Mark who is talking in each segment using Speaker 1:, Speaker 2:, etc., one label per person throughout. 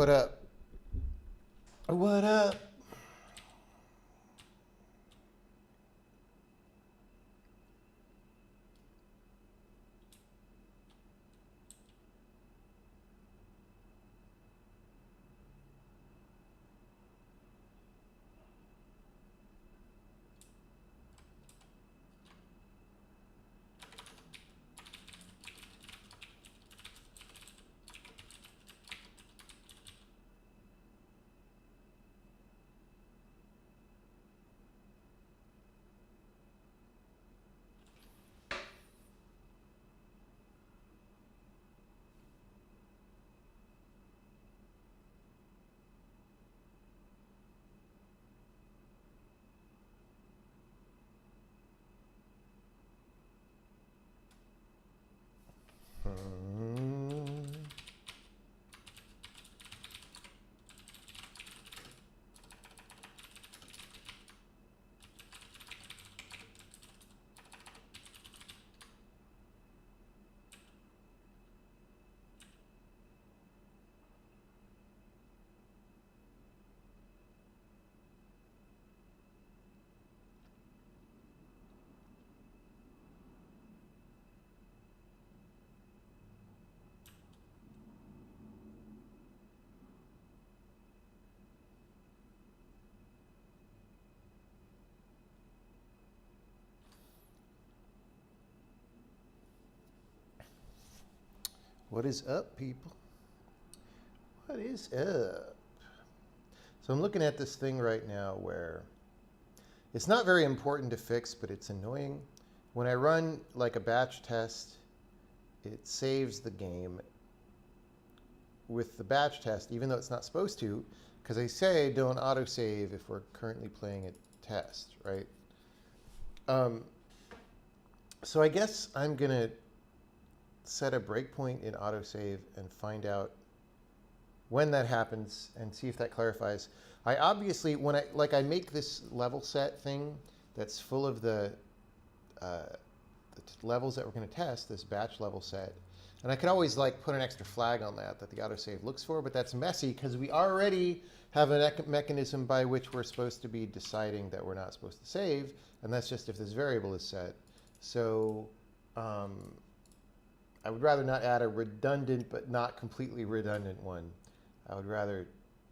Speaker 1: What up? What up? What is up, people? What is up? So I'm looking at this thing right now where it's not very important to fix, but it's annoying. When I run like a batch test, it saves the game with the batch test, even though it's not supposed to, because they say don't autosave if we're currently playing a test, right? So I guess I'm going to set a breakpoint in autosave and find out when that happens and see if that clarifies. I obviously, when I make this level set thing that's full of the levels that we're going to test, this batch level set, and I could always like put an extra flag on that the autosave looks for, but that's messy because we already have a mechanism by which we're supposed to be deciding that we're not supposed to save, and that's just if this variable is set. So I would rather not add a redundant but not completely redundant one. I would rather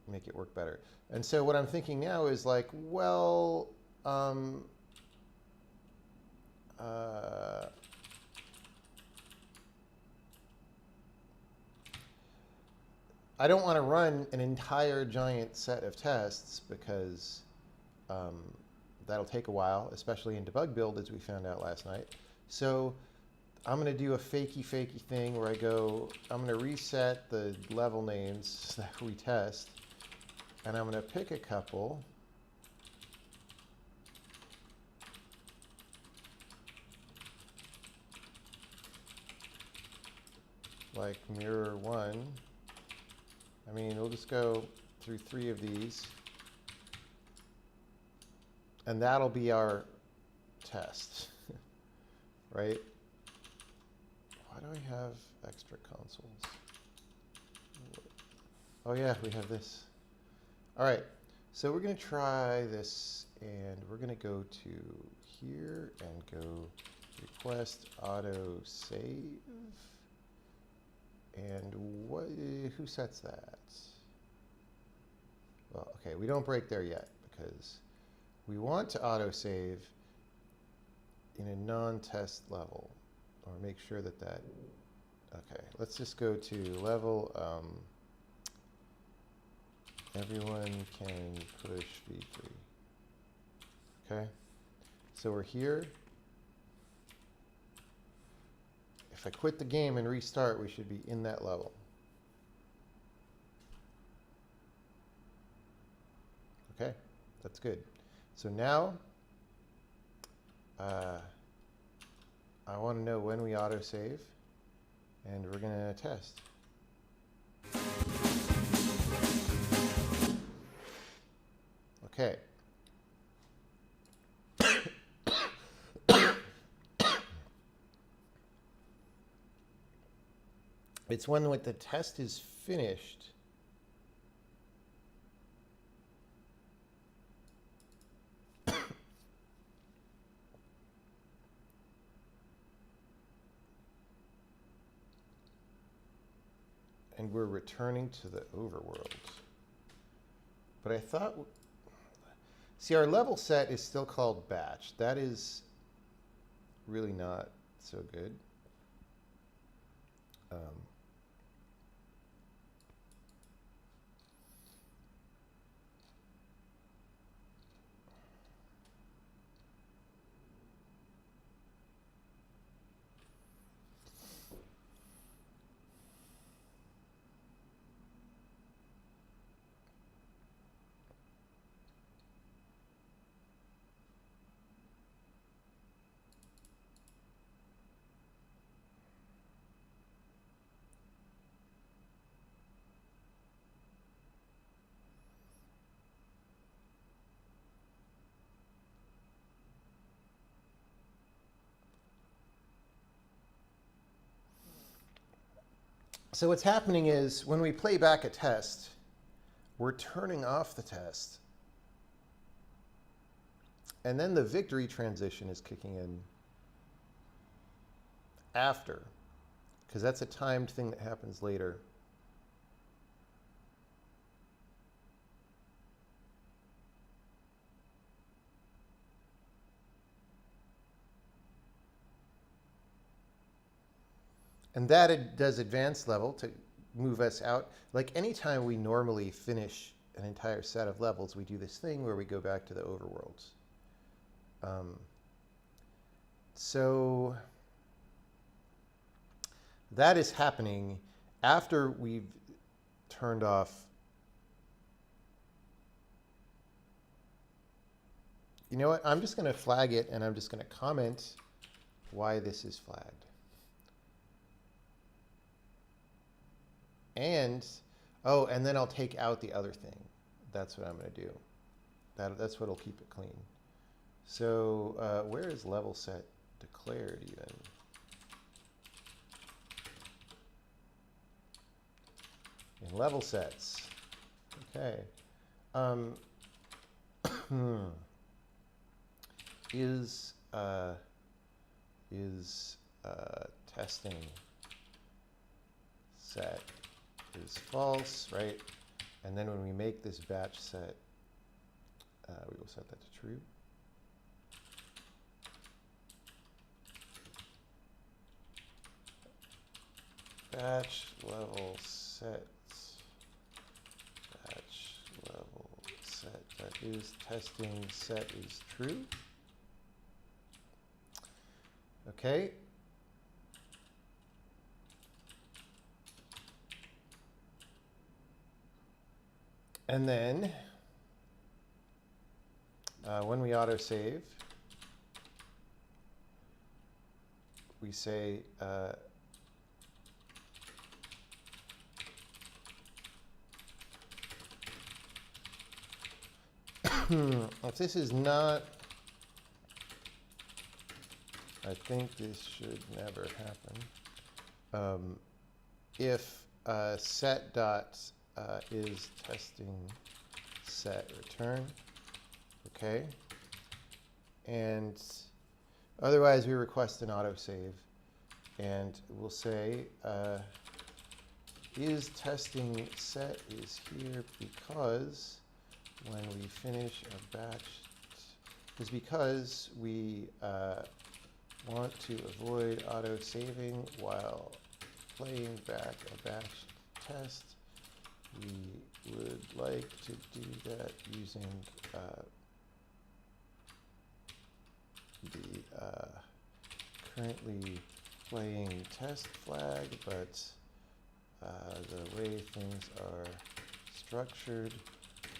Speaker 1: make it work better. And so what I'm thinking now is like, well, I don't want to run an entire giant set of tests because that'll take a while, especially in debug build, as we found out last night. So I'm going to do a fakey thing where I'm going to reset the level names that we test, and I'm going to pick a couple. Like mirror 1. I mean, we'll just go through 3 of these, and that'll be our test, right? Why do I have extra consoles? Oh yeah, we have this. All right, so we're going to try this, and we're going to go to here and go request auto save. And who sets that? Well, okay, we don't break there yet because we want to autosave in a non-test level, or make sure that okay, let's just go to level, everyone can push v3. Okay, so we're here. If I quit the game and restart, we should be in that level. Okay, that's good. So now, I want to know when we autosave, and we're going to test. Okay. It's when the test is finished and we're returning to the overworld. But I thought, see, our level set is still called batch. That is really not so good. So what's happening is when we play back a test, we're turning off the test. And then the victory transition is kicking in after, because that's a timed thing that happens later. And that it does advanced level to move us out. Like anytime we normally finish an entire set of levels, we do this thing where we go back to the overworlds. So that is happening after we've turned off. You know what? I'm just going to flag it, and I'm just going to comment why this is flagged. And, oh, and then I'll take out the other thing. That's what I'm going to do. That's what'll keep it clean. So where is level set declared even? In level sets. Okay. Is testing set is false, right? And then when we make this batch set, we will set that to true. Batch level set, batch level set, that is testing set is true. Okay. And then when we autosave, we say if this is not, I think this should never happen. If set dot is testing set return, okay, and otherwise we request an autosave, and we'll say is testing set is here because when we finish a batch, is because we want to avoid auto-saving while playing back a batch test. We would like to do that using the currently playing test flag, but the way things are structured,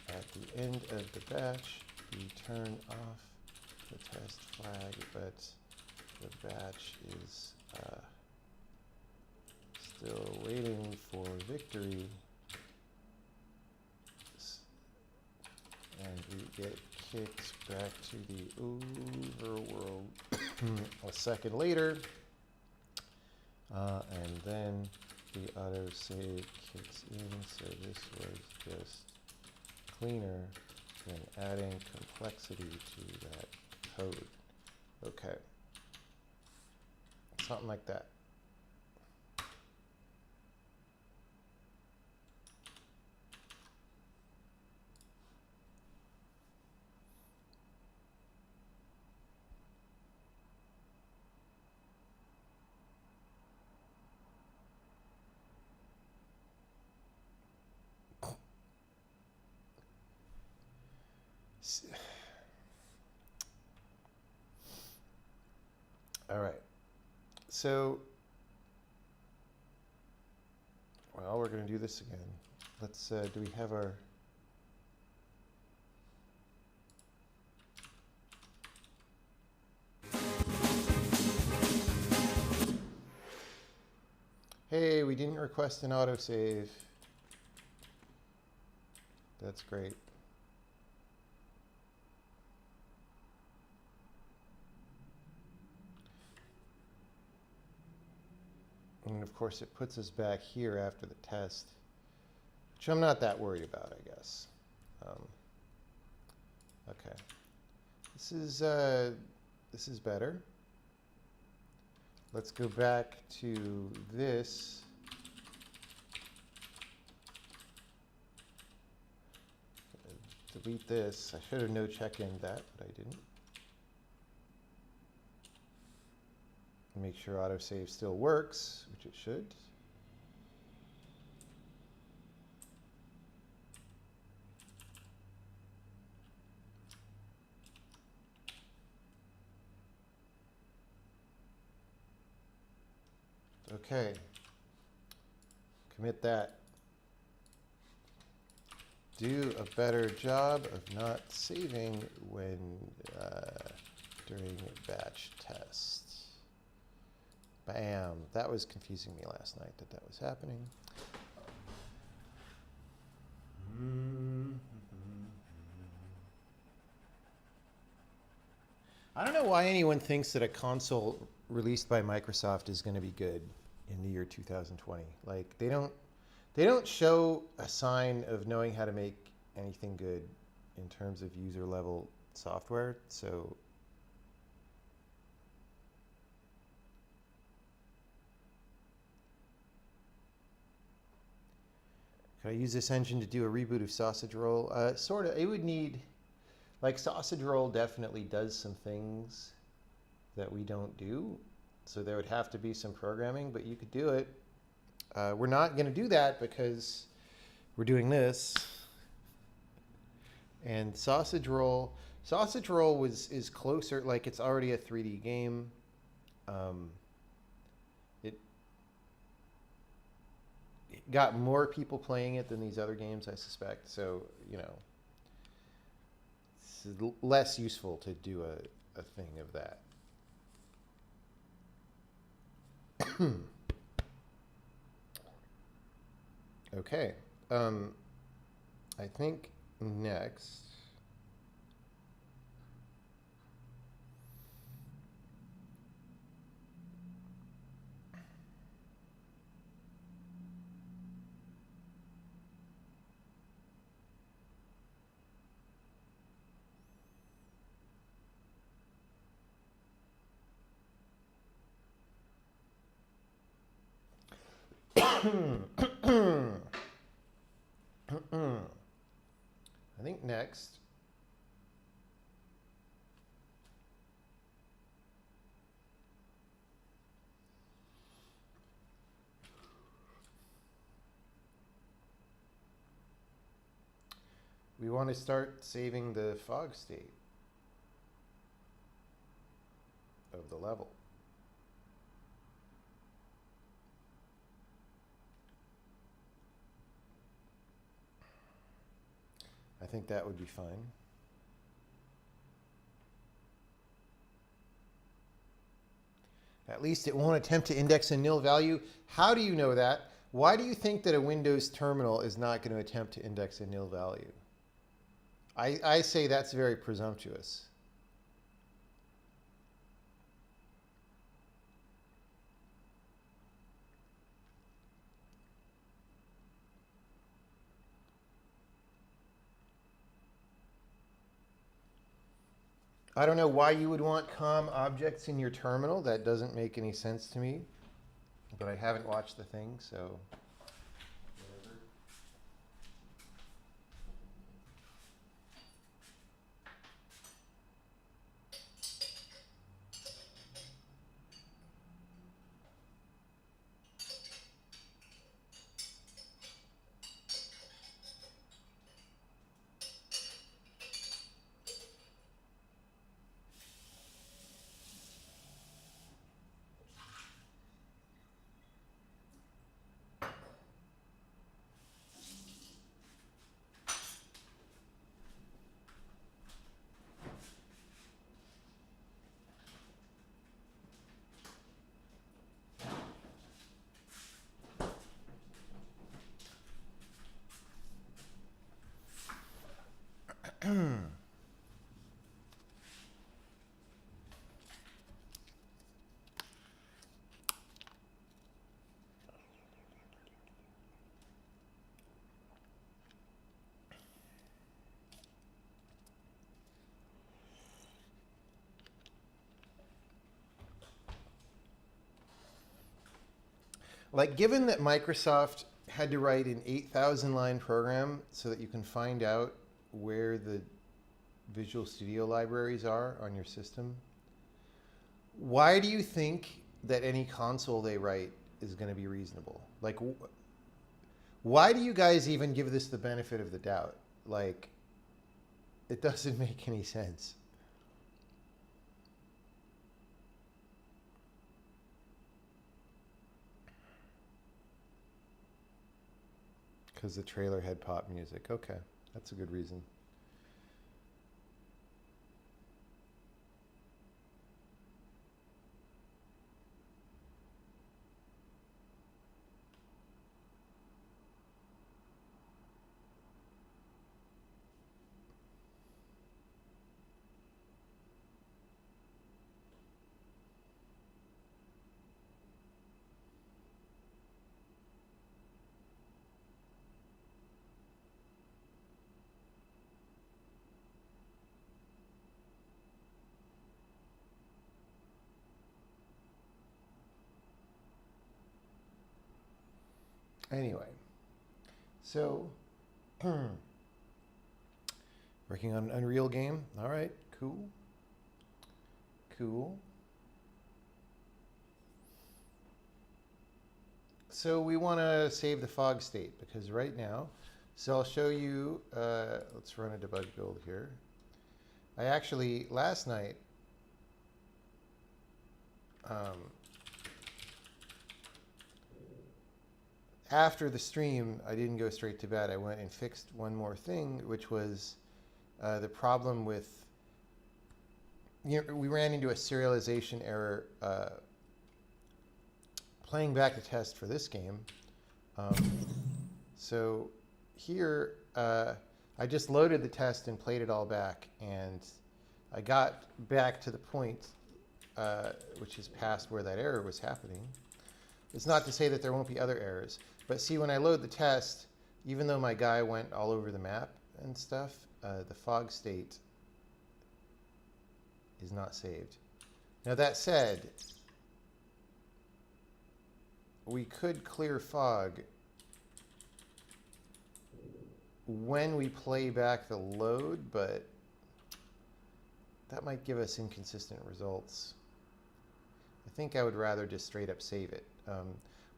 Speaker 1: at the end of the batch, we turn off the test flag, but the batch is still waiting for victory, and we get kicked back to the overworld a second later, and then the autosave kicks in, so this was just cleaner than adding complexity to that code. Okay. Something like that. All right. So, well, we're going to do this again. Let's, do we have our... Hey, we didn't request an autosave. That's great. And of course, it puts us back here after the test, which I'm not that worried about, I guess. Okay, this is better. Let's go back to this. Delete this. I should have no check-in that, but I didn't. Make sure autosave still works, which it should. Okay. Commit that. Do a better job of not saving when during batch tests. Bam. That was confusing me last night that was happening. I don't know why anyone thinks that a console released by Microsoft is going to be good in the year 2020. Like they don't show a sign of knowing how to make anything good in terms of user level software. So could I use this engine to do a reboot of Sausage Roll? Sort of. It would need, like Sausage Roll definitely does some things that we don't do. So there would have to be some programming, but you could do it. We're not going to do that because we're doing this. And Sausage Roll is closer, like it's already a 3D game. It got more people playing it than these other games, I suspect. So, you know, it's less useful to do a thing of that. Okay. I think next. I think next we want to start saving the fog state of the level. I think that would be fine. At least it won't attempt to index a nil value. How do you know that? Why do you think that a Windows terminal is not going to attempt to index a nil value? I say that's very presumptuous. I don't know why you would want COM objects in your terminal. That doesn't make any sense to me. But I haven't watched the thing, so whatever. Like, given that Microsoft had to write an 8,000 line program so that you can find out where the Visual Studio libraries are on your system, why do you think that any console they write is going to be reasonable? Like, why do you guys even give this the benefit of the doubt? Like, it doesn't make any sense. Because the trailer had pop music. Okay, that's a good reason. Anyway, so working on an Unreal game. All right, cool. Cool. So we want to save the fog state because right now, so I'll show you, let's run a debug build here. I actually, last night, after the stream, I didn't go straight to bed. I went and fixed one more thing, which was the problem with, we ran into a serialization error playing back the test for this game. So here, I just loaded the test and played it all back, and I got back to the point, which is past where that error was happening. It's not to say that there won't be other errors, but see, when I load the test, even though my guy went all over the map and stuff, the fog state is not saved. Now that said, we could clear fog when we play back the load, but that might give us inconsistent results. I think I would rather just straight up save it.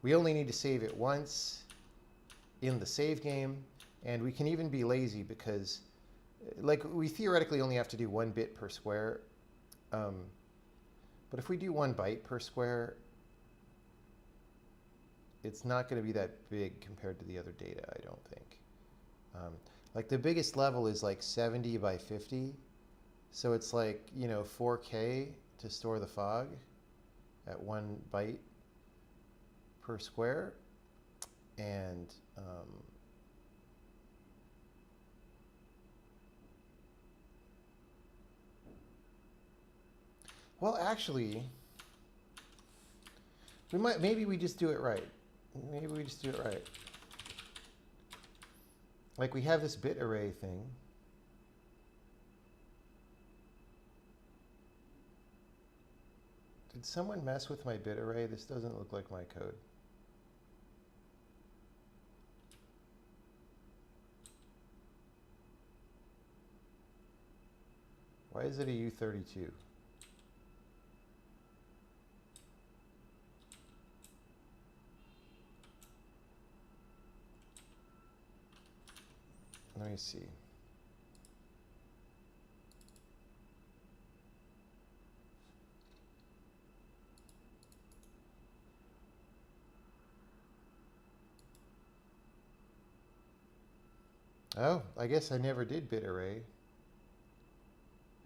Speaker 1: We only need to save it once in the save game, and we can even be lazy because, like, we theoretically only have to do 1 bit per square. But if we do 1 byte per square, it's not going to be that big compared to the other data, I don't think. Like, the biggest level is like 70 by 50. So it's like, 4K to store the fog at 1 byte per square. And well, actually, maybe we just do it right. Maybe we just do it right. Like, we have this bit array thing. Did someone mess with my bit array? This doesn't look like my code. Why is it a U32? Let me see. Oh, I guess I never did bit array.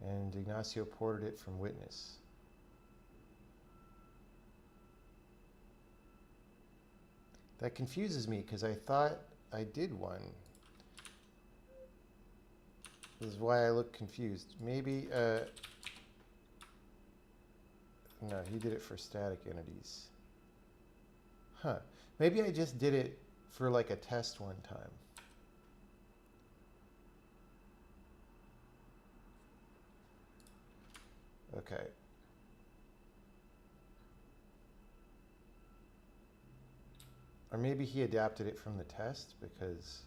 Speaker 1: And Ignacio ported it from Witness. That confuses me because I thought I did one. This is why I look confused. Maybe, no, he did it for static entities. Huh. Maybe I just did it for like a test one time. Okay. Or maybe he adapted it from the test because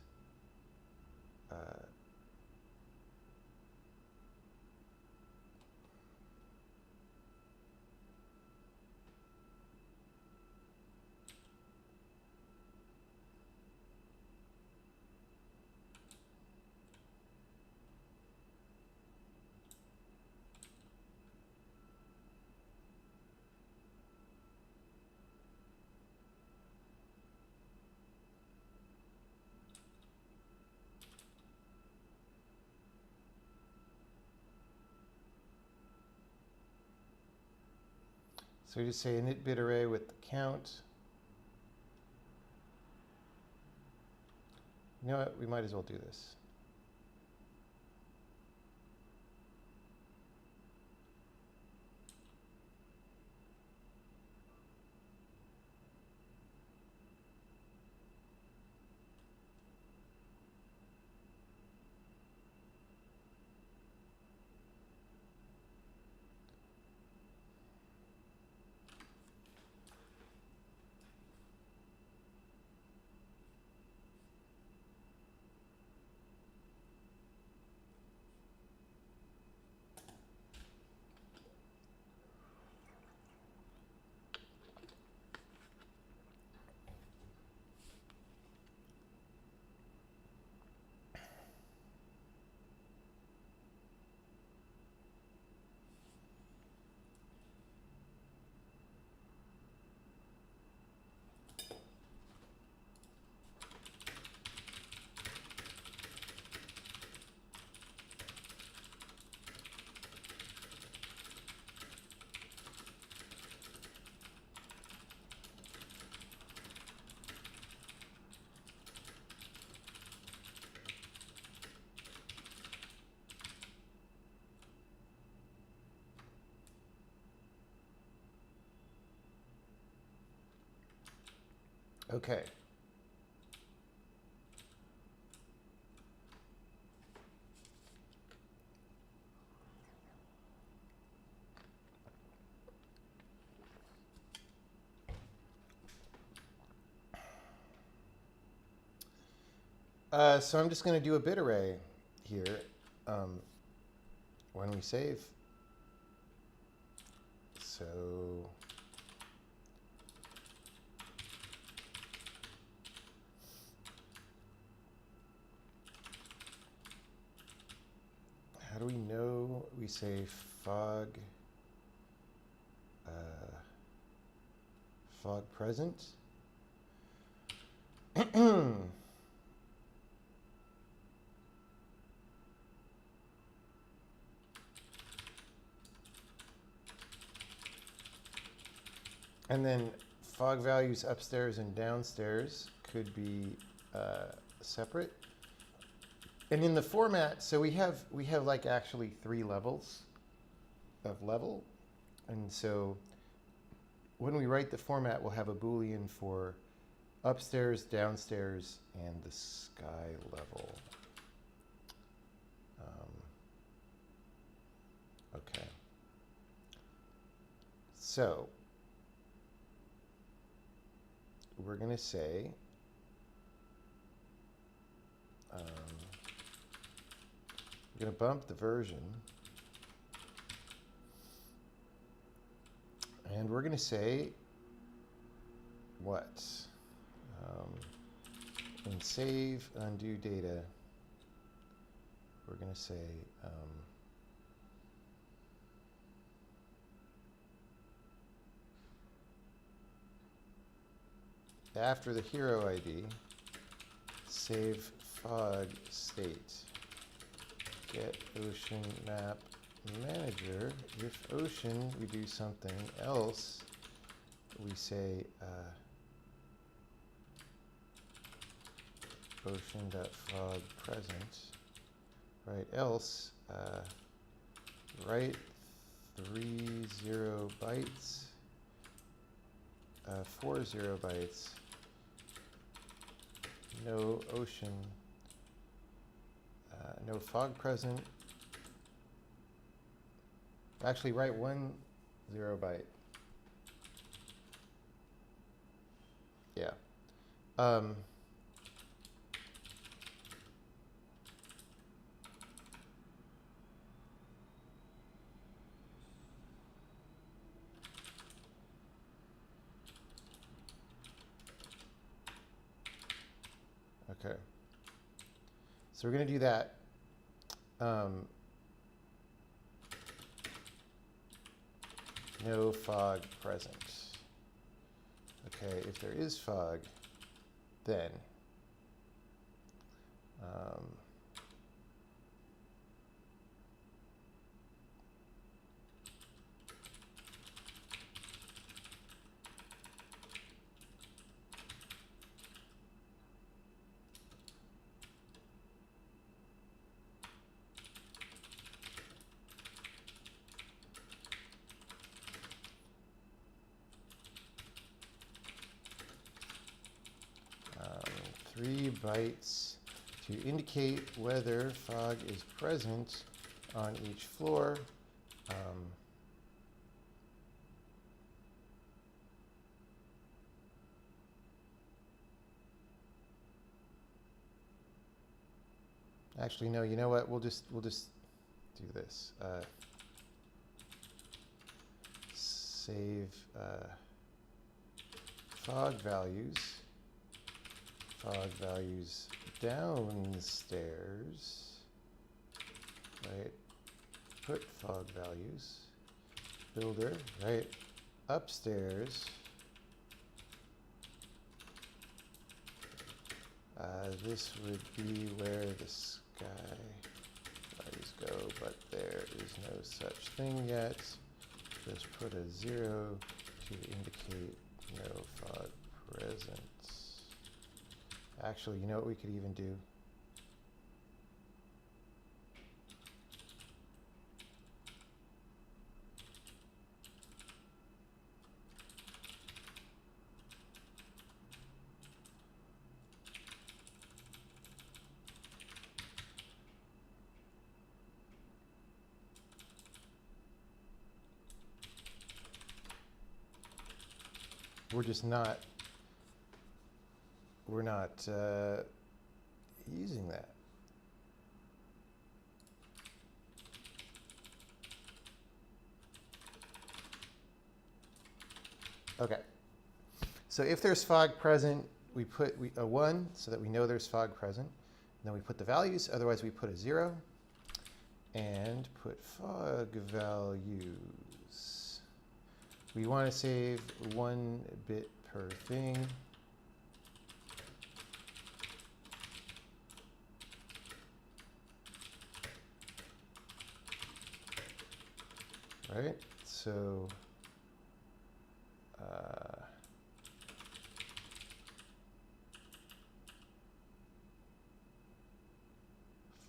Speaker 1: so we just say init bit array with the count. You know what? We might as well do this. Okay. So I'm just going to do a bit array here when we save. So how do we know? We say fog present. And then fog values upstairs and downstairs could be separate. And in the format, so we have like actually 3 levels of level. And so when we write the format, we'll have a Boolean for upstairs, downstairs, and the sky level. Okay. So we're going to say we're going to bump the version, and we're going to say what? In save undo data, we're going to say after the hero ID, save fog state, get ocean map manager. If ocean, we do something else. We say ocean.fog present. right? Else, write 3 0 bytes, 4 0 bytes, no ocean, no fog present. Actually, write 1 0 byte. Yeah. Okay. So we're going to do that. No fog present. Okay, if there is fog, then um, 3 bytes to indicate whether fog is present on each floor. Actually, no. You know what? We'll just do this. Save fog values. Fog values downstairs. Right. Put fog values. Builder. Right. Upstairs. This would be where the sky values go, but there is no such thing yet. Just put a 0 to indicate no fog present. Actually, you know what we could even do? We're not using that. Okay. So if there's fog present, we put a 1 so that we know there's fog present. And then we put the values, otherwise we put a 0. And put fog values. We want to save 1 bit per thing. Right? So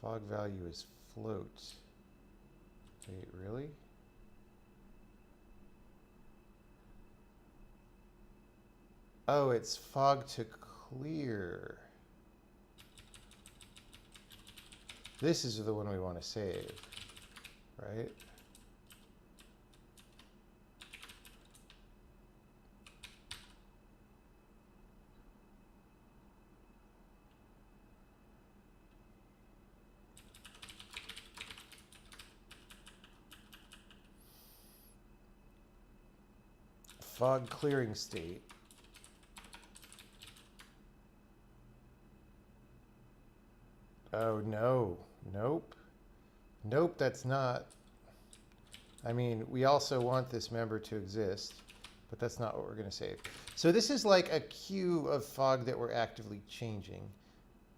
Speaker 1: fog value is float. Wait, really? Oh, it's fog to clear. This is the one we want to save, right? Fog clearing state. Oh, no. Nope. Nope, that's not. I mean, we also want this member to exist, but that's not what we're going to save. So this is like a queue of fog that we're actively changing.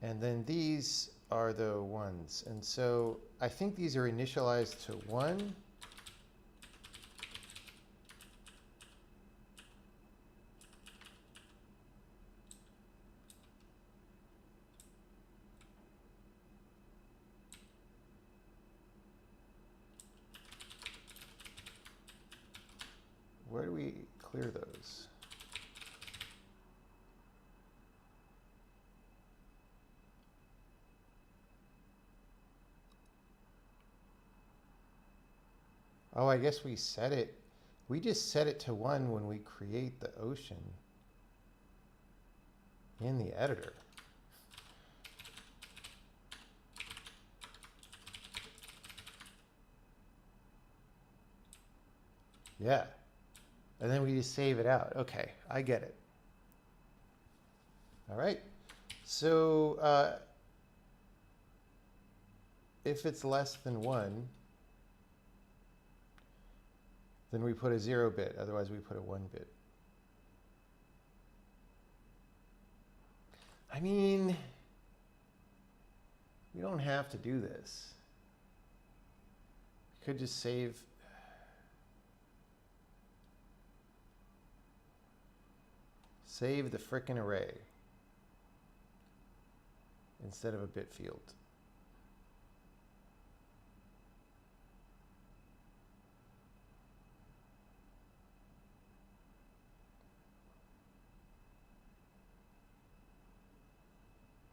Speaker 1: And then these are the ones. And so I think these are initialized to 1. clear those. Oh, I guess we set it. We just set it to 1 when we create the ocean in the editor. Yeah. And then we just save it out. Okay, I get it. All right. So if it's less than 1, then we put a 0 bit. Otherwise, we put a 1 bit. I mean, we don't have to do this. We could just save the frickin' array instead of a bit field.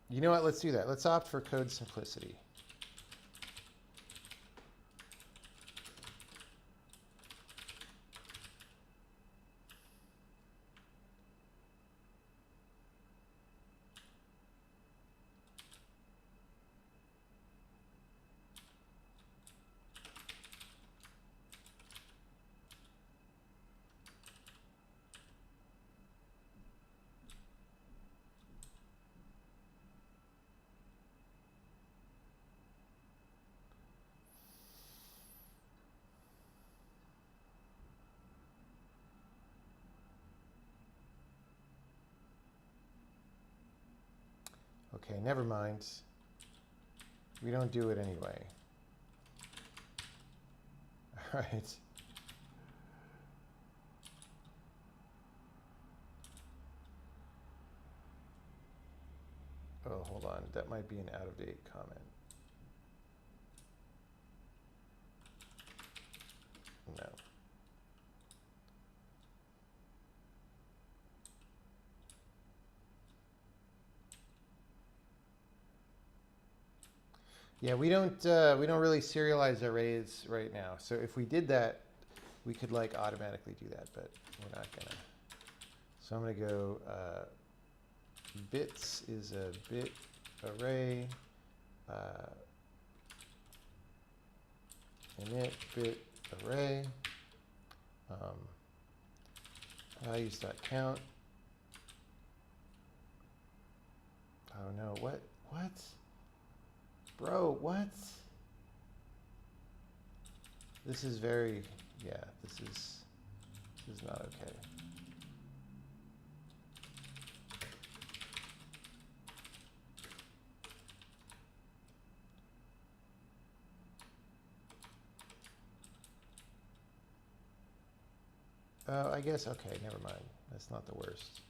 Speaker 1: You know what? Let's do that. Let's opt for code simplicity. Okay, never mind. We don't do it anyway. All right. Oh, hold on. That might be an out-of-date comment. No. Yeah, we don't really serialize arrays right now. So if we did that, we could like automatically do that, but we're not gonna. So I'm gonna go bits is a bit array, init bit array, values.count. Oh no, what? Bro, what? This is very, yeah, this is not okay. I guess, okay, never mind. That's not the worst.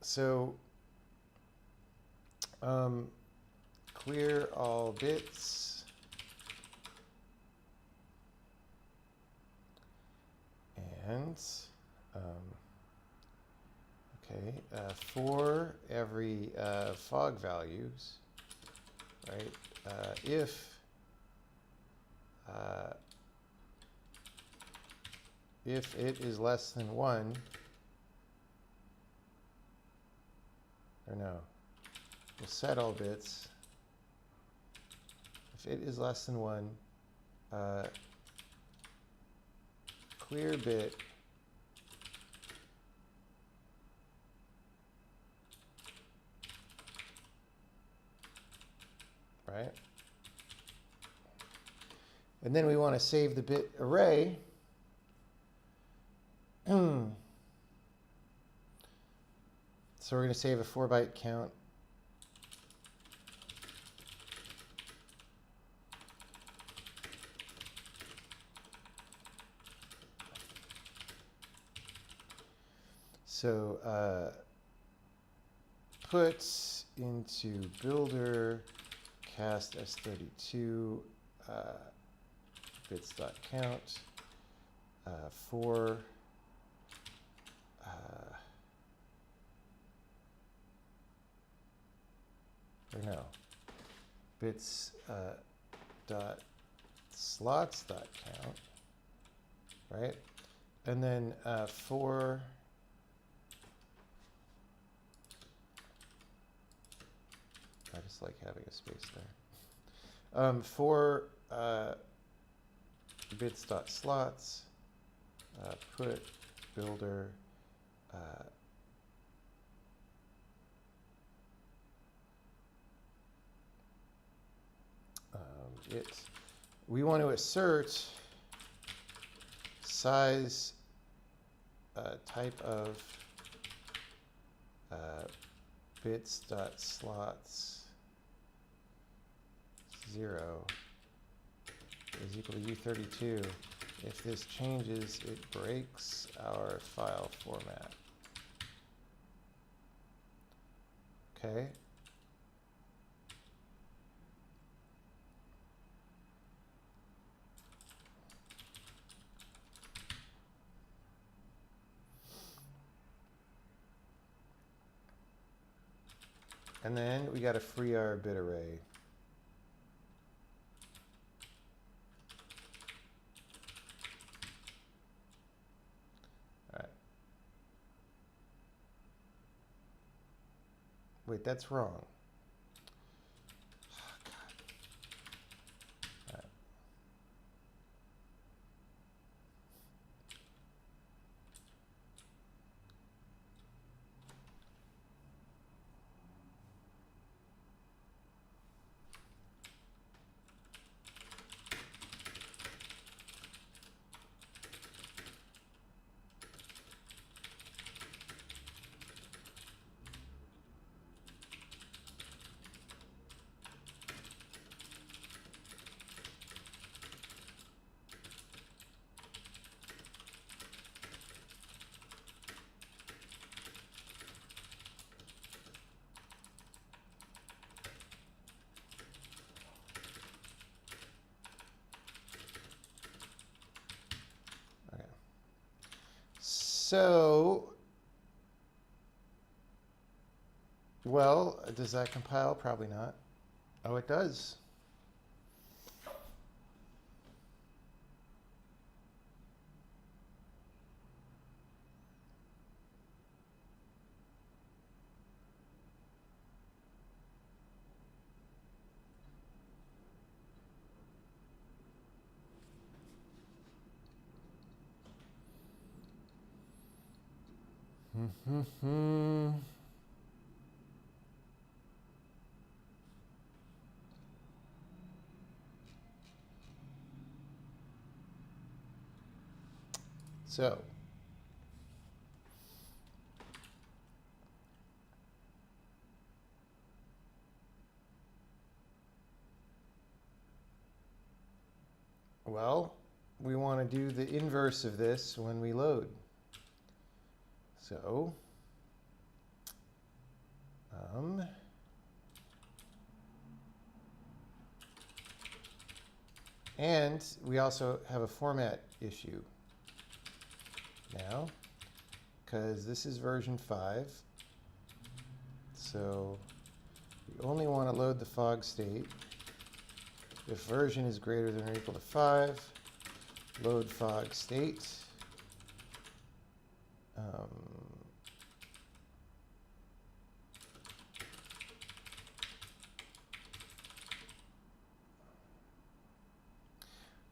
Speaker 1: So clear all bits and okay, for every fog values, right? If it is less than 1, or no, we'll set all bits. If it is less than 1, clear bit right? And then we want to save the bit array. So we're going to save a 4-byte count. So put into builder cast s32 bits.count for or no, bits dot slots dot count, right? And then for I just like having a space there. For bits dot slots, put builder we want to assert size type of bits dot slots 0 is equal to U32. If this changes, it breaks our file format. Okay. And then we got to free our bit array. All right. Wait, that's wrong. Oh, God. All right. So, well, does that compile? Probably not. Oh, it does. So, well, we want to do the inverse of this when we load. So, and we also have a format issue now, because this is version 5. So we only want to load the fog state if version is greater than or equal to 5. Load fog state.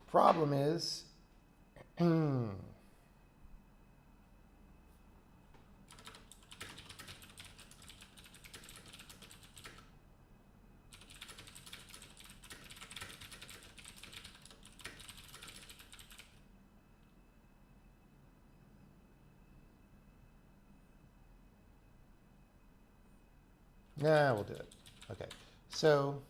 Speaker 1: Problem is, nah, we'll do it. Okay, so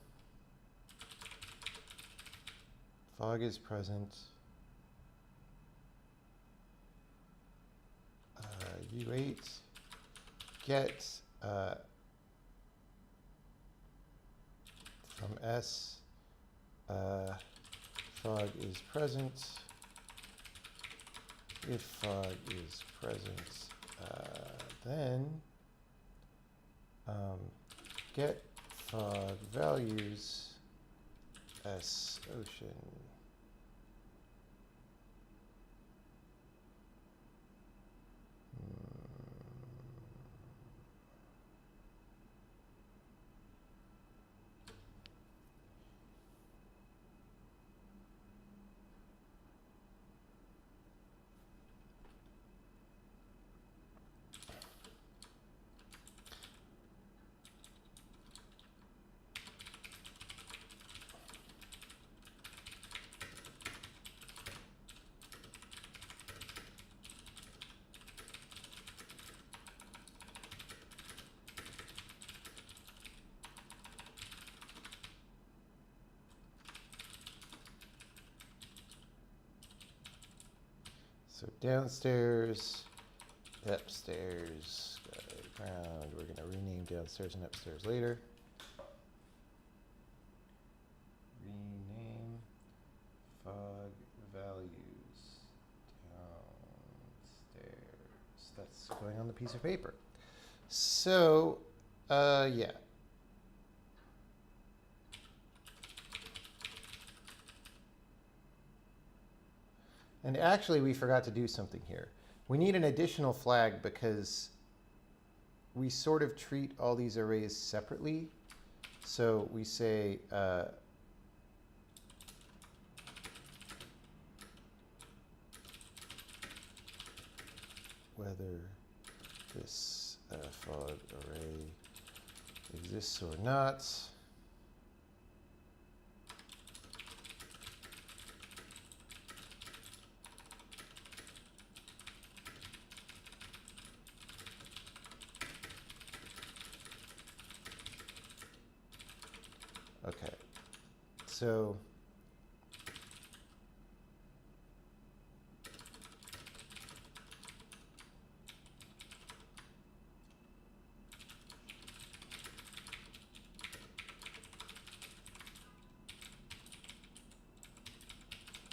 Speaker 1: fog is present. U8 get from S, fog is present. If fog is present, then get fog values S ocean. So downstairs, upstairs, ground. We're going to rename downstairs and upstairs later. Rename fog values downstairs. That's going on the piece of paper. So, yeah. And actually, we forgot to do something here. We need an additional flag because we sort of treat all these arrays separately. So we say whether this fog array exists or not. Okay, so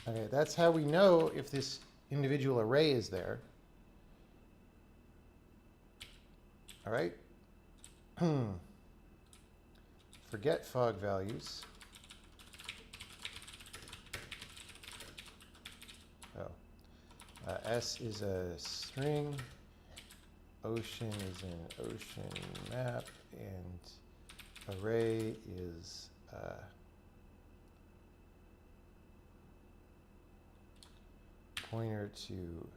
Speaker 1: okay, that's how we know if this individual array is there. All right. Forget fog values. Oh. S is a string. Ocean is an ocean map. And array is pointer to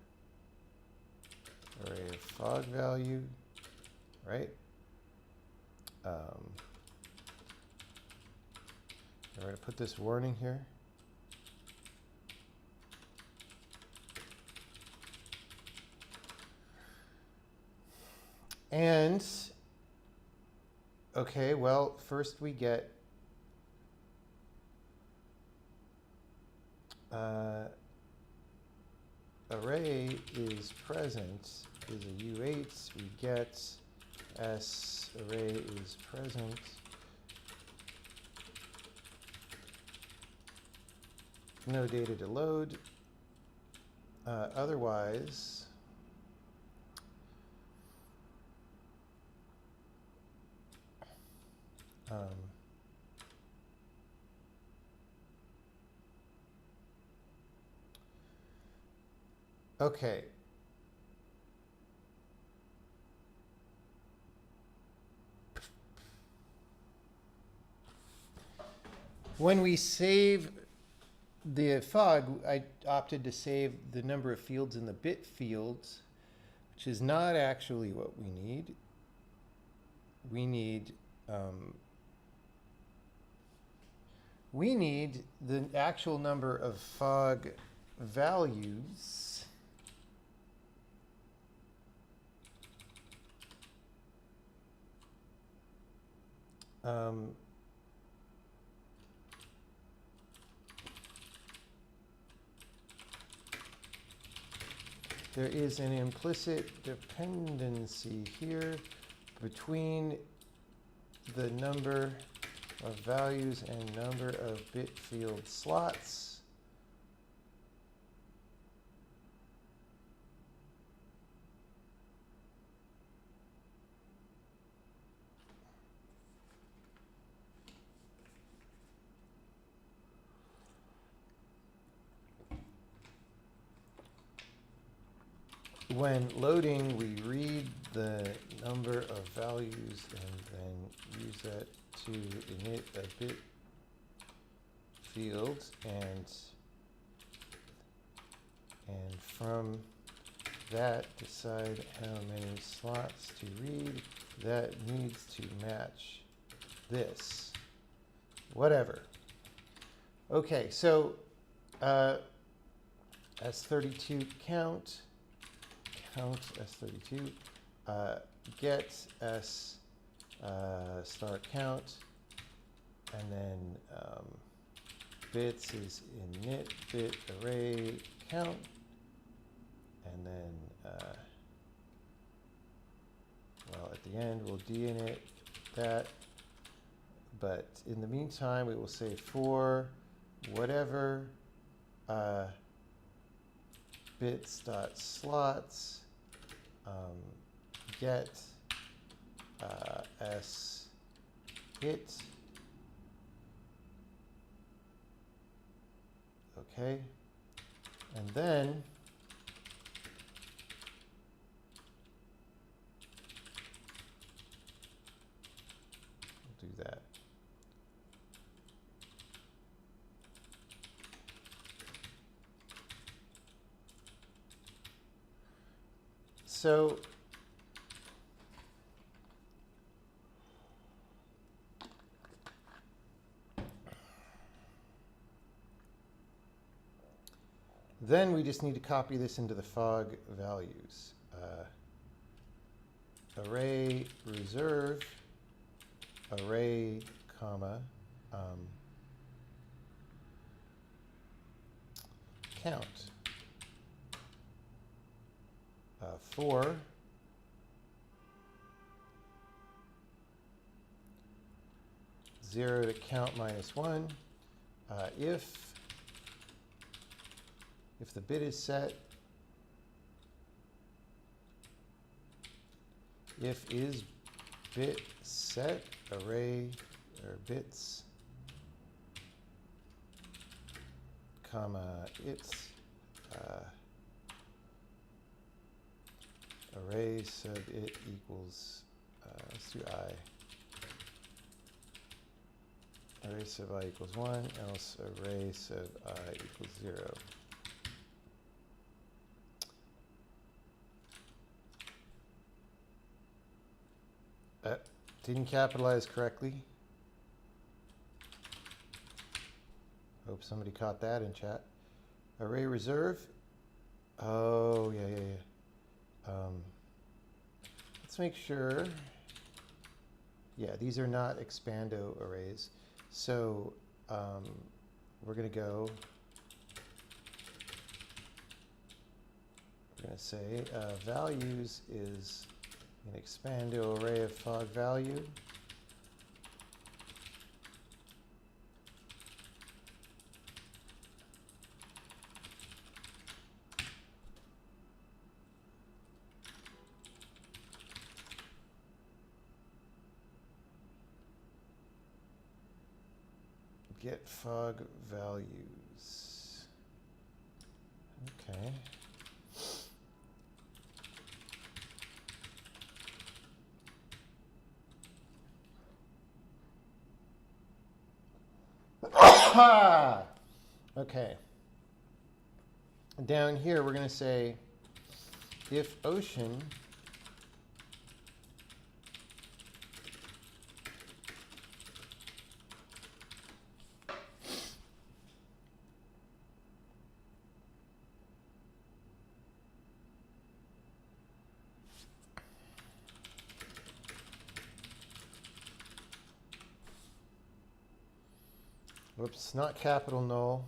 Speaker 1: array of fog value, right? We're going to put this warning here. And, okay, well, first we get array is present is a U8. We get S array is present. No data to load. Otherwise, okay. When we save the fog, I opted to save the number of fields in the bit fields, which is not actually what we need. We need the actual number of fog values there is an implicit dependency here between the number of values and number of bit field slots. When loading, we read the number of values and then use that to init a bit field, and from that decide how many slots to read. That needs to match this. Whatever. Okay, so S32 count S32, get S start count, and then bits is init bit array count, and then well, at the end we'll d'init that, but in the meantime we will say for whatever bits.slots get s hit. Okay, and then we'll do that. So then we just need to copy this into the fog values. Array reserve, array, comma, count. For zero to count -1, if the bit is set, if is bit set, array or bits, comma it's array sub it equals, let's do I. Array sub I equals 1, else array sub I equals 0. Didn't capitalize correctly. Hope somebody caught that in chat. Array reserve. Oh, yeah. Let's make sure. Yeah, these are not expando arrays. So we're going to go. We're going to say values is an expando array of fog value. Get fog values. Okay. Okay. Down here, we're going to say if ocean whoops, not capital null.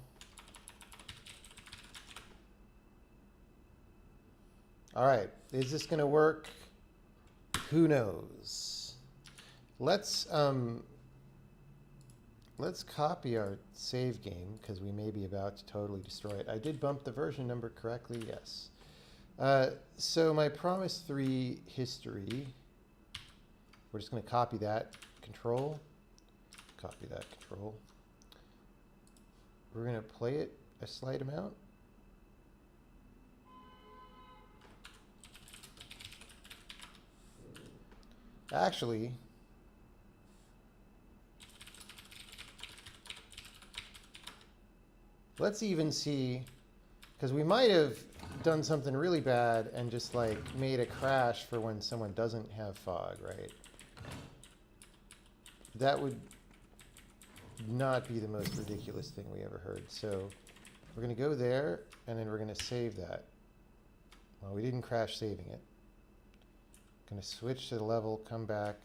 Speaker 1: All right, is this going to work? Who knows? Let's let's copy our save game because we may be about to totally destroy it. I did bump the version number correctly, yes. So my Promise 3 history, we're just going to copy that control. Copy that control. We're going to play it a slight amount. Actually, let's even see, because we might have done something really bad and just like made a crash for when someone doesn't have fog, right? That would not be the most ridiculous thing we ever heard. So we're going to go there, and then we're going to save that. Well, we didn't crash saving it. Going to switch to the level, come back,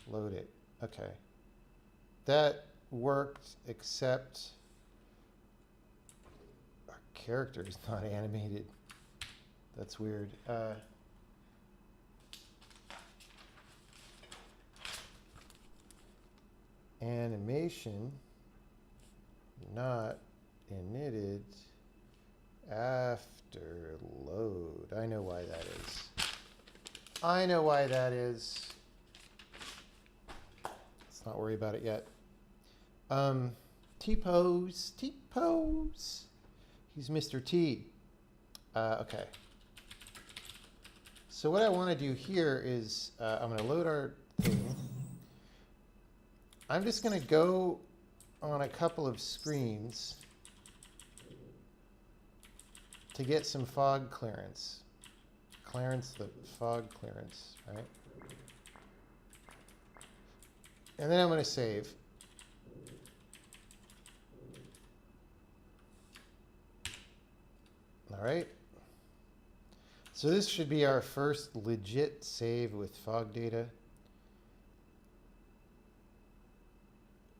Speaker 1: load it. Okay. That worked, except our character is not animated. That's weird. Animation not initted after load. I know why that is. I know why that is. Let's not worry about it yet. T-pose, T-pose. He's Mr. T. Okay. So what I want to do here is I'm going to load our thing. I'm just going to go on a couple of screens to get some fog clearance. The fog clearance, right? And then I'm going to save. All right. So this should be our first legit save with fog data.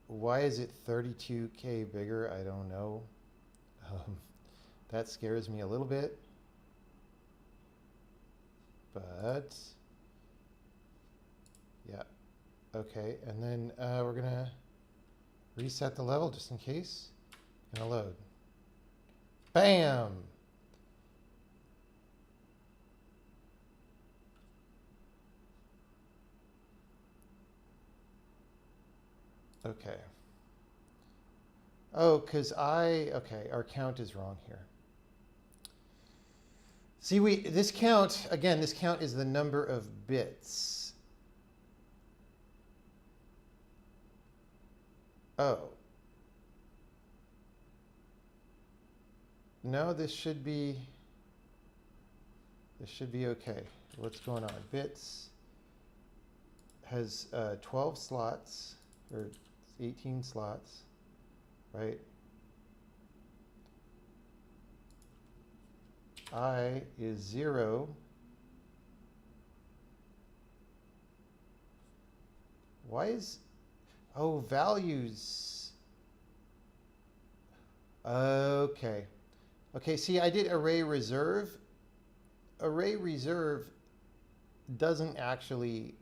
Speaker 1: Why is it 32K bigger? I don't know. That scares me a little bit. But, yeah. Okay, and then we're going to reset the level just in case. Gonna load. Bam! Okay. Oh, because okay, our count is wrong here. See, this count, again, this count is the number of bits. Oh. No, this should be okay. What's going on? Bits has 12 slots, or 18 slots, right? I is 0. Why is, oh, values. Okay. Okay, see, I did array reserve. Array reserve doesn't actually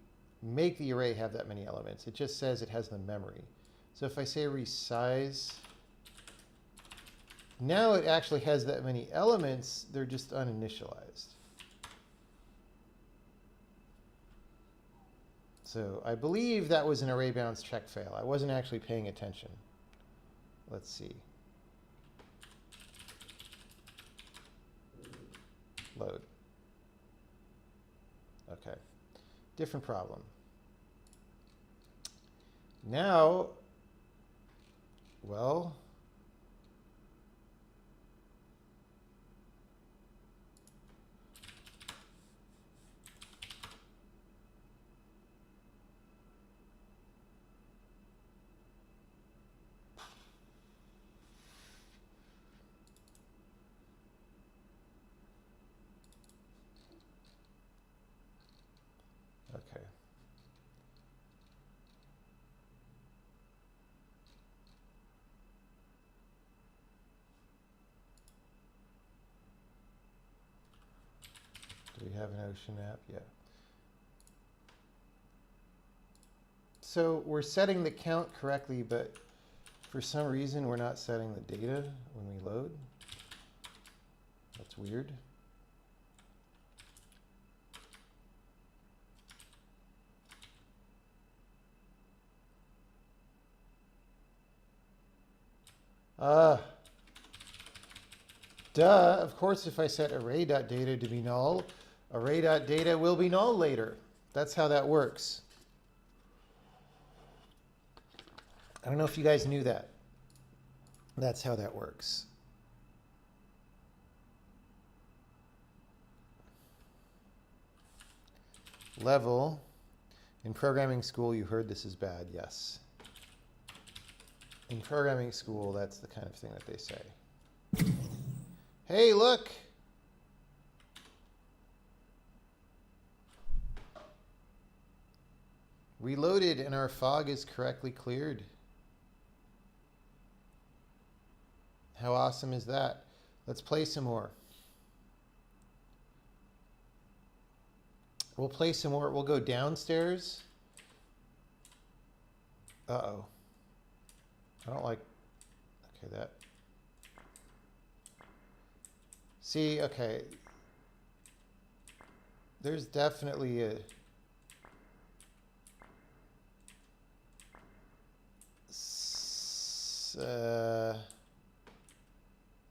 Speaker 1: make the array have that many elements. It just says it has the memory. So if I say resize, now it actually has that many elements. They're just uninitialized. So I believe that was an array bounds check fail. I wasn't actually paying attention. Let's see. Load. Okay. Different problem. Now, well, okay. Do we have an Ocean app? Yeah. So we're setting the count correctly, but For some reason, we're not setting the data when we load. That's weird. Duh, of course, if I set array.data to be null, array.data will be null later. That's how that works. I don't know if you guys knew that. That's how that works. Level. In programming school, you heard this is bad, yes. In programming school, that's the kind of thing that they say. Hey, look! We loaded and our fog is correctly cleared. How awesome is that? Let's play some more. We'll play some more. We'll go downstairs. Uh-oh. I don't like... Okay, that... See, okay. There's definitely a...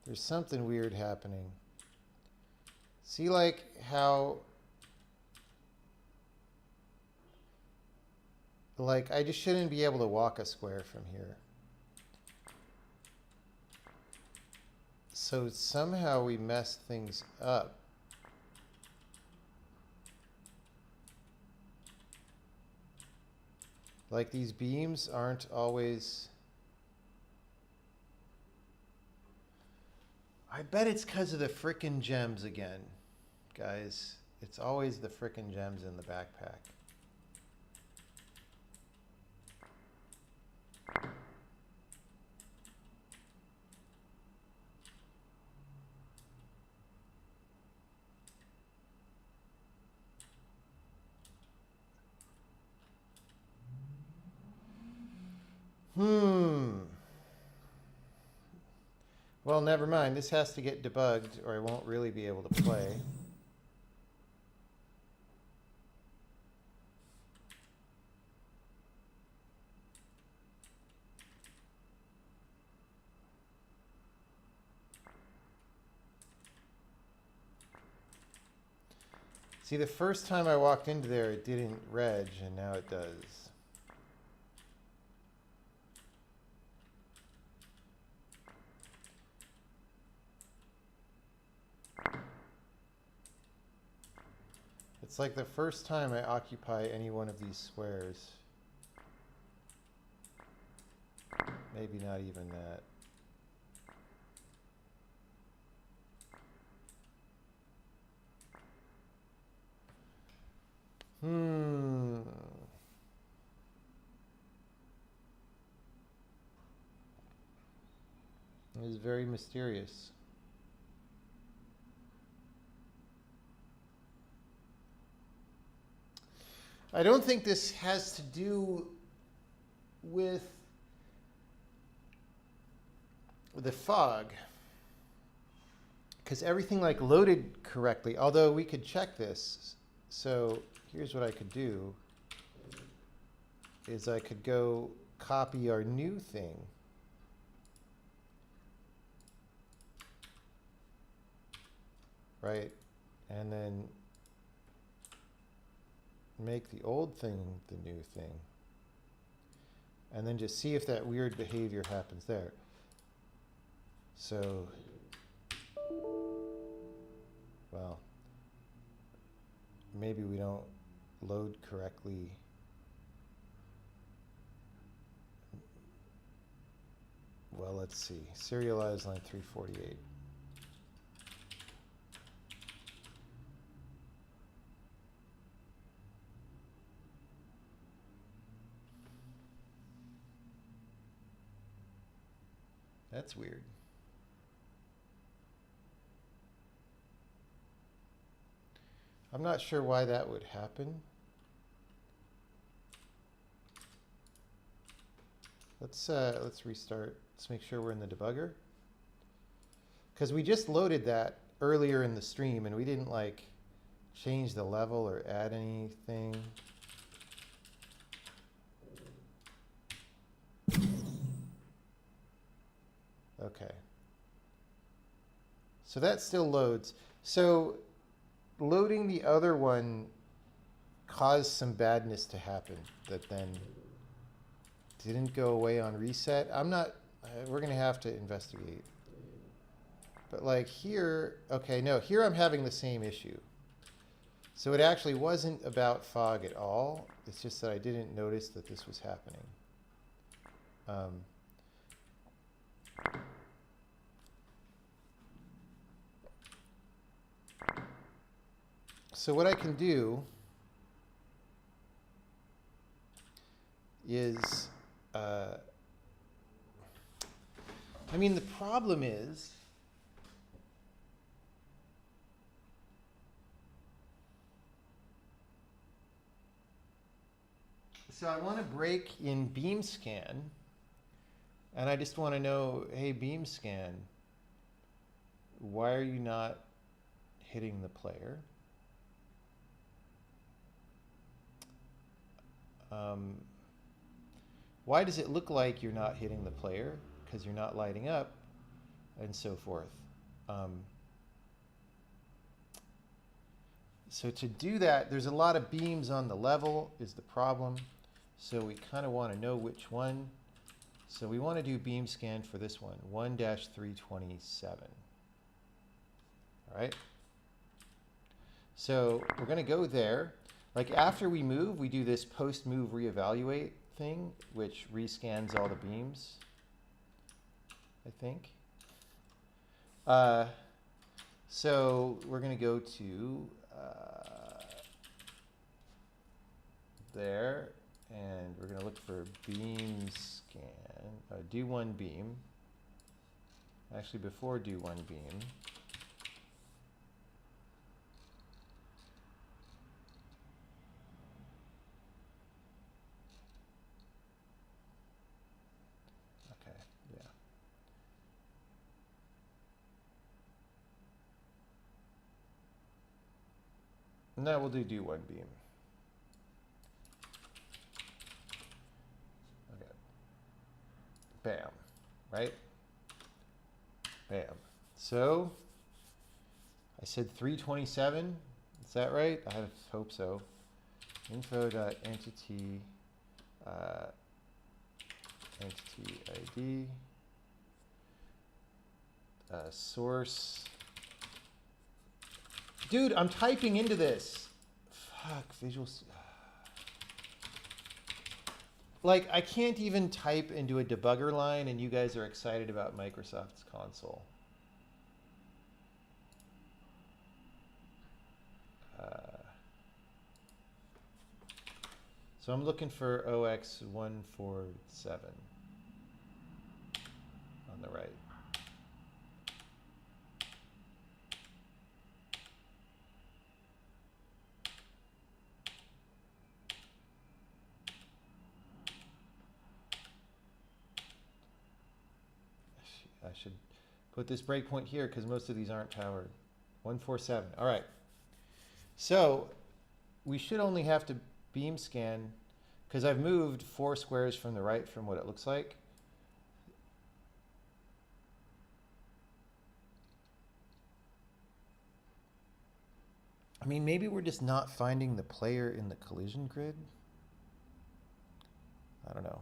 Speaker 1: there's something weird happening. See, like, how... Like, I just shouldn't be able to walk a square from here. So somehow we messed things up. Like, these beams aren't always... I bet it's because of the frickin' gems again, guys. It's always the frickin' gems in the backpack. Well, never mind. This has to get debugged or I won't really be able to play. See, the first time I walked into there, it didn't reg, and now it does. It's like the first time I occupy any one of these squares. Maybe not even that. It is very mysterious. I don't think this has to do with the fog, because everything like loaded correctly, although we could check this. So here's what I could do, is I could go copy our new thing. Right? And then make the old thing the new thing. And then just see if that weird behavior happens there. So, well, maybe we don't load correctly. Well, let's see. Serialize line 348. That's weird. I'm not sure why that would happen. Let's restart. Let's make sure we're in the debugger. Because we just loaded that earlier in the stream and we didn't like change the level or add anything. Okay. So that still loads. So loading the other one caused some badness to happen that then didn't go away on reset. I'm not, we're going to have to investigate. But like here, okay, no, here I'm having the same issue. So it actually wasn't about fog at all. It's just that I didn't notice that this was happening. So what I can do is, I mean, the problem is, so I want to break in beam scan, and I just want to know, hey, beam scan, why are you not hitting the player? Why does it look like you're not hitting the player? Because you're not lighting up, and so forth. So to do that, there's a lot of beams on the level is the problem. So we kind of want to know which one. So we want to do beam scan for this one, 1-327. All right. So we're going to go there. Like after we move, we do this post-move reevaluate thing, which rescans all the beams, I think. So we're going to go to there, and we're going to look for beam scan, do one beam. Actually, before do one beam, no, we'll do one beam. Okay. Bam. Right? Bam. So I said 327. Is that right? I hope so. Info.entity entity ID source. Dude, I'm typing into this. Fuck, Visual. Like, I can't even type into a debugger line, and you guys are excited about Microsoft's console. So I'm looking for OX147 on the right. I should put this breakpoint here because most of these aren't powered. 147. All right. So we should only have to beam scan because I've moved 4 squares from the right from what it looks like. I mean, maybe we're just not finding the player in the collision grid. I don't know.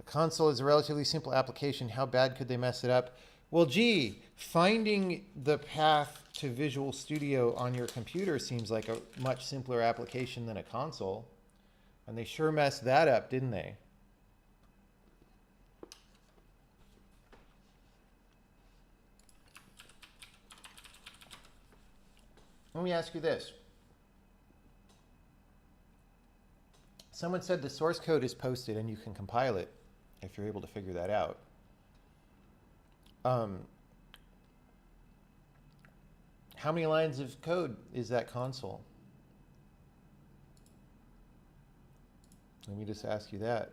Speaker 1: A console is a relatively simple application. How bad could they mess it up? Well, gee, finding the path to Visual Studio on your computer seems like a much simpler application than a console. And they sure messed that up, didn't they? Let me ask you this. Someone said the source code is posted and you can compile it if you're able to figure that out. How many lines of code is that console? Let me just ask you that.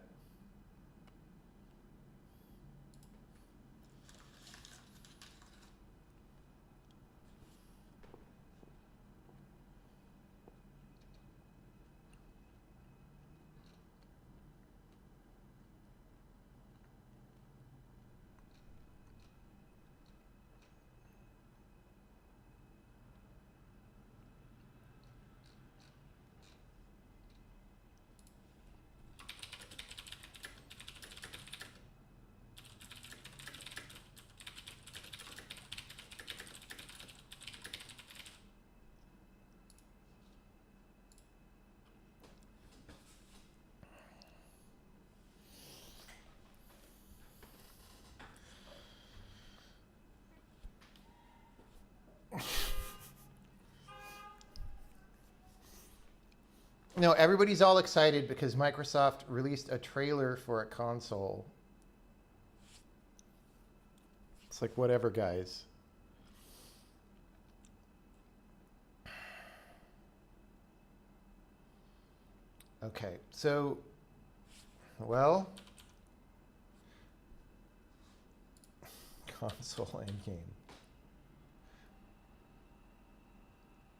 Speaker 1: No, everybody's all excited because Microsoft released a trailer for a console. It's like, whatever, guys. Okay, so, well, console endgame.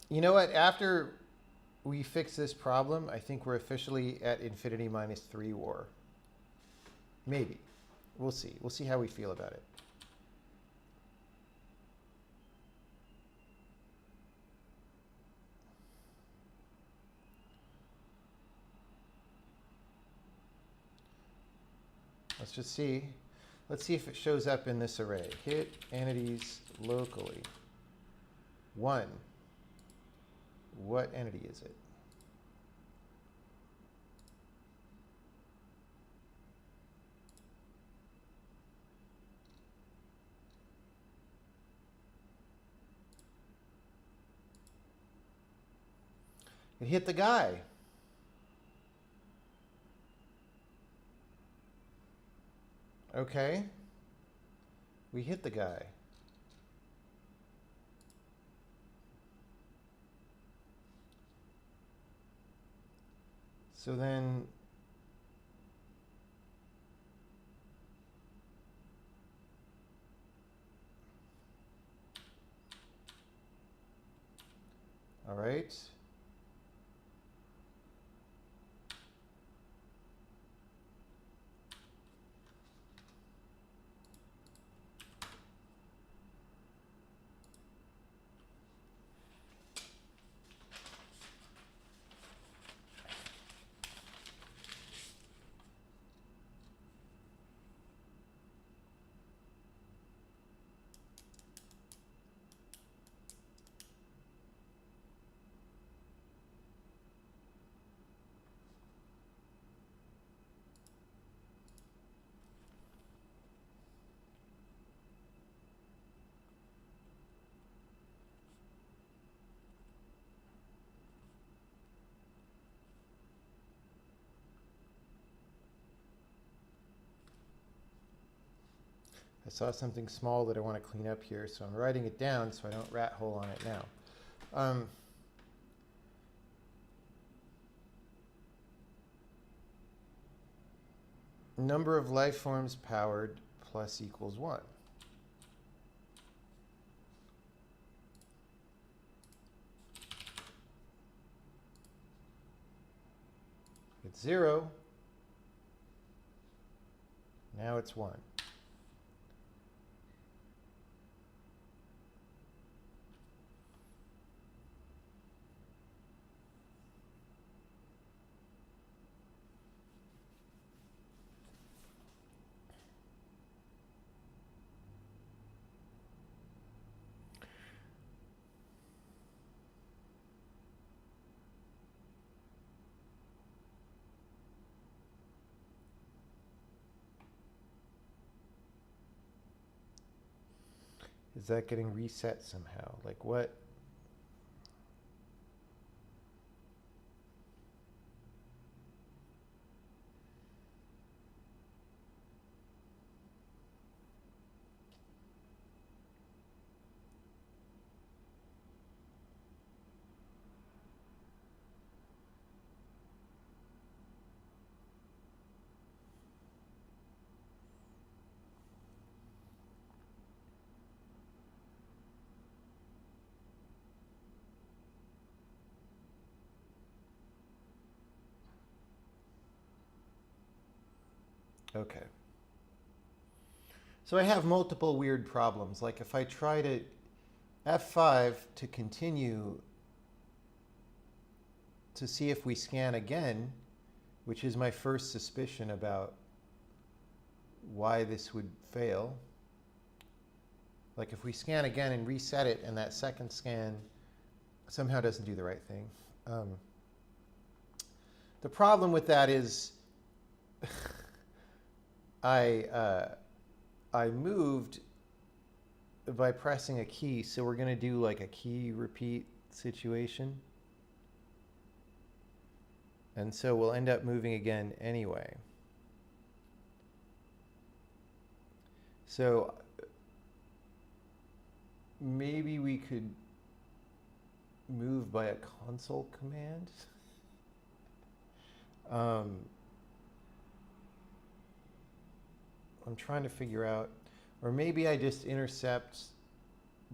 Speaker 1: You know what? After we fix this problem, I think we're officially at infinity -3 war. Maybe. We'll see. We'll see how we feel about it. Let's just see. Let's see if it shows up in this array. Hit entities locally. 1. What entity is it? It hit the guy. Okay. We hit the guy. So then all right. I saw something small that I want to clean up here, so I'm writing it down so I don't rat hole on it now. Number of life forms powered plus equals 1. It's 0. Now it's 1. Is that getting reset somehow? Like what? Okay. So I have multiple weird problems. Like if I try to F5 to continue to see if we scan again, which is my first suspicion about why this would fail. Like if we scan again and reset it and that second scan somehow doesn't do the right thing. The problem with that is I moved by pressing a key, so we're going to do like a key repeat situation. And so we'll end up moving again anyway. So maybe we could move by a console command. I'm trying to figure out, or maybe I just intercept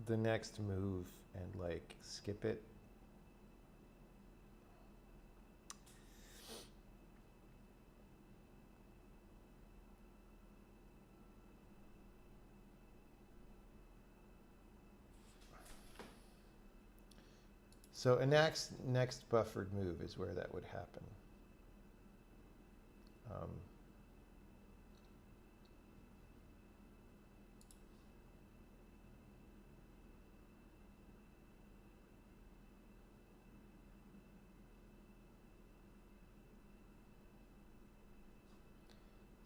Speaker 1: the next move and like skip it. So a next buffered move is where that would happen.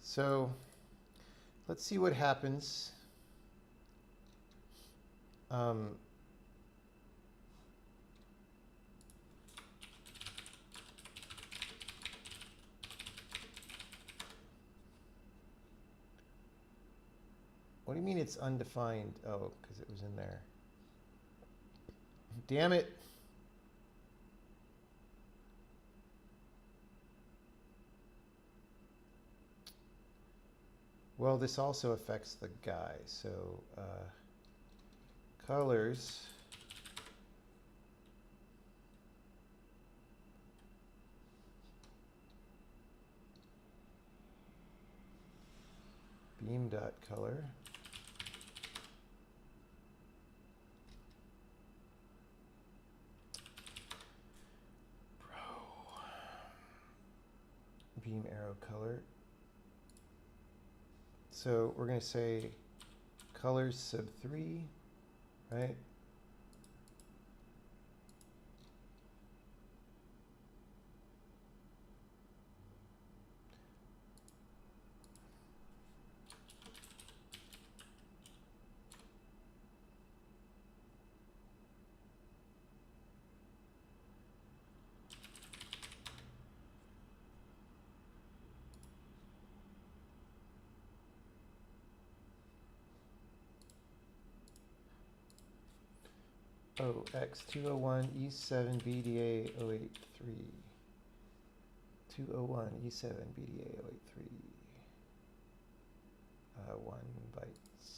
Speaker 1: So let's see what happens. What do you mean it's undefined? Oh, because it was in there. Damn it. Well, this also affects the guy. So colors. Beam.color. Beam arrow color. So we're going to say colors sub 3, right? OX201 E7 BDA 083. 201 E7 BDA 083. 1 bytes.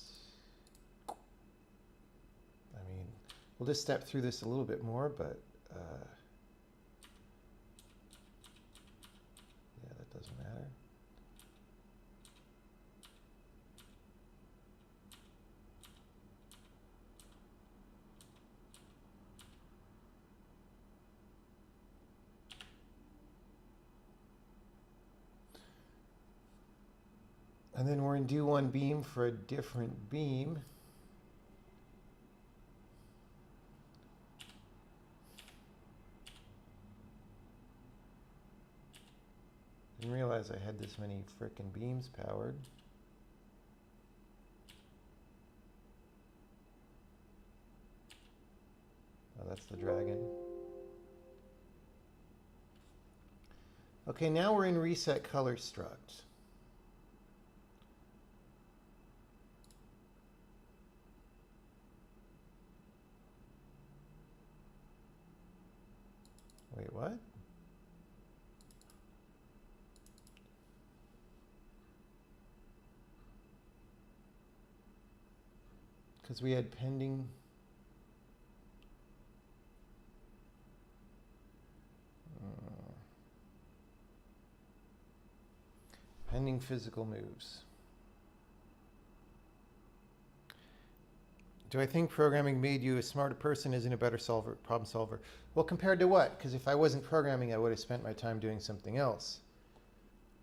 Speaker 1: I mean, we'll just step through this a little bit more, but yeah, that doesn't matter. And then we're in do one beam for a different beam. Didn't realize I had this many frickin' beams powered. Oh, that's the dragon. Okay, now we're in reset color struct. Wait, what? Because we had pending. Pending physical moves. Do I think programming made you a smarter person, isn't a better problem solver? Well, compared to what? Because if I wasn't programming, I would have spent my time doing something else.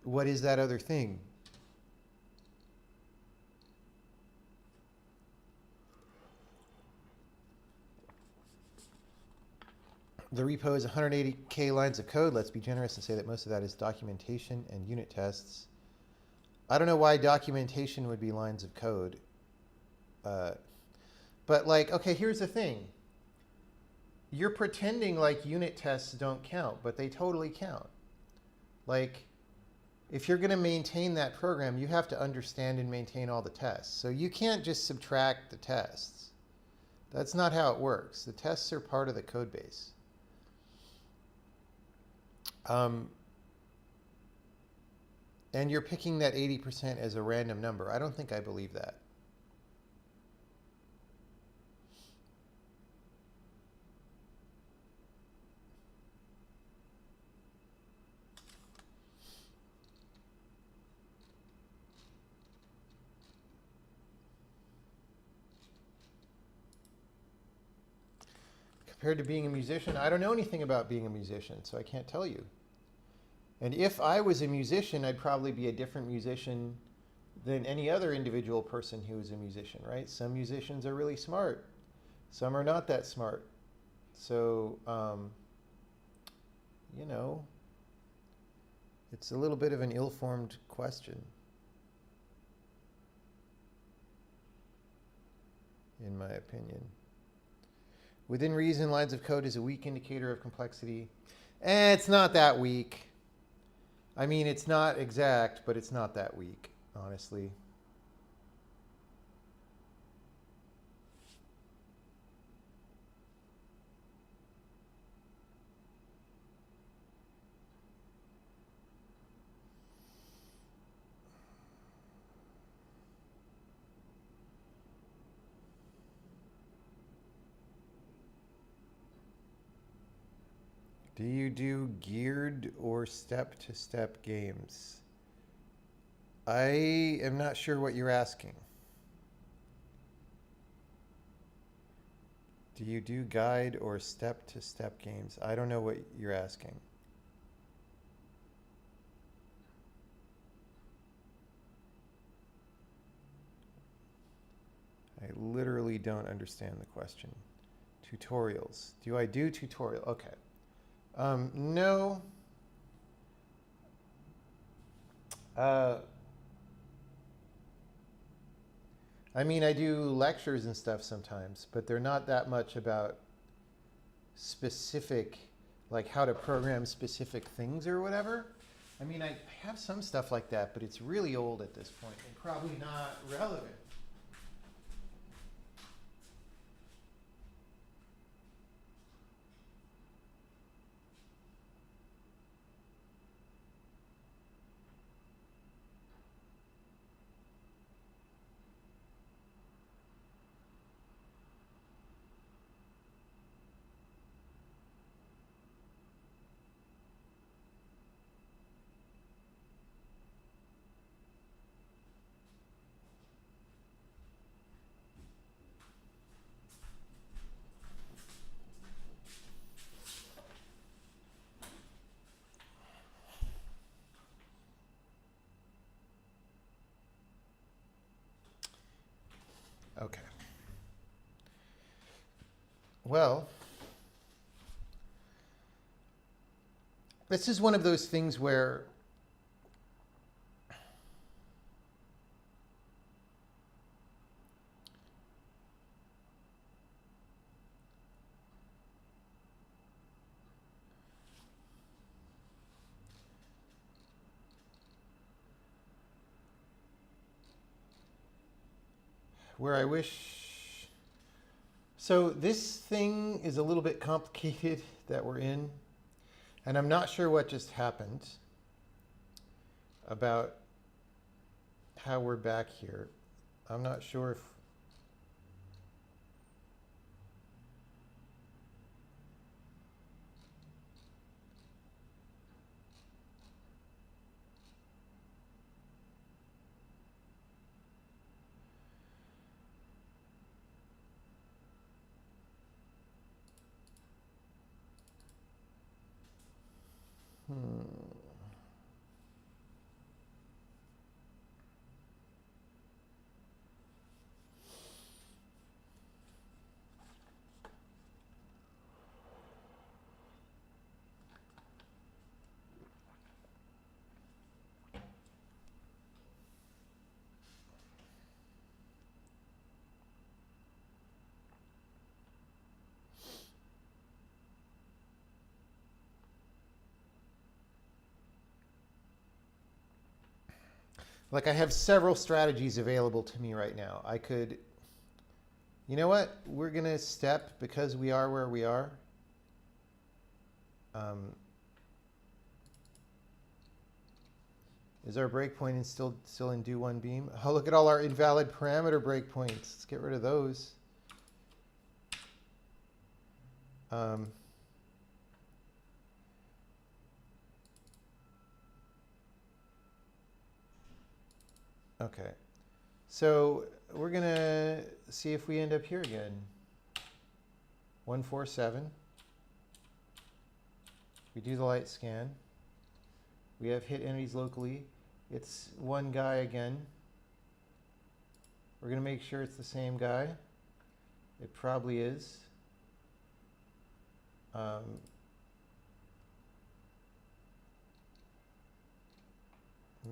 Speaker 1: What is that other thing? The repo is 180K lines of code. Let's be generous and say that most of that is documentation and unit tests. I don't know why documentation would be lines of code. But like, okay, here's the thing. You're pretending like unit tests don't count, but they totally count. Like, if you're going to maintain that program, you have to understand and maintain all the tests. So you can't just subtract the tests. That's not how it works. The tests are part of the code base. And you're picking that 80% as a random number. I don't think I believe that. Compared to being a musician, I don't know anything about being a musician, so I can't tell you. And if I was a musician, I'd probably be a different musician than any other individual person who is a musician, right? Some musicians are really smart. Some are not that smart. So, you know, it's a little bit of an ill-formed question, in my opinion. Within reason, lines of code is a weak indicator of complexity. It's not that weak. I mean, it's not exact, but it's not that weak, honestly. Do you do geared or step-to-step games? I am not sure what you're asking. Do you do guide or step-to-step games? I don't know what you're asking. I literally don't understand the question. Tutorials. Do I do tutorial? Okay. No. I mean, I do lectures and stuff sometimes, but they're not that much about specific, like how to program specific things or whatever. I mean, I have some stuff like that, but it's really old at this point and probably not relevant. Okay. Well, this is one of those things where I wish. So this thing is a little bit complicated that we're in, and I'm not sure what just happened about how we're back here. I'm not sure if Like I have several strategies available to me right now. I could, you know what? We're going to step because we are where we are. Is our breakpoint still in do one beam? Oh, look at all our invalid parameter breakpoints. Let's get rid of those. Okay. So we're going to see if we end up here again. 147. We do the light scan. We have hit entities locally. It's one guy again. We're going to make sure it's the same guy. It probably is.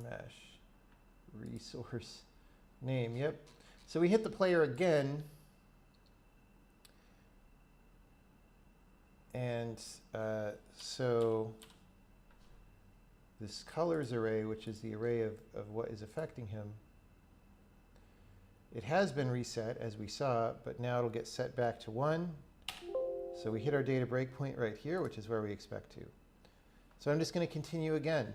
Speaker 1: Mesh. Resource name. Yep. So we hit the player again. And so this colors array, which is the array of what is affecting him, it has been reset, as we saw, but now it'll get set back to 1. So we hit our data breakpoint right here, which is where we expect to. So I'm just going to continue again.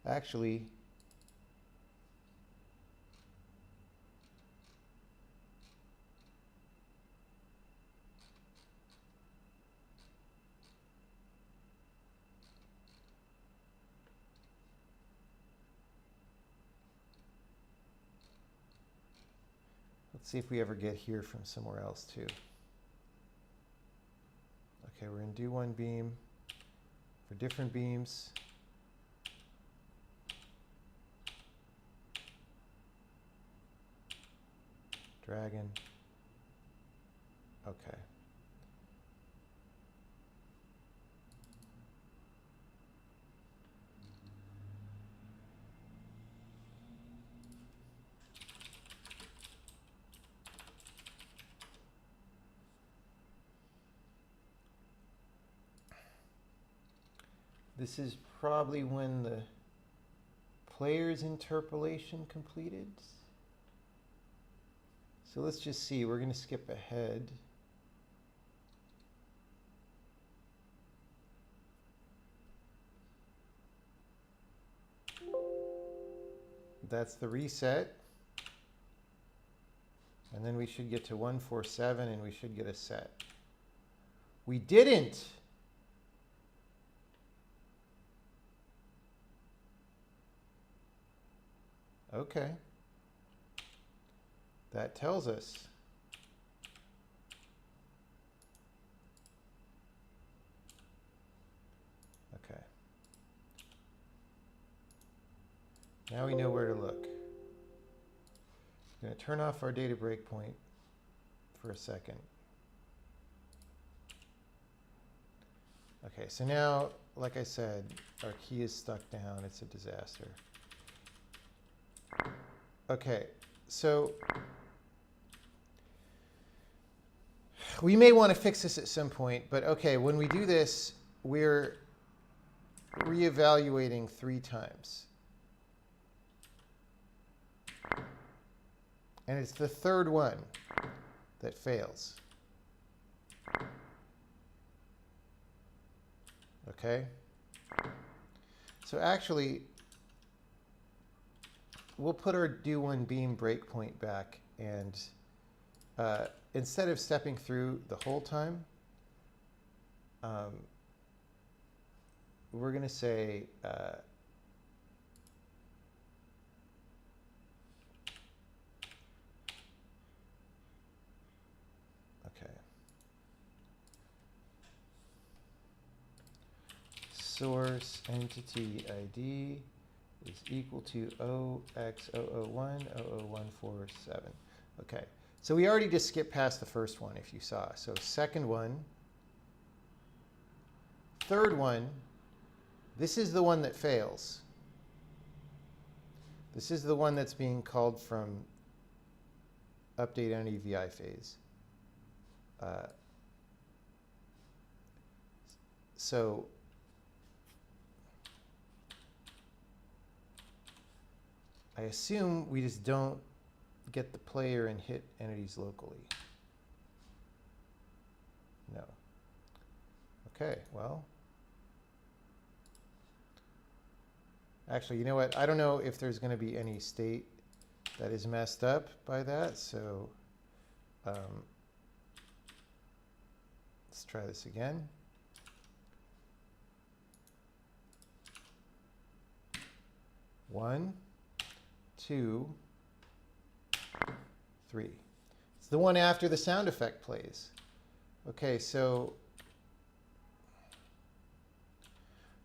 Speaker 1: Actually, let's see if we ever get here from somewhere else too. Okay, we're in do one beam for different beams. Dragon. Okay. This is probably when the player's interpolation completed. So let's just see. We're going to skip ahead. That's the reset. And then we should get to 147 and we should get a set. We didn't. Okay. That tells us. Okay. Now we know where to look. I'm going to turn off our data breakpoint for a second. Okay, so now, like I said, our key is stuck down. It's a disaster. Okay, so we may want to fix this at some point, but okay, when we do this, we're reevaluating 3 times. And it's the third one that fails. Okay? So actually, we'll put our do one beam breakpoint back, and instead of stepping through the whole time, we're going to say okay. source entity ID is equal to 0x0010047. Okay, so we already just skipped past the first one if you saw. So second one, third one, this is the one that fails. This is the one that's being called from update entity VI phase. So I assume we just don't get the player and hit entities locally. No. Okay, well. Actually, you know what? I don't know if there's going to be any state that is messed up by that. So let's try this again. One, two, three. It's the one after the sound effect plays. Okay, so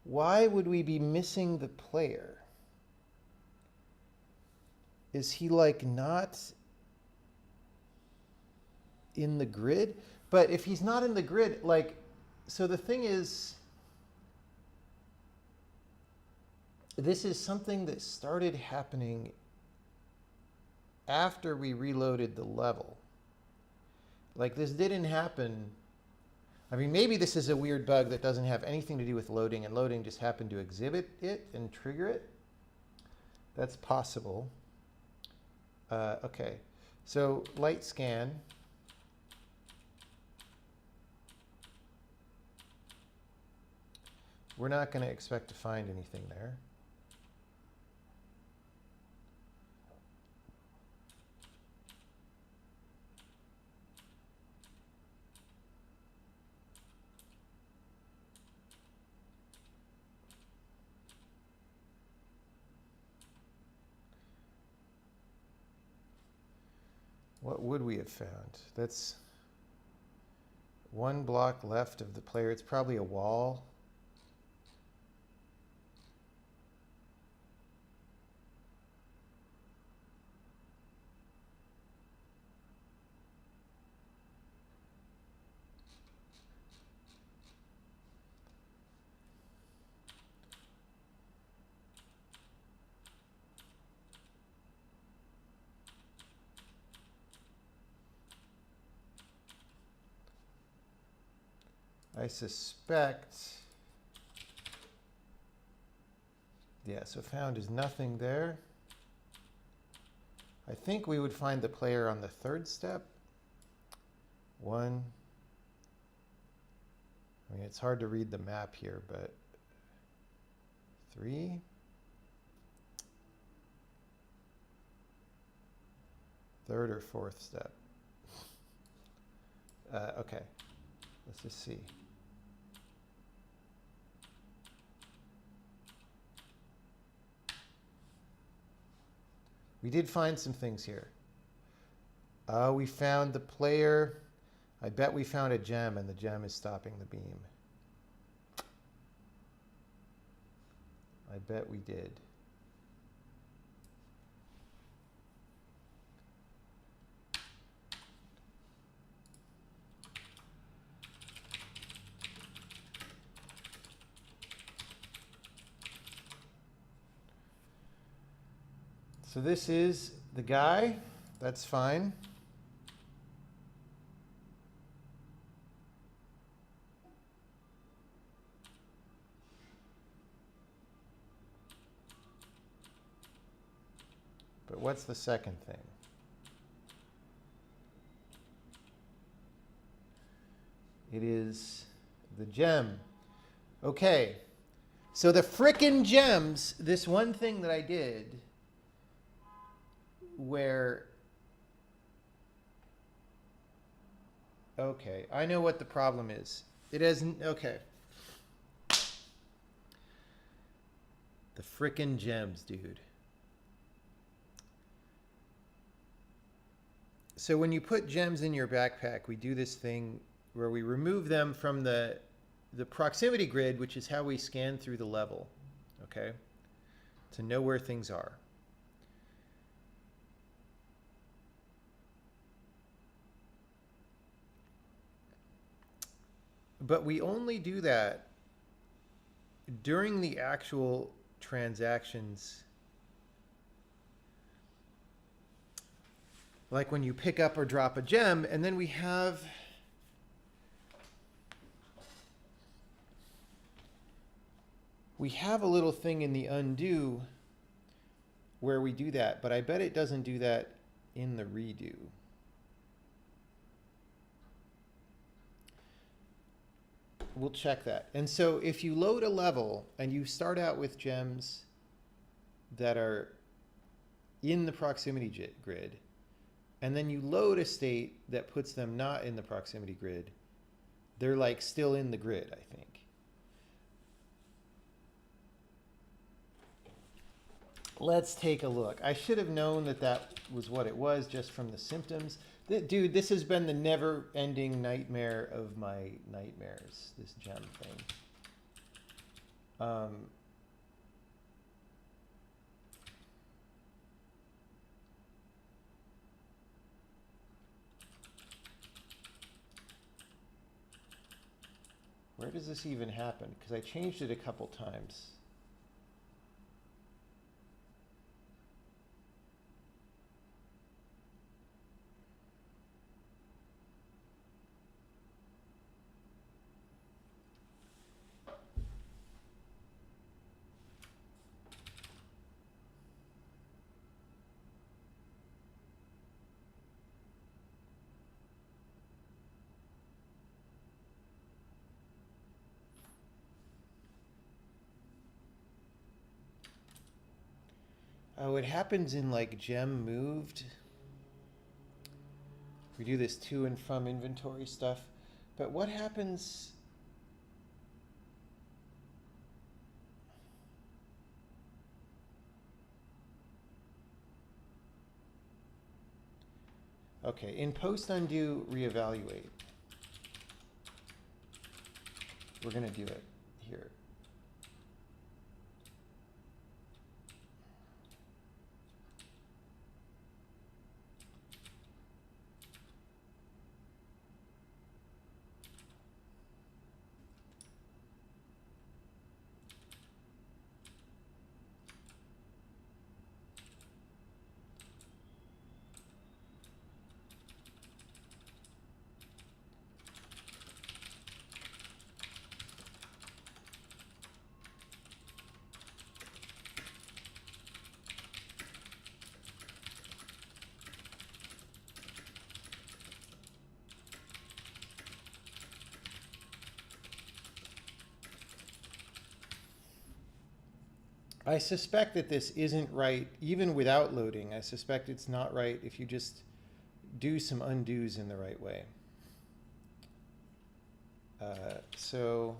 Speaker 1: why would we be missing the player? Is he like not in the grid? But if he's not in the grid, like, so the thing is, this is something that started happening after we reloaded the level. Like, this didn't happen. I mean, maybe this is a weird bug that doesn't have anything to do with loading, and loading just happened to exhibit it and trigger it. That's possible. Okay, so light scan. We're not going to expect to find anything there. What would we have found? That's one block left of the player. It's probably a wall. I suspect, yeah, so found is nothing there. I think we would find the player on the third step. One. I mean, it's hard to read the map here, but 3. Third or fourth step. Okay, let's just see. We did find some things here. We found the player. I bet we found a gem, and the gem is stopping the beam. I bet we did. So this is the guy. That's fine. But what's the second thing? It is the gem. Okay. So the frickin' gems, this one thing that I did where, okay, I know what the problem is. It hasn't, okay. The frickin' gems, dude. So when you put gems in your backpack, we do this thing where we remove them from the the proximity grid, which is how we scan through the level, okay, to know where things are. But we only do that during the actual transactions, like when you pick up or drop a gem, and then we have a little thing in the undo where we do that, but I bet it doesn't do that in the redo. We'll check that. And so if you load a level and you start out with gems that are in the proximity grid, and then you load a state that puts them not in the proximity grid, they're like still in the grid, I think. Let's take a look. I should have known that that was what it was just from the symptoms. Dude, this has been the never-ending nightmare of my nightmares, this gem thing. Where does this even happen? Because I changed it a couple times. Oh, it happens in like gem moved. We do this to and from inventory stuff. But what happens? Okay, in post undo reevaluate, we're going to do it here. I suspect that this isn't right, even without loading. I suspect it's not right if you just do some undos in the right way. So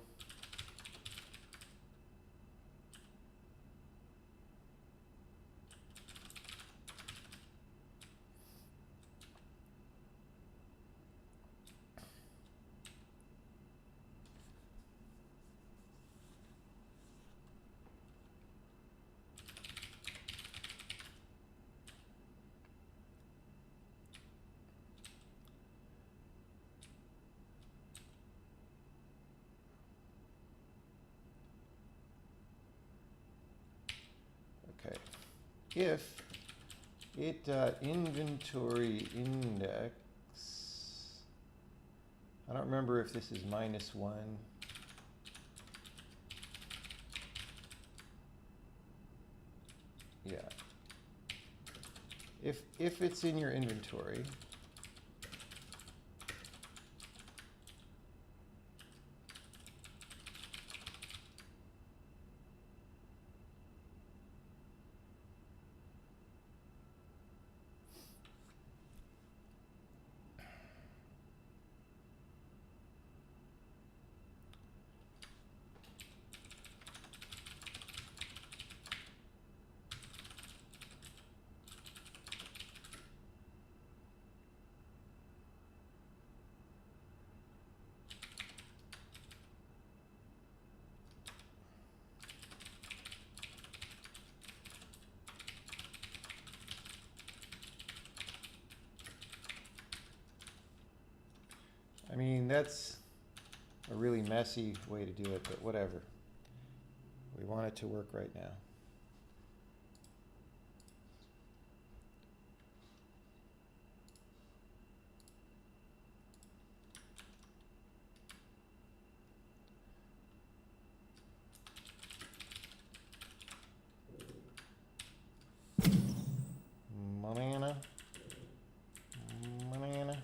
Speaker 1: if it inventory index, I don't remember if this is -1. Yeah. If it's in your inventory, mean, that's a really messy way to do it, but whatever. We want it to work right now. Banana. Banana.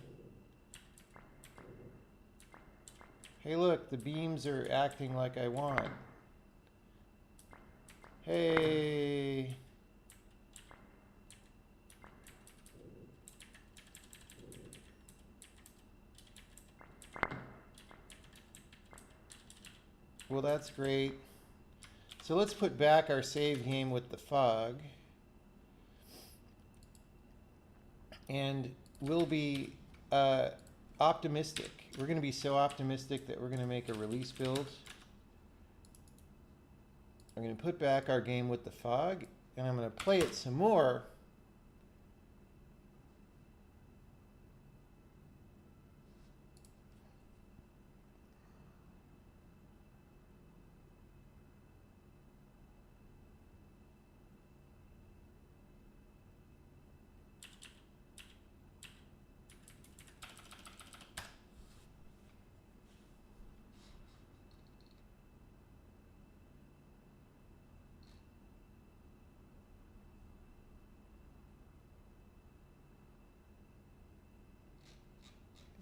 Speaker 1: Hey, look, the beams are acting like I want. Hey. Well, that's great. So let's put back our save game with the fog. And we'll be optimistic. We're going to be so optimistic that we're going to make a release build. I'm going to put back our game with the fog, and I'm going to play it some more.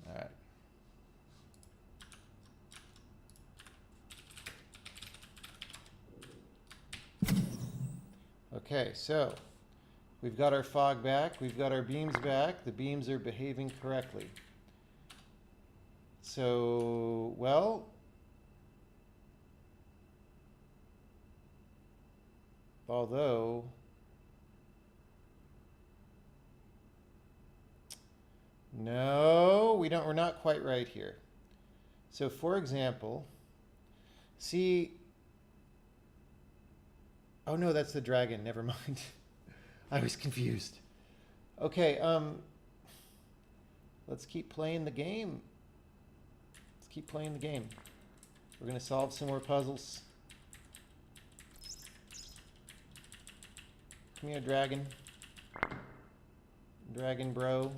Speaker 1: All right. Okay, so we've got our fog back, we've got our beams back, the beams are behaving correctly. So, well, although, no, we're not quite right here. So for example, see, oh no, that's the dragon, never mind. I was confused. Okay, let's keep playing the game. Let's keep playing the game. We're gonna solve some more puzzles. Come here, dragon. Dragon bro.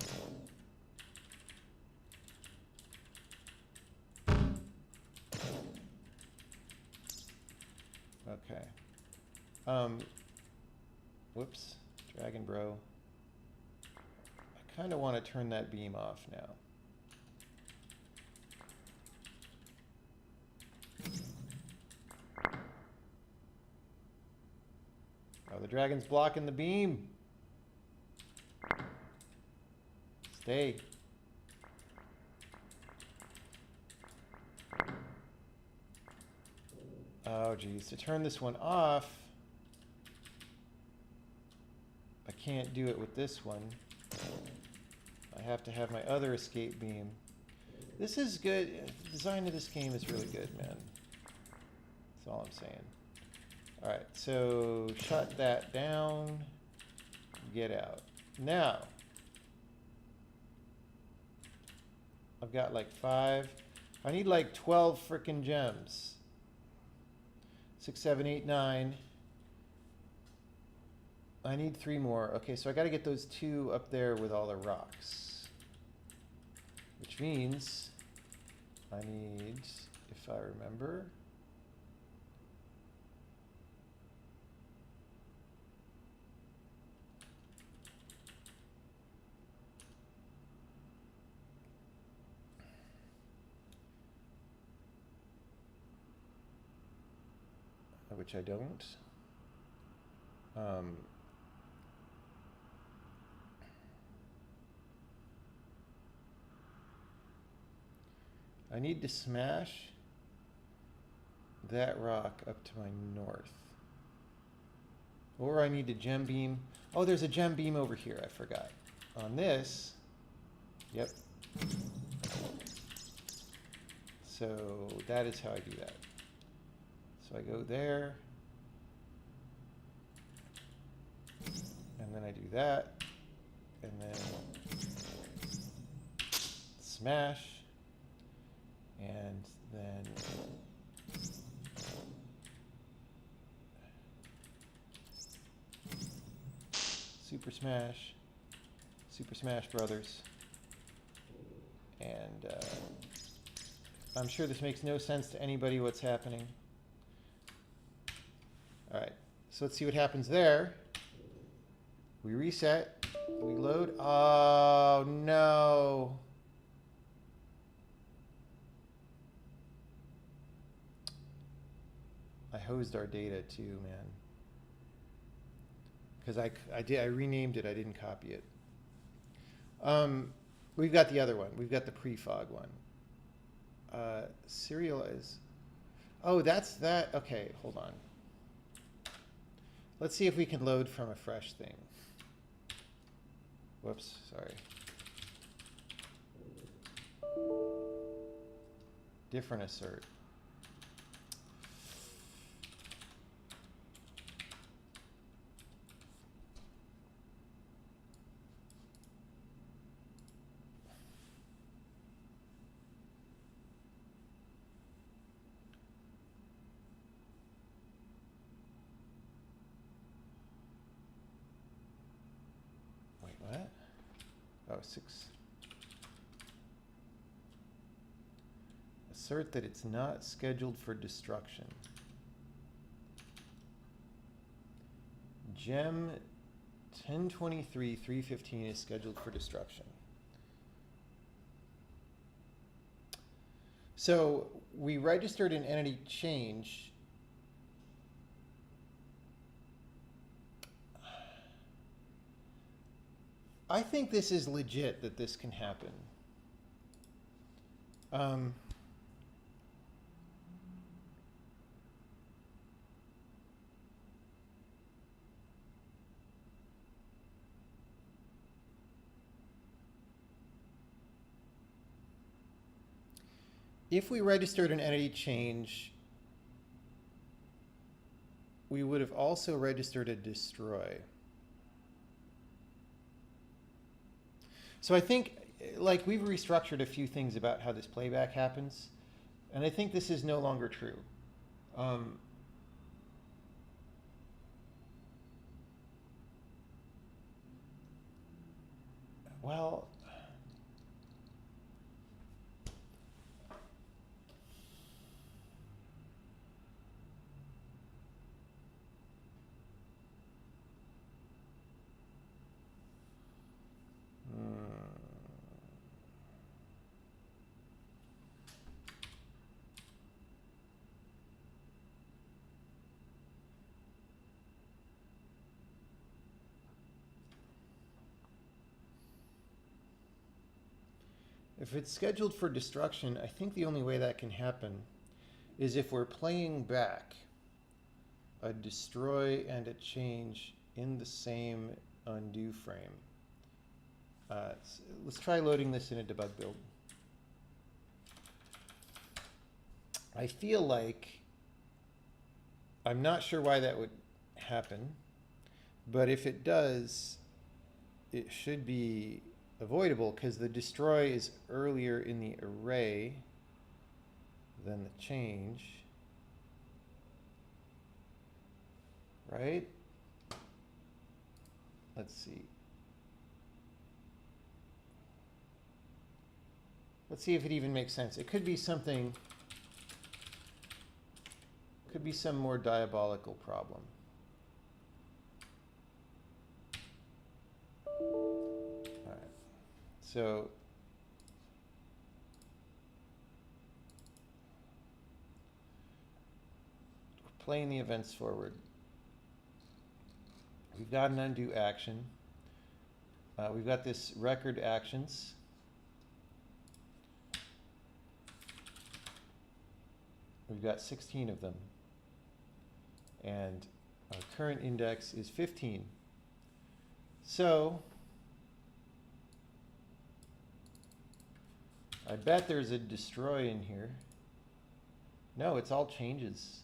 Speaker 1: Okay. Whoops. Dragon bro. I kind of want to turn that beam off now. Oh, the dragon's blocking the beam. Stay. Oh, geez. To turn this one off, I can't do it with this one. I have to have my other escape beam. This is good. The design of this game is really good, man. That's all I'm saying. All right, so shut that down. Get out. Now, I've got like 5. I need like 12 frickin' gems. 6, 7, 8, 9. I need 3 more. Okay, so I got to get those 2 up there with all the rocks. Which means I need, if I remember, which I don't. I need to smash that rock up to my north. Or I need a gem beam. Oh, there's a gem beam over here, I forgot. On this, yep. So that is how I do that. So I go there, and then I do that, and then smash, Then Super Smash Brothers. And I'm sure this makes no sense to anybody what's happening. All right, so let's see what happens there. We reset, we load. Oh no. I hosed our data too, man. Because I renamed it, I didn't copy it. We've got the other one. We've got the prefog one. Serialize. Oh, that's that. Okay, hold on. Let's see if we can load from a fresh thing. Whoops, sorry. Different assert. Wait, what? Oh, 6. Assert that it's not scheduled for destruction. Gem 1023-315 is scheduled for destruction. So we registered an entity change. I think this is legit that this can happen. If we registered an entity change, we would have also registered a destroy. So I think, like, we've restructured a few things about how this playback happens, and I think this is no longer true. Well, if it's scheduled for destruction, I think the only way that can happen is if we're playing back a destroy and a change in the same undo frame. Let's try loading this in a debug build. I feel like, I'm not sure why that would happen, but if it does, it should be avoidable because the destroy is earlier in the array than the change, right? Let's see. Let's see if it even makes sense. It could be something, could be some more diabolical problem. All right. So playing the events forward. We've got an undo action. We've got this record actions. We've got 16 of them. And our current index is 15. So I bet there's a destroy in here. No, it's all changes.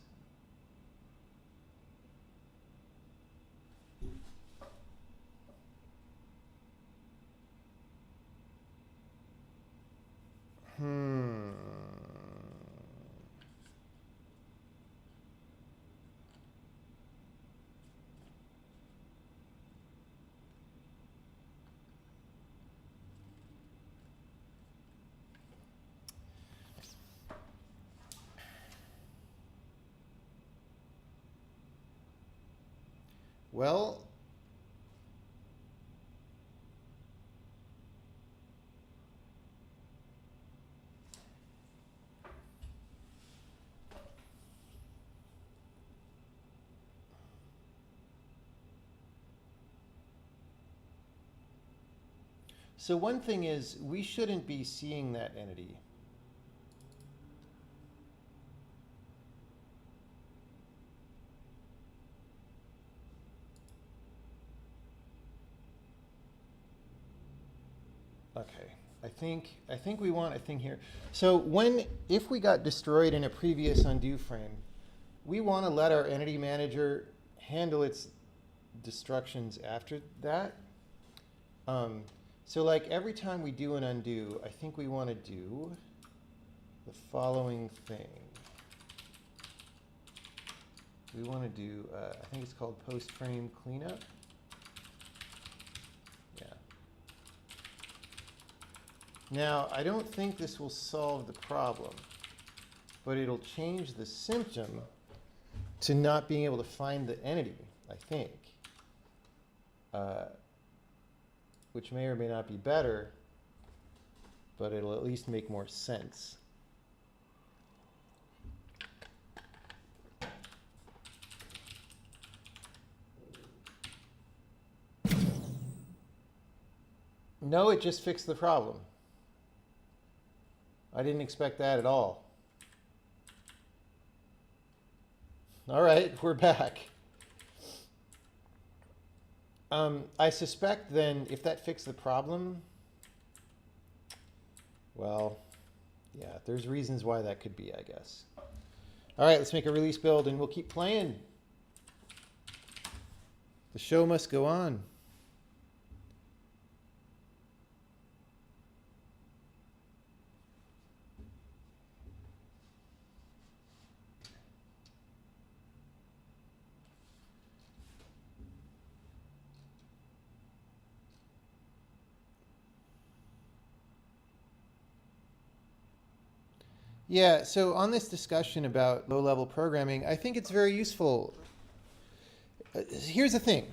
Speaker 1: Well, so one thing is we shouldn't be seeing that entity. Okay, I think we want a thing here. So if we got destroyed in a previous undo frame, we want to let our entity manager handle its destructions after that. So like every time we do an undo, I think we want to do the following thing. We want to do, I think it's called post frame cleanup. Yeah. Now, I don't think this will solve the problem, but it'll change the symptom to not being able to find the entity, I think. Which may or may not be better, but it'll at least make more sense. No, it just fixed the problem. I didn't expect that at all. All right, we're back. I suspect then if that fixed the problem, well, yeah, there's reasons why that could be, I guess. All right, let's make a release build and we'll keep playing. The show must go on. Yeah, so on this discussion about low-level programming, I think it's very useful. Here's the thing.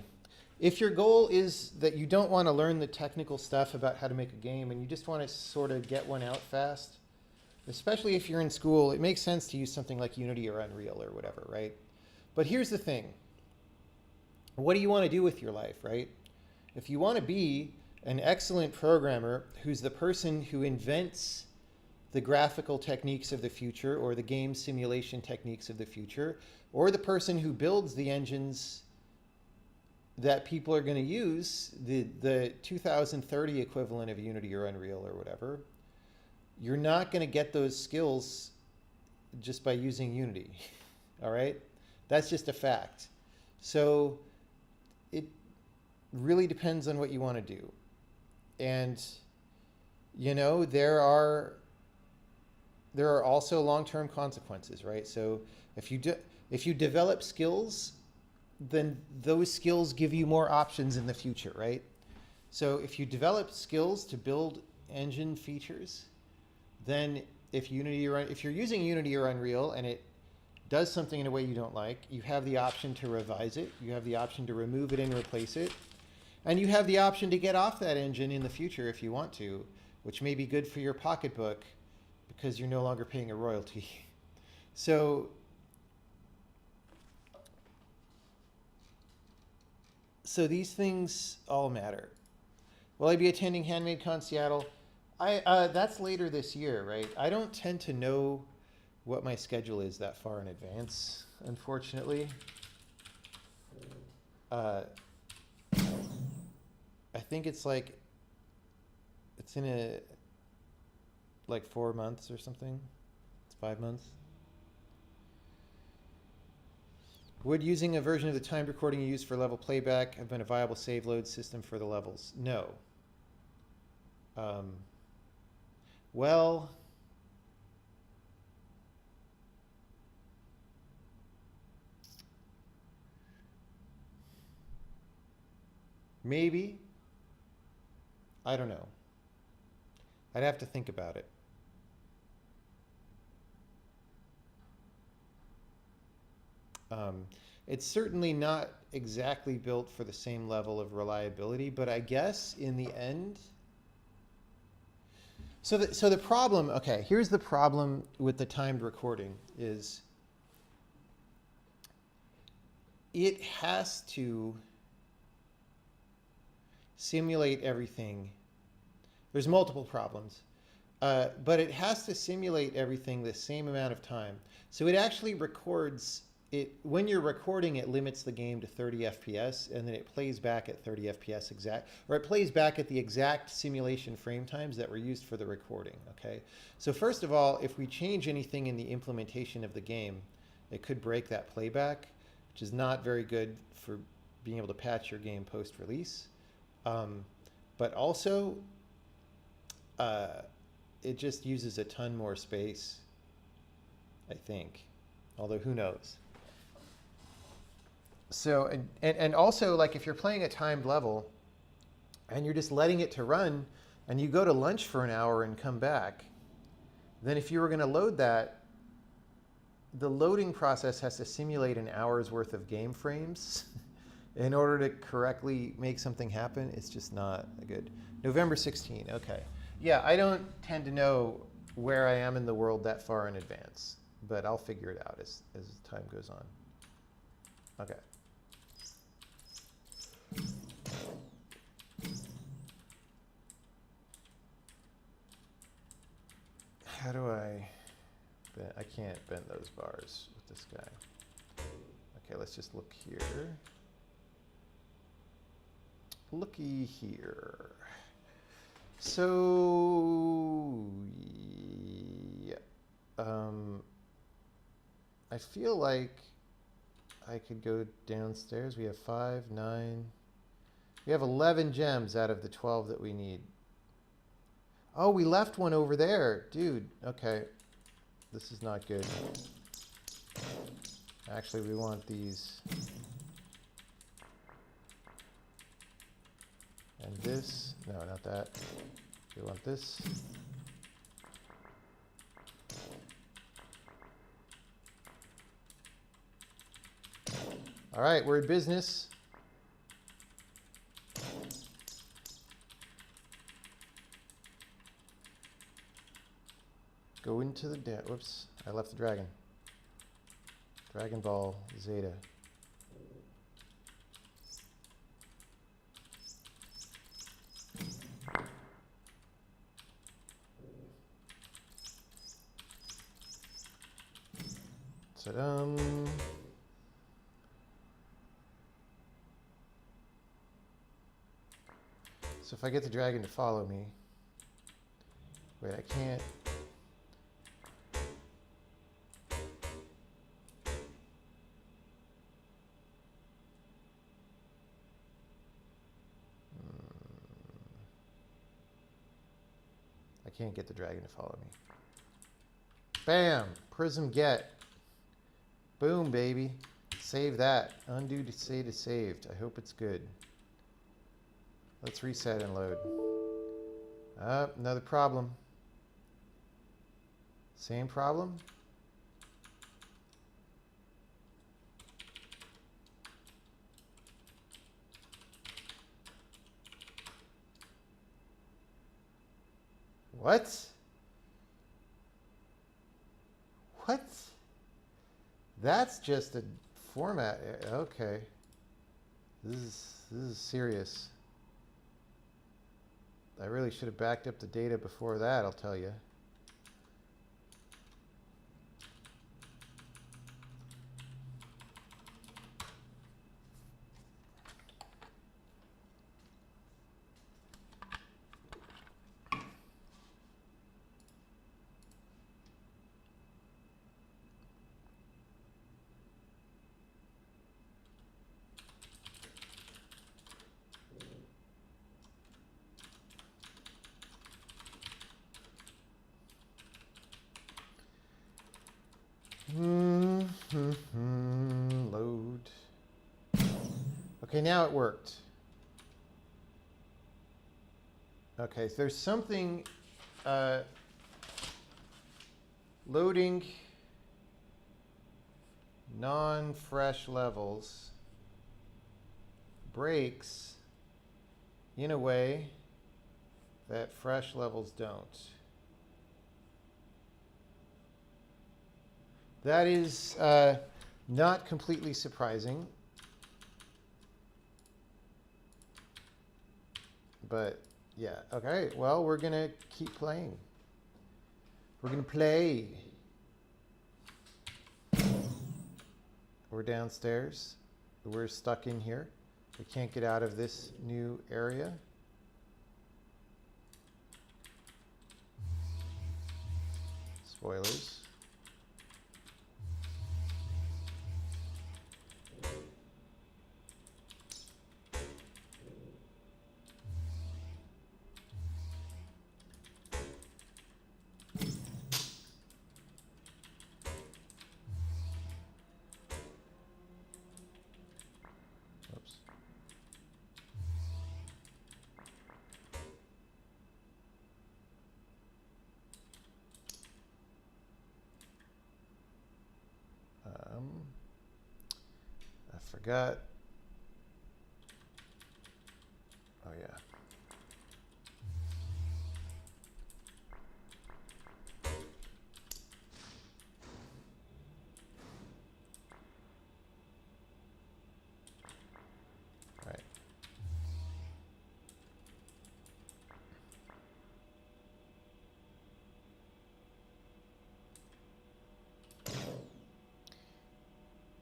Speaker 1: If your goal is that you don't want to learn the technical stuff about how to make a game and you just want to sort of get one out fast, especially if you're in school, it makes sense to use something like Unity or Unreal or whatever, right? But here's the thing. What do you want to do with your life, right? If you want to be an excellent programmer who's the person who invents the graphical techniques of the future or the game simulation techniques of the future, or the person who builds the engines that people are going to use, the 2030 equivalent of Unity or Unreal or whatever, you're not going to get those skills just by using Unity, all right? That's just a fact. So it really depends on what you want to do. And, you know, there are also long-term consequences, right? So if you develop skills, then those skills give you more options in the future, right? So if you develop skills to build engine features, then if you're using Unity or Unreal and it does something in a way you don't like, you have the option to revise it, you have the option to remove it and replace it, and you have the option to get off that engine in the future if you want to, which may be good for your pocketbook because you're no longer paying a royalty. So these things all matter. Will I be attending HandmadeCon Seattle? That's later this year, right? I don't tend to know what my schedule is that far in advance, unfortunately. I think it's in like 4 months or something. It's 5 months. Would using a version of the timed recording you use for level playback have been a viable save load system for the levels? No. Well, maybe. I don't know. I'd have to think about it. It's certainly not exactly built for the same level of reliability, but I guess in the end. So the problem, okay, here's the problem with the timed recording is it has to simulate everything. There's multiple problems, but it has to simulate everything the same amount of time. So it actually records it when you're recording. It limits the game to 30 FPS, and then it plays back at 30 FPS exact, or it plays back at the exact simulation frame times that were used for the recording. Okay. So first of all, if we change anything in the implementation of the game, it could break that playback, which is not very good for being able to patch your game post-release. But also, it just uses a ton more space, I think. Although, who knows? So, and also, like, if you're playing a timed level and you're just letting it to run and you go to lunch for an hour and come back, then if you were going to load that, the loading process has to simulate an hour's worth of game frames in order to correctly make something happen. It's just not good. November 16, okay. Yeah, I don't tend to know where I am in the world that far in advance, but I'll figure it out as time goes on. Okay. How do I can't bend those bars with this guy. Okay, let's just look here. Looky here. So, yeah. I feel like I could go downstairs. We have 5, 9. We have 11 gems out of the 12 that we need. Oh, we left one over there. Dude, okay. This is not good. Actually, we want these. And this. No, not that. We want this. All right, we're in business. Go into the whoops, I left the dragon. Dragon Ball Zeta. Ta-dum. So if I get the dragon to follow me, wait, I can't. I can't get the dragon to follow me. Bam! Prism get. Boom, baby. Save that. Undo to say to saved. I hope it's good. Let's reset and load. Another problem. Same problem. What? What? That's just a format. Okay. This is serious. I really should have backed up the data before that, I'll tell you. Load. Okay, now it worked. Okay, so there's something loading non-fresh levels breaks in a way that fresh levels don't. That is not completely surprising, but yeah, okay, well, we're gonna keep playing. We're gonna play. We're downstairs. We're stuck in here. We can't get out of this new area. Spoilers. Oops. I forgot. Oh yeah. Right.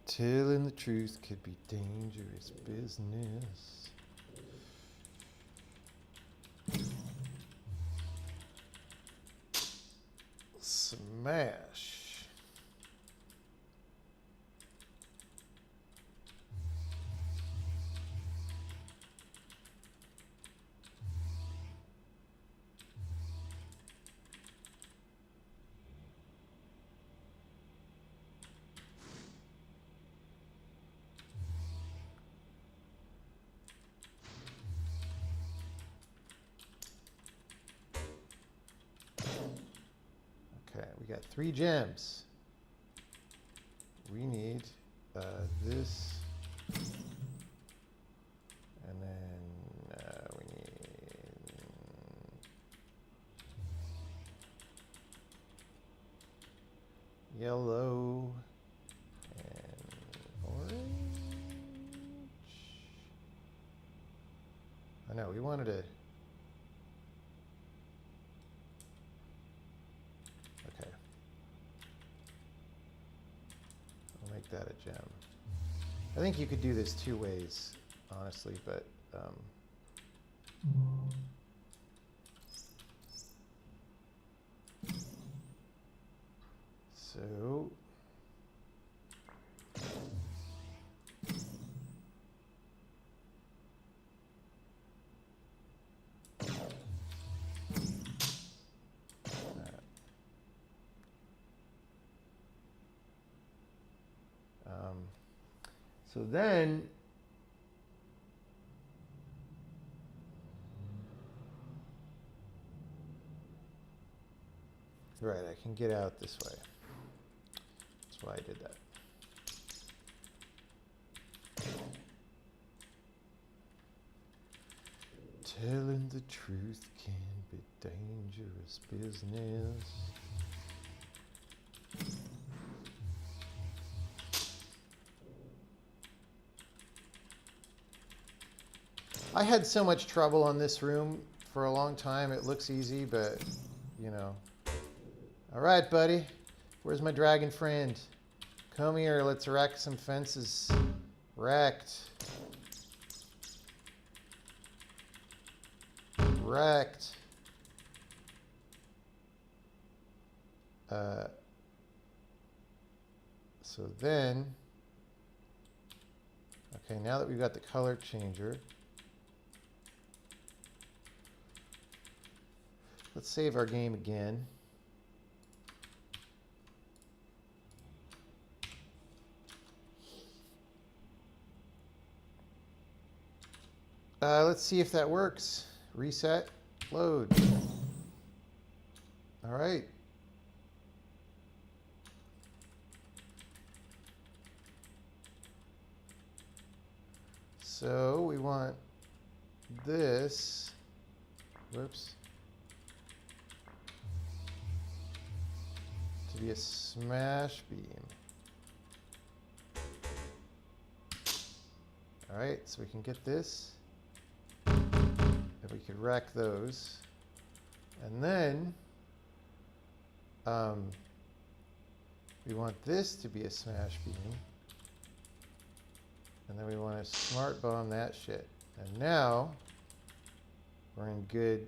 Speaker 1: Telling the truth could be dangerous business. Smash. Okay, we got 3 gems. We need this, and then we need yellow and orange. I know, we wanted to. Okay. I'll make that a gem. I think you could do this 2 ways, honestly, but so so then right, I can get out this way. That's why I did that. Telling the truth can be dangerous business. I had so much trouble on this room for a long time. It looks easy, but, you know. All right, buddy. Where's my dragon friend? Come here. Let's wreck some fences. Wrecked. Wrecked. So then, okay, now that we've got the color changer, let's save our game again. Let's see if that works. Reset, load. All right. So we want this, whoops, to be a smash beam. All right, so we can get this, and we could rack those. And then we want this to be a smash beam. And then we want to smart bomb that shit. And now we're in good.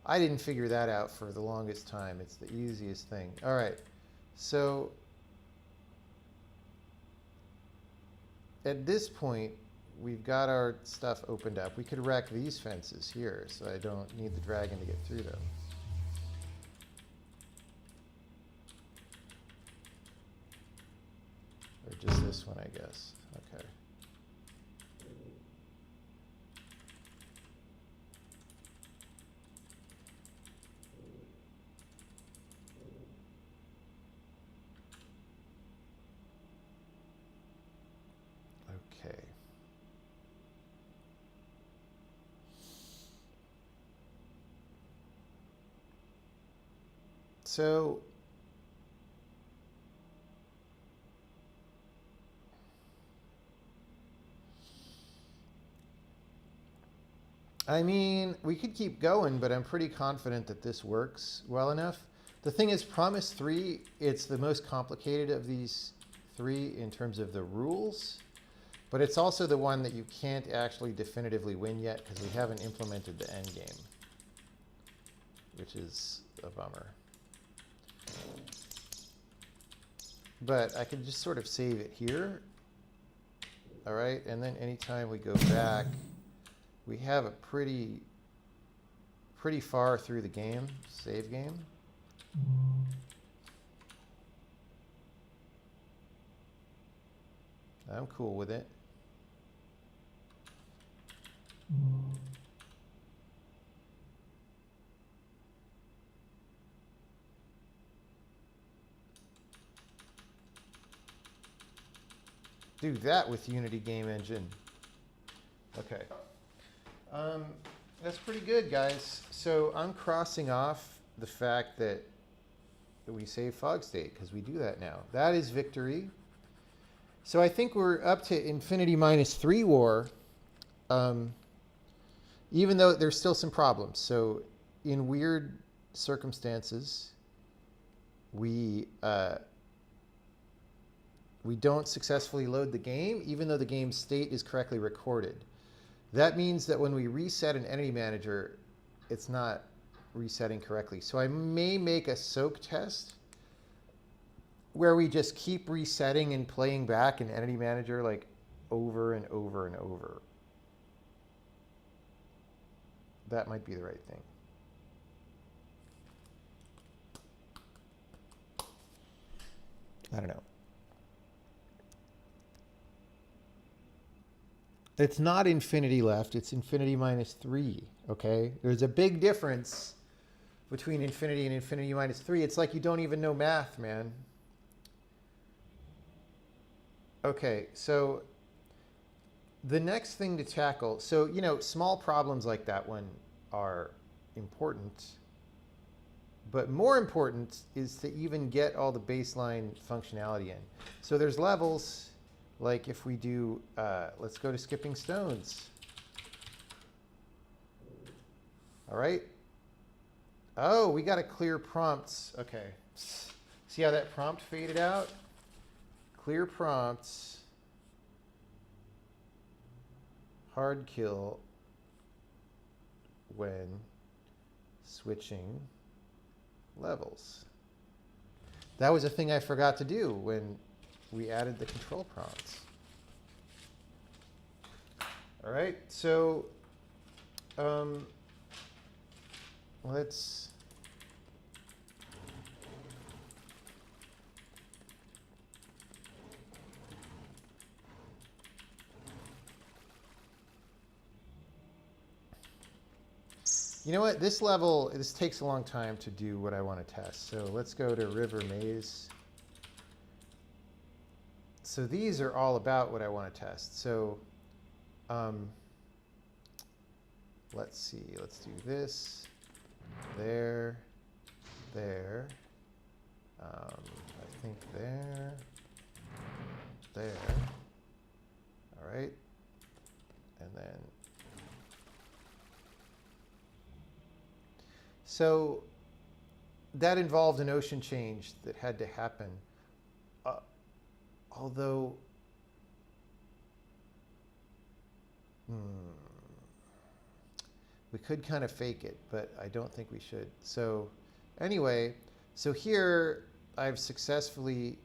Speaker 1: I didn't figure that out for the longest time. It's the easiest thing. All right, so at this point, we've got our stuff opened up. We could rack these fences here, so I don't need the dragon to get through them. Or just this one, I guess. Okay. Okay. So I mean, we could keep going, but I'm pretty confident that this works well enough. The thing is, Promise 3, it's the most complicated of these three in terms of the rules, but it's also the one that you can't actually definitively win yet because we haven't implemented the end game, which is a bummer. But I can just sort of save it here. All right, and then anytime we go back, we have a pretty far through the game, save game. I'm cool with it. Do that with Unity Game Engine. Okay. That's pretty good, guys. So I'm crossing off the fact that we save fog state because we do that now. That is victory. So I think we're up to Infinity -3 war, even though there's still some problems. So in weird circumstances, we don't successfully load the game, even though the game state is correctly recorded. That means that when we reset an entity manager, it's not resetting correctly. So I may make a soak test where we just keep resetting and playing back an entity manager like over and over and over. That might be the right thing. I don't know. It's not infinity left, it's Infinity -3, okay? There's a big difference between infinity and Infinity -3. It's like you don't even know math, man. Okay, so the next thing to tackle, so, you know, small problems like that one are important, but more important is to even get all the baseline functionality in. So there's levels. Like if we do, let's go to skipping stones. All right. Oh, we got to clear prompts. Okay. See how that prompt faded out? Clear prompts. Hard kill when switching levels. That was a thing I forgot to do when we added the control prompts. All right, so let's you know what? This level, this takes a long time to do what I want to test. So let's go to River Maze. So these are all about what I want to test. So Um, let's see. Let's do this. There. There. I think there. There. All right. And then. So that involved an ocean change that had to happen. Although, we could kind of fake it, but I don't think we should. So anyway, so here I've successfully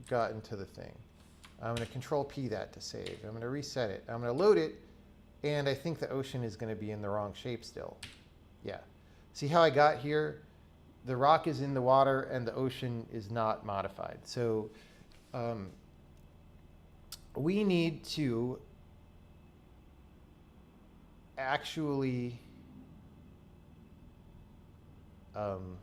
Speaker 1: gotten to the thing. I'm going to Control P that to save. I'm going to reset it. I'm going to load it, and I think the ocean is going to be in the wrong shape still. Yeah. See how I got here? The rock is in the water, and the ocean is not modified. So we need to actually I'm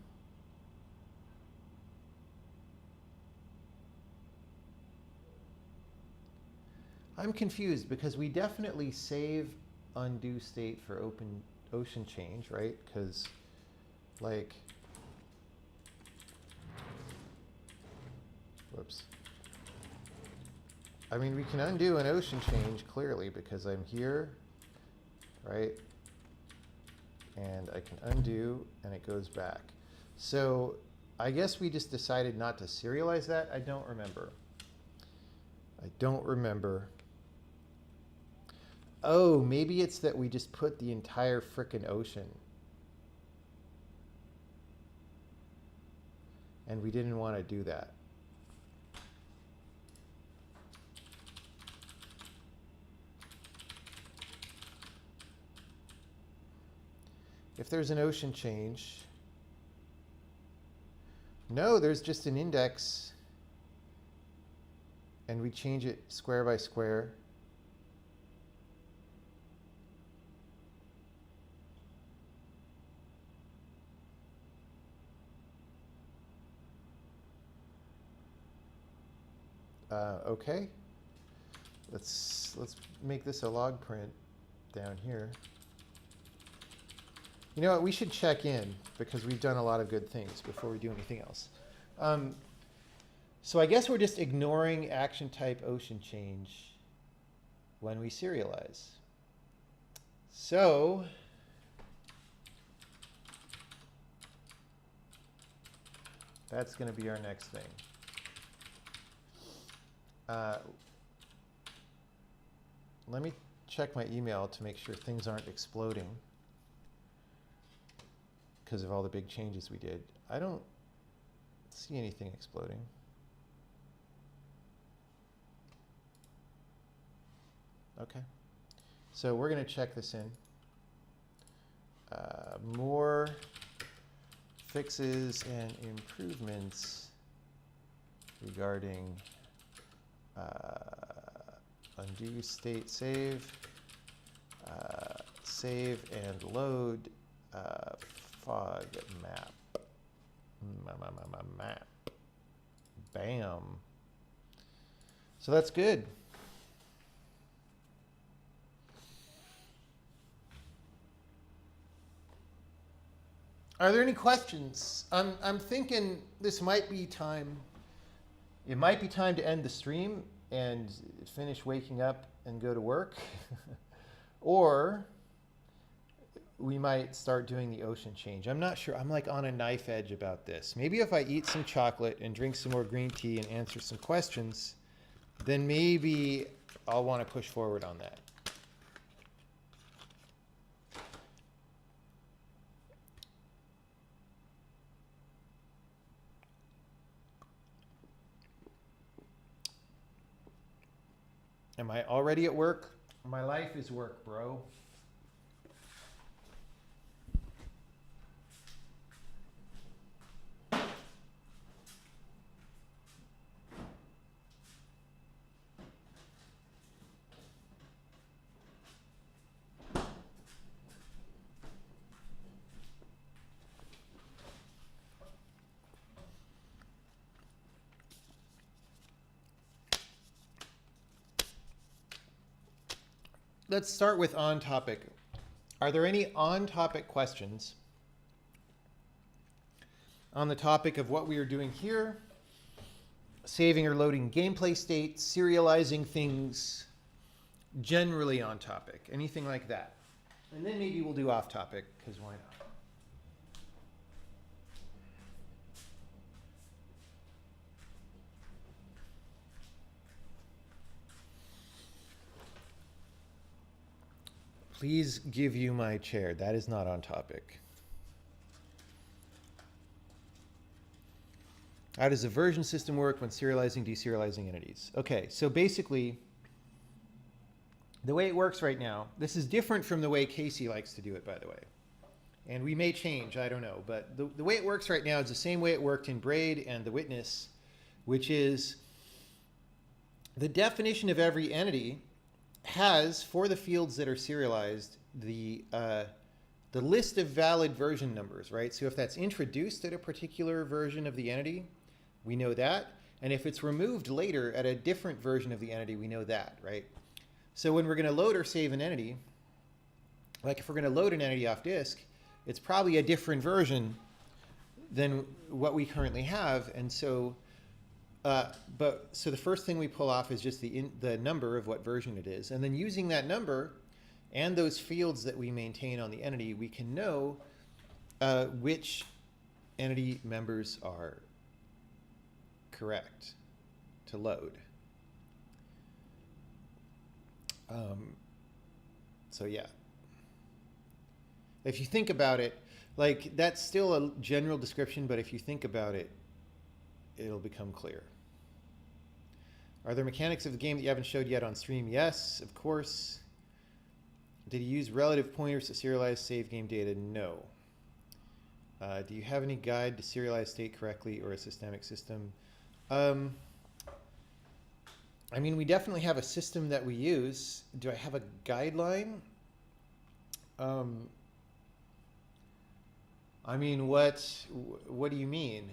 Speaker 1: confused because we definitely save undo state for open ocean change, right? Because like, whoops. I mean, we can undo an ocean change clearly because I'm here, right? And I can undo and it goes back. So I guess we just decided not to serialize that. I don't remember. I don't remember. Oh, maybe it's that we just put the entire frickin' ocean. And we didn't want to do that. If there's an ocean change, no, there's just an index, and we change it square by square. Okay, let's make this a log print down here. You know what, we should check in because we've done a lot of good things before we do anything else. So I guess we're just ignoring action type ocean change when we serialize. So that's going to be our next thing. Let me check my email to make sure things aren't exploding because of all the big changes we did. I don't see anything exploding. Okay. So we're going to check this in. More fixes and improvements regarding undo state save, save and load fog map. Map. Bam. So that's good. Are there any questions? I'm thinking this might be time. It might be time to end the stream and finish waking up and go to work. Or we might start doing the ocean change. I'm not sure. I'm like on a knife edge about this. Maybe if I eat some chocolate and drink some more green tea and answer some questions, then maybe I'll want to push forward on that. Am I already at work? My life is work, bro. let's start with on topic. Are there any on topic questions on the topic of what we are doing here? Saving or loading gameplay state, serializing things, generally on topic, anything like that. And then maybe we'll do off topic, because why not? Please give you my chair. That is not on topic. How does the version system work when serializing, deserializing entities? Okay, so basically, the way it works right now, this is different from the way Casey likes to do it, by the way. And we may change, I don't know. But the way it works right now is the same way it worked in Braid and the Witness, which is the definition of every entity has, for the fields that are serialized, the list of valid version numbers, right? So if that's introduced at a particular version of the entity, we know that. And if it's removed later at a different version of the entity, we know that, right? So when we're going to load or save an entity, like if we're going to load an entity off disk, it's probably a different version than what we currently have. And so so the first thing we pull off is just the number of what version it is. And then using that number and those fields that we maintain on the entity, we can know which entity members are correct to load. So yeah. If you think about it, like that's still a general description, but if you think about it, it'll become clear. Are there mechanics of the game that you haven't showed yet on stream? Yes, of course. Did you use relative pointers to serialize save game data? No. Do you have any guide to serialize state correctly or a systemic system? I mean, we definitely have a system that we use. Do I have a guideline? I mean, what do you mean?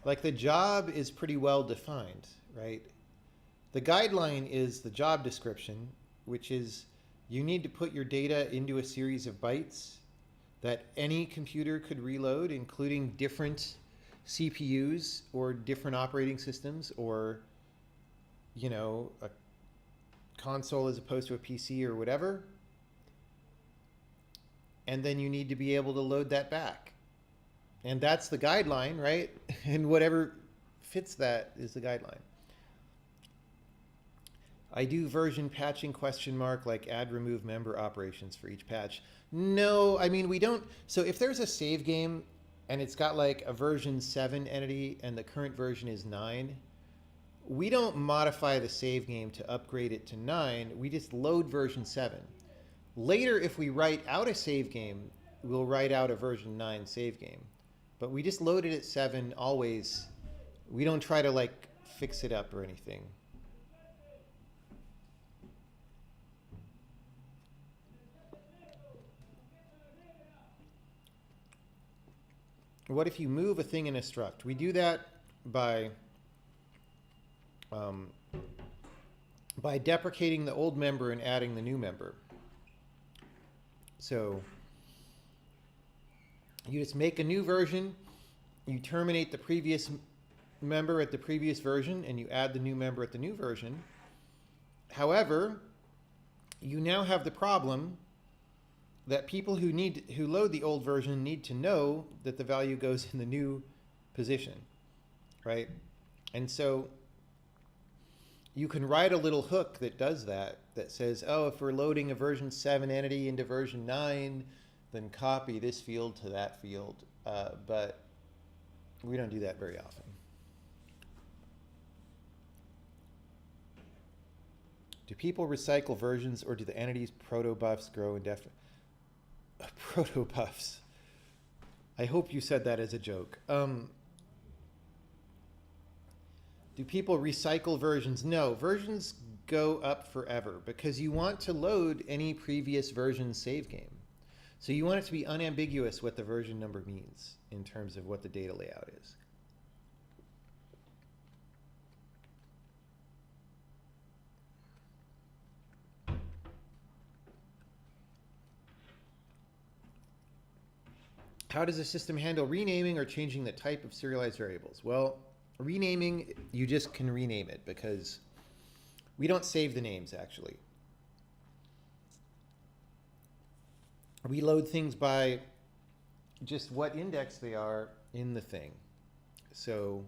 Speaker 1: Like the job is pretty well defined, right? The guideline is the job description, which is you need to put your data into a series of bytes that any computer could reload, including different CPUs or different operating systems, or, you know, a console as opposed to a PC or whatever. And then you need to be able to load that back. And that's the guideline, right? And whatever fits that is the guideline. I do version patching ? Like add remove member operations for each patch. No, I mean, we don't. So if there's a save game and it's got like a version 7 entity and the current version is 9, we don't modify the save game to upgrade it to 9. We just load version 7. Later, if we write out a save game, we'll write out a version 9 save game. But we just load it at 7 always. We don't try to like fix it up or anything. What if you move a thing in a struct? We do that by deprecating the old member and adding the new member. So you just make a new version, you terminate the previous member at the previous version, and you add the new member at the new version. However, you now have the problem that people who load the old version need to know that the value goes in the new position, right? And so you can write a little hook that does that says, oh, if we're loading a version 7 entity into version 9, then copy this field to that field. But we don't do that very often. Do people recycle versions, or do the entities proto-buffs grow indefinitely? Proto-buffs. I hope you said that as a joke. Do people recycle versions? No, versions go up forever because you want to load any previous version save game. So you want it to be unambiguous what the version number means in terms of what the data layout is. How does the system handle renaming or changing the type of serialized variables? Well, renaming, you just can rename it because we don't save the names actually. We load things by just what index they are in the thing. So,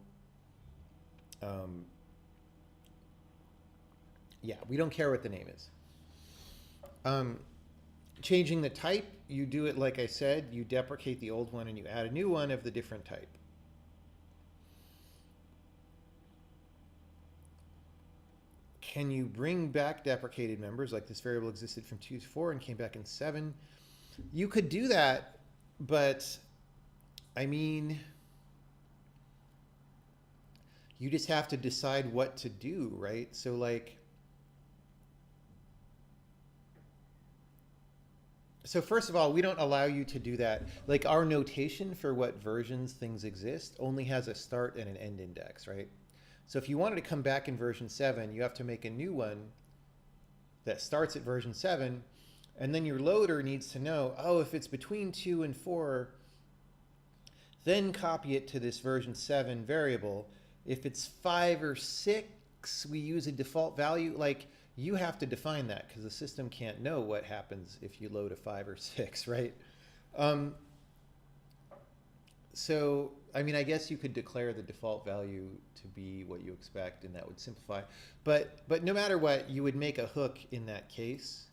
Speaker 1: yeah, we don't care what the name is. Changing the type, you do it like I said, you deprecate the old one and you add a new one of the different type. Can you bring back deprecated members, like this variable existed from 2 to 4 and came back in 7? You could do that, but I mean, you just have to decide what to do, right? So like, so first of all, we don't allow you to do that. Like our notation for what versions things exist only has a start and an end index, right? So if you wanted to come back in version 7, you have to make a new one that starts at version 7, and then your loader needs to know, oh, if it's between 2 and 4, then copy it to this version 7 variable. If it's 5 or 6, we use a default value. Like, you have to define that because the system can't know what happens if you load a 5 or 6, right? So, I mean, I guess you could declare the default value to be what you expect, and that would simplify. But no matter what, you would make a hook in that case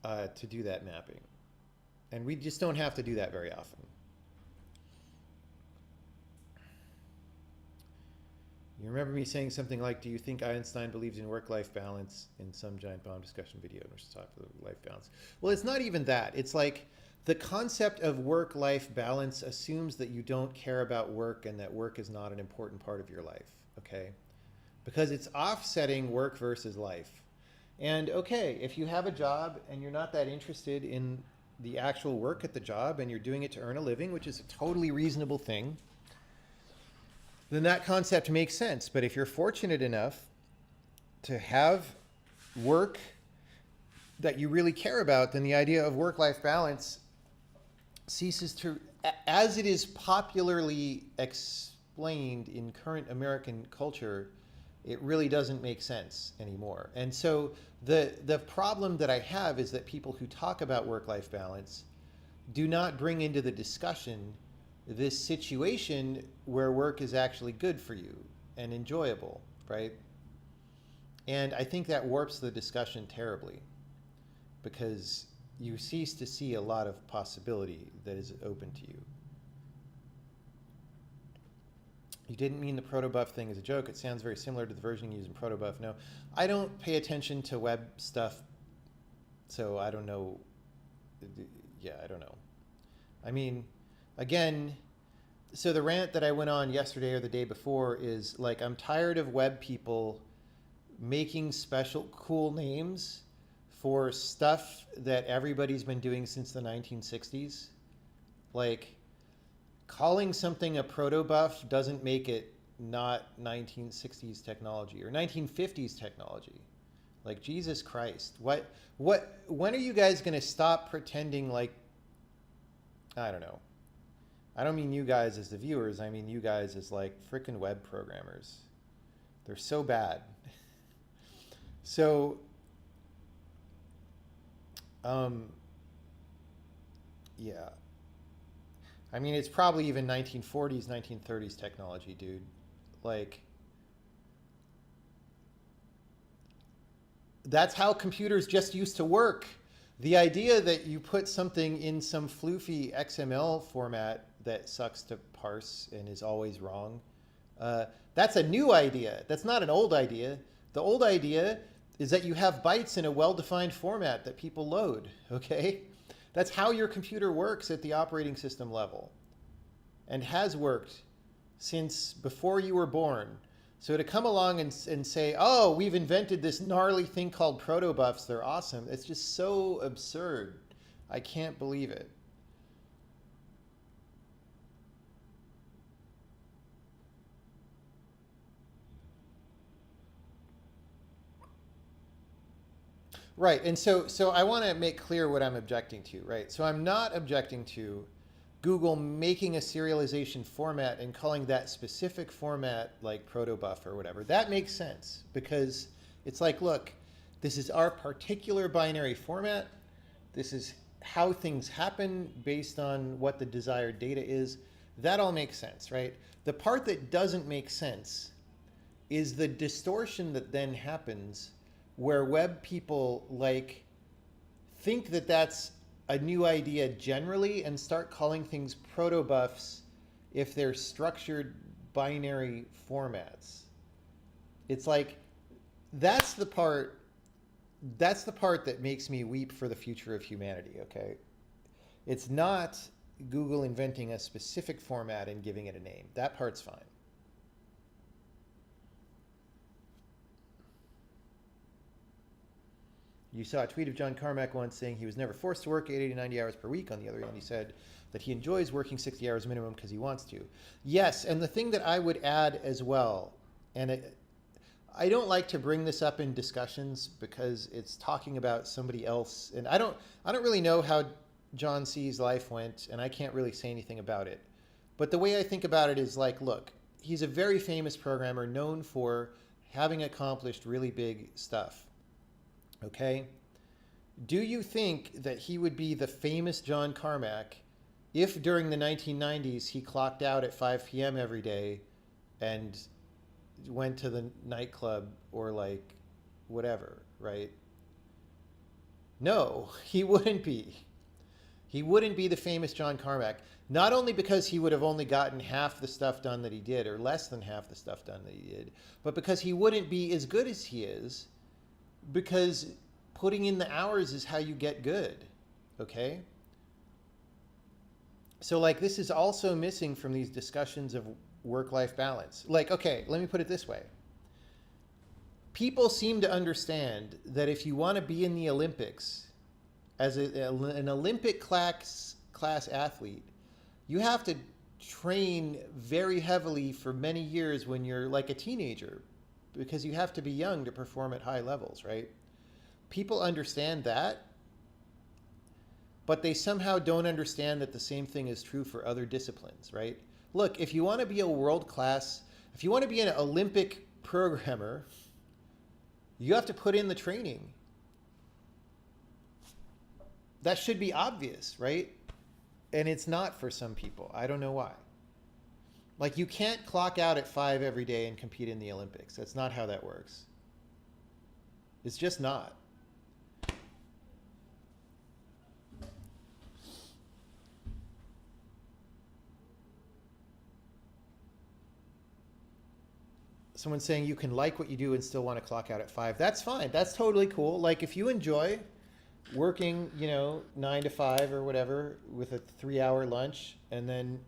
Speaker 1: to do that mapping. And we just don't have to do that very often. You remember me saying something like, do you think Einstein believes in work-life balance in some giant bomb discussion video in which to talk about life balance? Well, it's not even that. It's like the concept of work-life balance assumes that you don't care about work and that work is not an important part of your life, okay? Because it's offsetting work versus life. And okay, if you have a job and you're not that interested in the actual work at the job and you're doing it to earn a living, which is a totally reasonable thing, then that concept makes sense. But if you're fortunate enough to have work that you really care about, then the idea of work-life balance ceases to, as it is popularly explained in current American culture, it really doesn't make sense anymore. And so the problem that I have is that people who talk about work-life balance do not bring into the discussion this situation where work is actually good for you and enjoyable, right? And I think that warps the discussion terribly because you cease to see a lot of possibility that is open to you. You didn't mean the protobuf thing as a joke. It sounds very similar to the version you use in protobuf. No, I don't pay attention to web stuff, so I don't know. Yeah, I don't know. I mean, again, so the rant that I went on yesterday or the day before is like, I'm tired of web people making special cool names for stuff that everybody's been doing since the 1960s. Like, calling something a protobuf doesn't make it not 1960s technology or 1950s technology. Like, Jesus Christ. When are you guys going to stop pretending like, I don't know. I don't mean you guys as the viewers. I mean you guys as like frickin' web programmers. They're so bad. So, yeah. I mean, it's probably even 1940s, 1930s technology, dude. Like, that's how computers just used to work. The idea that you put something in some floofy XML format that sucks to parse and is always wrong, that's a new idea. That's not an old idea. The old idea is that you have bytes in a well-defined format that people load, okay? That's how your computer works at the operating system level and has worked since before you were born. So to come along and say, oh, we've invented this gnarly thing called protobufs, they're awesome, it's just so absurd. I can't believe it. Right, and so I want to make clear what I'm objecting to, right? So I'm not objecting to Google making a serialization format and calling that specific format like protobuf or whatever. That makes sense because it's like, look, this is our particular binary format. This is how things happen based on what the desired data is. That all makes sense, right? The part that doesn't make sense is the distortion that then happens where web people like think that that's a new idea generally and start calling things protobufs if they're structured binary formats. It's like that's the part that makes me weep for the future of humanity, okay? It's not Google inventing a specific format and giving it a name. That part's fine. You saw a tweet of John Carmack once saying he was never forced to work 80 to 90 hours per week. On the other hand, he said that he enjoys working 60 hours minimum because he wants to. Yes, and the thing that I would add as well, and I don't like to bring this up in discussions because it's talking about somebody else, and I don't really know how John C.'s life went, and I can't really say anything about it. But the way I think about it is like, look, he's a very famous programmer known for having accomplished really big stuff. Okay? Do you think that he would be the famous John Carmack if during the 1990s he clocked out at 5 p.m. every day and went to the nightclub or like whatever, right? No, he wouldn't be. He wouldn't be the famous John Carmack, not only because he would have only gotten half the stuff done that he did or less than half the stuff done that he did, but because he wouldn't be as good as he is because putting in the hours is how you get good, okay? So like this is also missing from these discussions of work-life balance. Like, okay, let me put it this way. People seem to understand that if you want to be in the Olympics as an Olympic class athlete, you have to train very heavily for many years when you're like a teenager because you have to be young to perform at high levels, right? People understand that, but they somehow don't understand that the same thing is true for other disciplines, right? Look, if you want to be a world-class, if you want to be an Olympic programmer, you have to put in the training. That should be obvious, right? And it's not for some people. I don't know why. Like you can't clock out at 5 every day and compete in the Olympics. That's not how that works. It's just not. Someone's saying you can like what you do and still want to clock out at 5. That's fine. That's totally cool. Like if you enjoy working, 9 to 5 or whatever with a 3-hour lunch, and then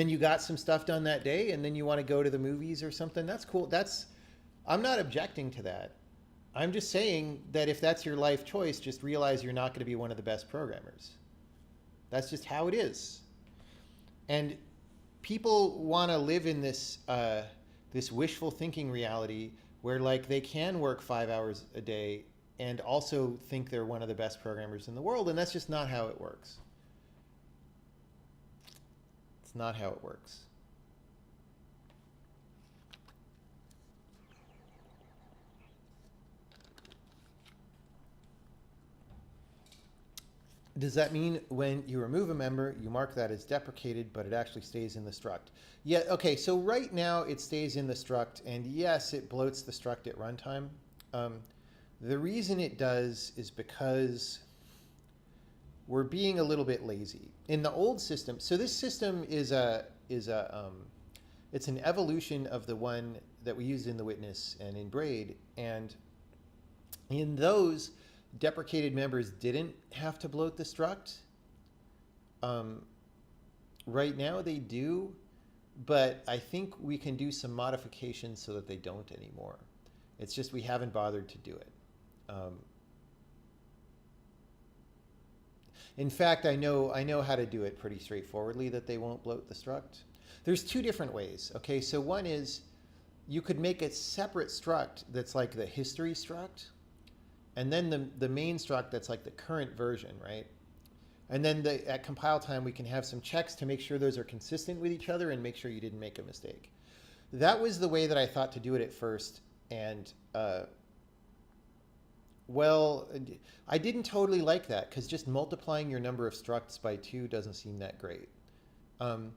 Speaker 1: you got some stuff done that day, and then you want to go to the movies or something. That's cool. I'm not objecting to that. I'm just saying that if that's your life choice, just realize you're not going to be one of the best programmers. That's just how it is. And people want to live in this this wishful thinking reality where like they can work 5 hours a day and also think they're one of the best programmers in the world, and that's just not how it works. It's not how it works. Does that mean when you remove a member, you mark that as deprecated, but it actually stays in the struct? Yeah, okay, so right now it stays in the struct, and yes, it bloats the struct at runtime. The reason it does is because we're being a little bit lazy. In the old system, so this system it's an evolution of the one that we used in the Witness and in Braid, and in those, deprecated members didn't have to bloat the struct. Right now they do, but I think we can do some modifications so that they don't anymore. It's just we haven't bothered to do it. In fact, I know how to do it pretty straightforwardly that they won't bloat the struct. There's two different ways. Okay, so one is you could make a separate struct that's like the history struct, and then the main struct that's like the current version, right? And then at compile time, we can have some checks to make sure those are consistent with each other and make sure you didn't make a mistake. That was the way that I thought to do it at first. And well, I didn't totally like that because just multiplying your number of structs by 2 doesn't seem that great. On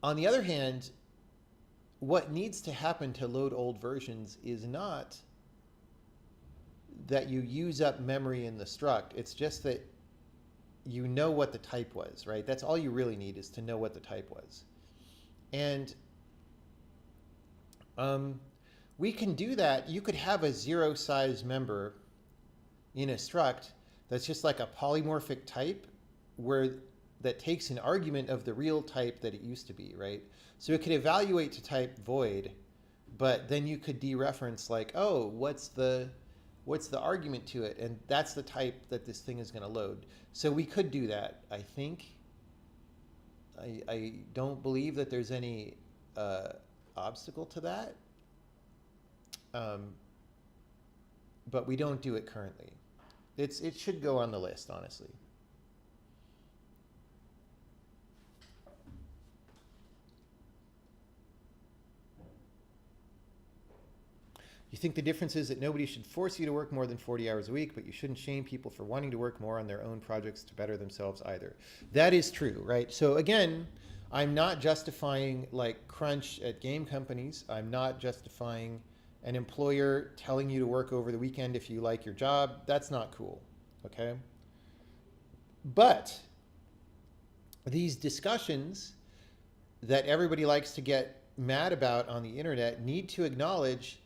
Speaker 1: the other hand, what needs to happen to load old versions is not that you use up memory in the struct. It's just that you know what the type was, right? That's all you really need, is to know what the type was. And we can do that. You could have a 0 size member in a struct that's just like a polymorphic type that takes an argument of the real type that it used to be, right? So it could evaluate to type void, but then you could dereference like, oh, what's the argument to it? And that's the type that this thing is going to load. So we could do that, I think. I don't believe that there's any obstacle to that. But we don't do it currently. It should go on the list, honestly. You think the difference is that nobody should force you to work more than 40 hours a week, but you shouldn't shame people for wanting to work more on their own projects to better themselves either. That is true, right? So again, I'm not justifying like crunch at game companies. I'm not justifying an employer telling you to work over the weekend if you like your job. That's not cool, okay? But these discussions that everybody likes to get mad about on the internet need to acknowledge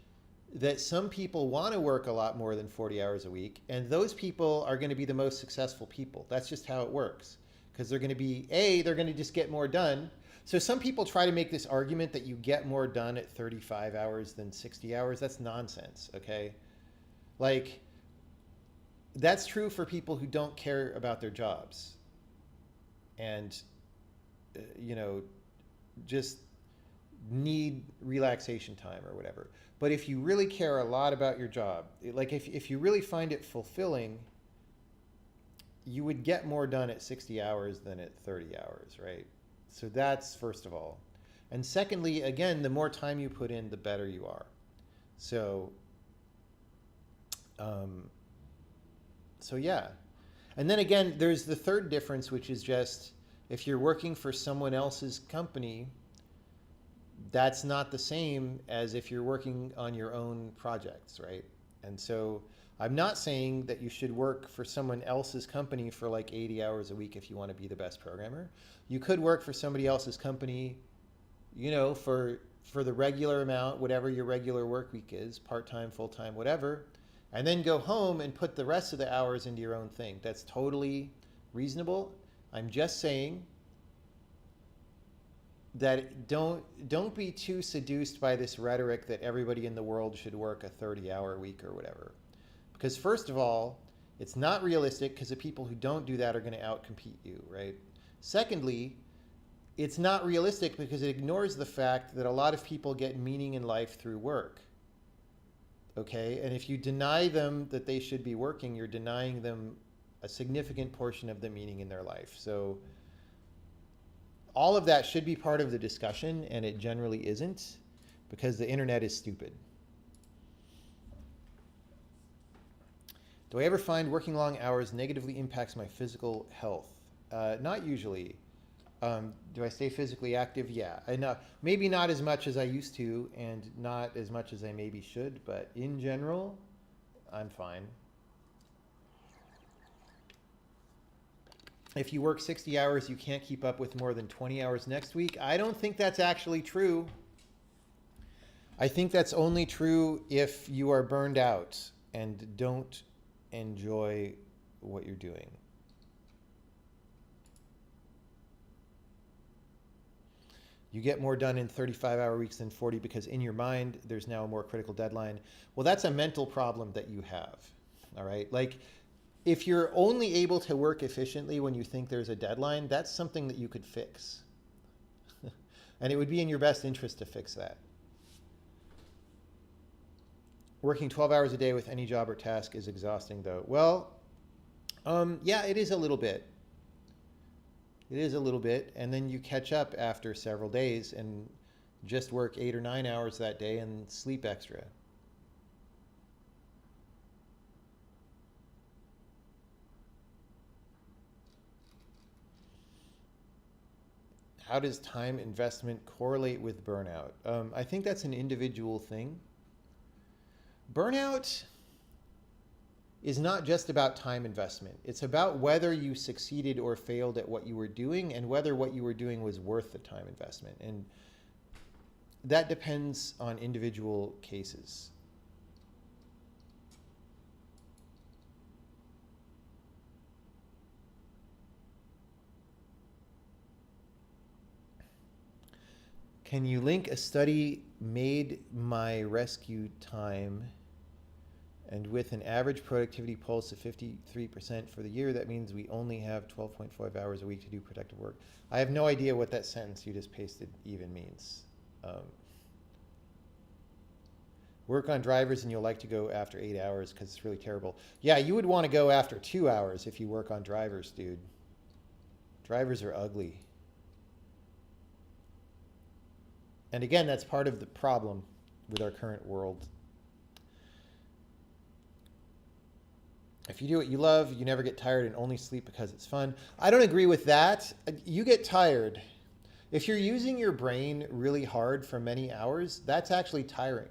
Speaker 1: that some people want to work a lot more than 40 hours a week, and those people are going to be the most successful people. That's just how it works, because they're going to be, they're going to just get more done. So some people try to make this argument that you get more done at 35 hours than 60 hours. That's nonsense, okay? Like, that's true for people who don't care about their jobs and, just need relaxation time or whatever. But if you really care a lot about your job, like if you really find it fulfilling, you would get more done at 60 hours than at 30 hours, right? So that's first of all. And secondly, again, the more time you put in, the better you are. So yeah. And then again, there's the third difference, which is just if you're working for someone else's company, that's not the same as if you're working on your own projects, right? And so I'm not saying that you should work for someone else's company for like 80 hours a week if you want to be the best programmer. You could work for somebody else's company, for the regular amount, whatever your regular work week is, part-time, full-time, whatever, and then go home and put the rest of the hours into your own thing. That's totally reasonable. I'm just saying that don't be too seduced by this rhetoric that everybody in the world should work a 30-hour week or whatever. Because first of all, it's not realistic because the people who don't do that are going to outcompete you, right? Secondly, it's not realistic because it ignores the fact that a lot of people get meaning in life through work, okay? And if you deny them that they should be working, you're denying them a significant portion of the meaning in their life. So all of that should be part of the discussion, and it generally isn't because the internet is stupid. Do I ever find working long hours negatively impacts my physical health? Not usually. Do I stay physically active? Yeah. Maybe not as much as I used to and not as much as I maybe should, but in general, I'm fine. If you work 60 hours, you can't keep up with more than 20 hours next week. I don't think that's actually true. I think that's only true if you are burned out and don't enjoy what you're doing. You get more done in 35-hour weeks than 40 because in your mind, there's now a more critical deadline. Well, that's a mental problem that you have, all right? Like, if you're only able to work efficiently when you think there's a deadline, that's something that you could fix. And it would be in your best interest to fix that. Working 12 hours a day with any job or task is exhausting, though. Well, Yeah, it is a little bit. It is a little bit, and then you catch up after several days and just work 8 or 9 hours that day and sleep extra. How does time investment correlate with burnout? I think that's an individual thing. Burnout is not just about time investment. It's about whether you succeeded or failed at what you were doing and whether what you were doing was worth the time investment. And that depends on individual cases. Can you link a study made my rescue time and with an average productivity pulse of 53% for the year? That means we only have 12.5 hours a week to do productive work. I have no idea what that sentence you just pasted even means. Work on drivers and you'll like to go after 8 hours because it's really terrible. Yeah, you would want to go after 2 hours if you work on drivers, dude. Drivers are ugly. And again, that's part of the problem with our current world. If you do what you love, you never get tired and only sleep because it's fun. I don't agree with that. You get tired. If you're using your brain really hard for many hours, that's actually tiring.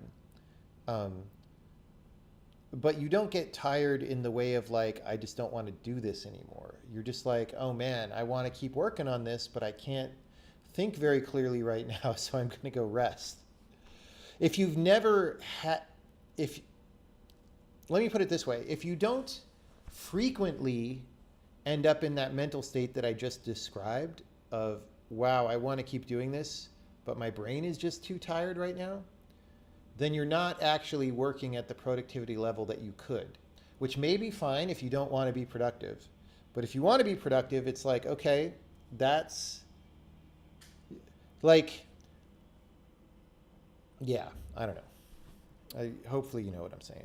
Speaker 1: But you don't get tired in the way of like, I just don't want to do this anymore. You're just like, oh man, I want to keep working on this, but I can't think very clearly right now, so I'm going to go rest. If you've never had, let me put it this way, if you don't frequently end up in that mental state that I just described of, wow, I want to keep doing this, but my brain is just too tired right now, then you're not actually working at the productivity level that you could, which may be fine if you don't want to be productive. But if you want to be productive, it's like, okay, that's like, yeah, I don't know. Hopefully you know what I'm saying.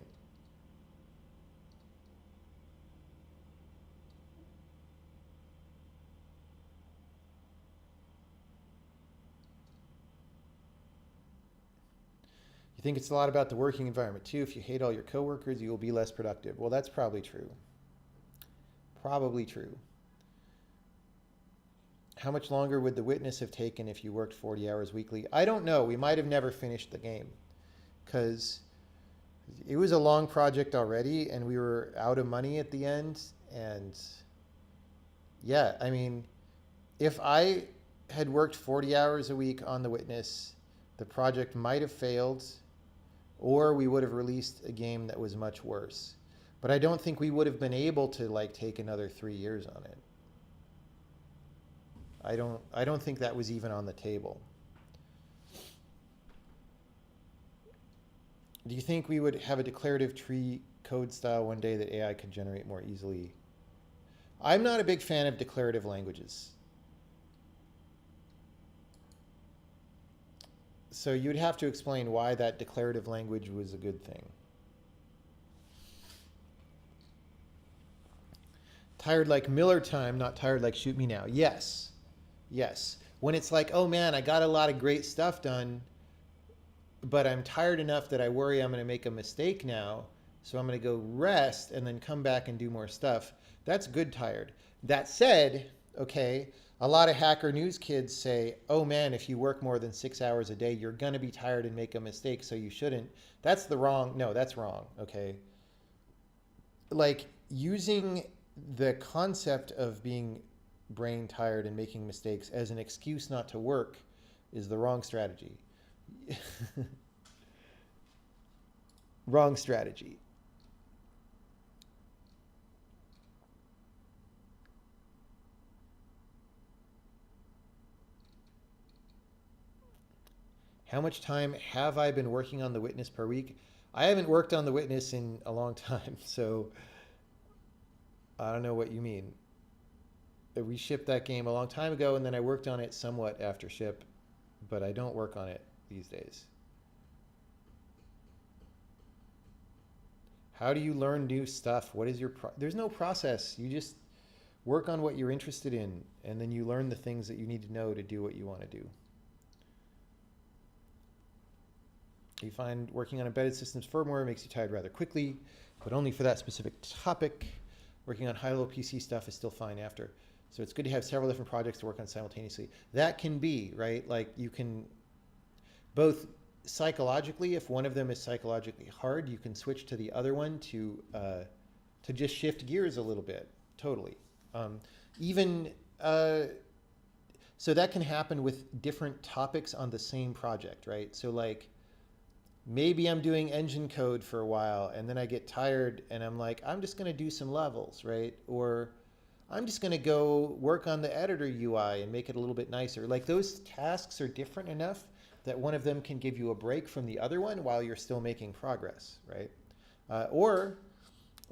Speaker 1: You think it's a lot about the working environment too. If you hate all your coworkers, you will be less productive. Well, that's probably true. Probably true. How much longer would The Witness have taken if you worked 40 hours weekly? I don't know. We might have never finished the game because it was a long project already and we were out of money at the end. And yeah, I mean, if I had worked 40 hours a week on The Witness, the project might have failed, or we would have released a game that was much worse. But I don't think we would have been able to like take another 3 years on it. I don't think that was even on the table. Do you think we would have a declarative tree code style one day that AI could generate more easily? I'm not a big fan of declarative languages. So you'd have to explain why that declarative language was a good thing. Tired like Miller time, not tired like shoot me now. Yes. Yes. When it's like, oh man, I got a lot of great stuff done, but I'm tired enough that I worry I'm going to make a mistake now, so I'm going to go rest and then come back and do more stuff. That's good tired. That said, okay, a lot of Hacker News kids say, oh man, if you work more than 6 hours a day, you're going to be tired and make a mistake, so you shouldn't. That's wrong, okay? Like using the concept of being brain tired and making mistakes as an excuse not to work is the wrong strategy. Wrong strategy. How much time have I been working on The Witness per week? I haven't worked on The Witness in a long time, so I don't know what you mean. We shipped that game a long time ago, and then I worked on it somewhat after ship, but I don't work on it these days. How do you learn new stuff? What is your there's no process. You just work on what you're interested in, and then you learn the things that you need to know to do what you want to do. You find working on embedded systems firmware makes you tired rather quickly, but only for that specific topic. Working on high-level PC stuff is still fine after. So it's good to have several different projects to work on simultaneously. That can be, right? Like you can both psychologically, if one of them is psychologically hard, you can switch to the other one to just shift gears a little bit. Totally. Even so that can happen with different topics on the same project, right? So like maybe I'm doing engine code for a while and then I get tired and I'm like, I'm just going to do some levels, right? Or I'm just going to go work on the editor UI and make it a little bit nicer. Like those tasks are different enough that one of them can give you a break from the other one while you're still making progress, right? Or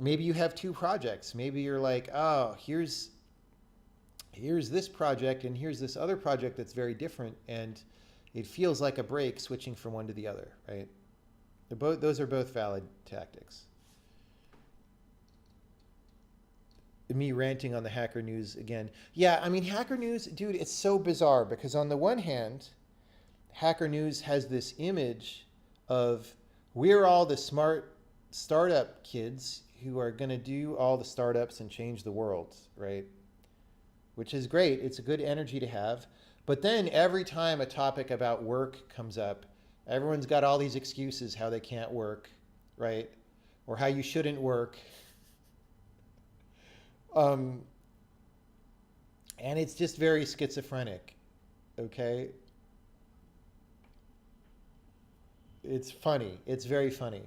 Speaker 1: maybe you have two projects. Maybe you're like, oh, here's this project and here's this other project that's very different, and it feels like a break switching from one to the other, right? Those are both valid tactics. Me ranting on the Hacker News again. Yeah, I mean, Hacker News, dude, it's so bizarre because on the one hand, Hacker News has this image of we're all the smart startup kids who are going to do all the startups and change the world, right? Which is great. It's a good energy to have. But then every time a topic about work comes up, everyone's got all these excuses how they can't work, right? Or how you shouldn't work. And it's just very schizophrenic, okay? It's funny. It's very funny.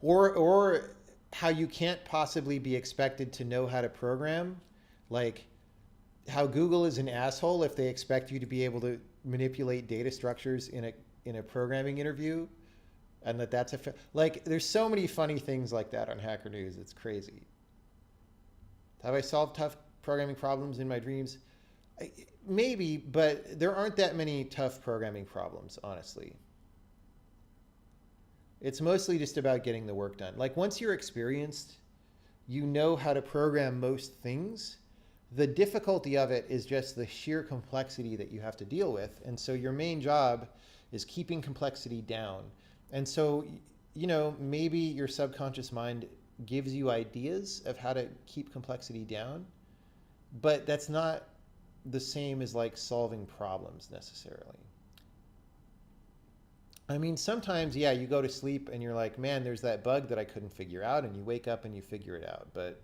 Speaker 1: Or how you can't possibly be expected to know how to program, like how Google is an asshole if they expect you to be able to manipulate data structures in a programming interview, and that's like there's so many funny things like that on Hacker News. It's crazy. Have I solved tough programming problems in my dreams? Maybe, but there aren't that many tough programming problems, honestly. It's mostly just about getting the work done. Like once you're experienced, you know how to program most things. The difficulty of it is just the sheer complexity that you have to deal with. And so your main job is keeping complexity down. And so, you know, maybe your subconscious mind gives you ideas of how to keep complexity down, but that's not the same as like solving problems necessarily. I mean, sometimes, yeah, you go to sleep and you're like, man, there's that bug that I couldn't figure out, and you wake up and you figure it out. But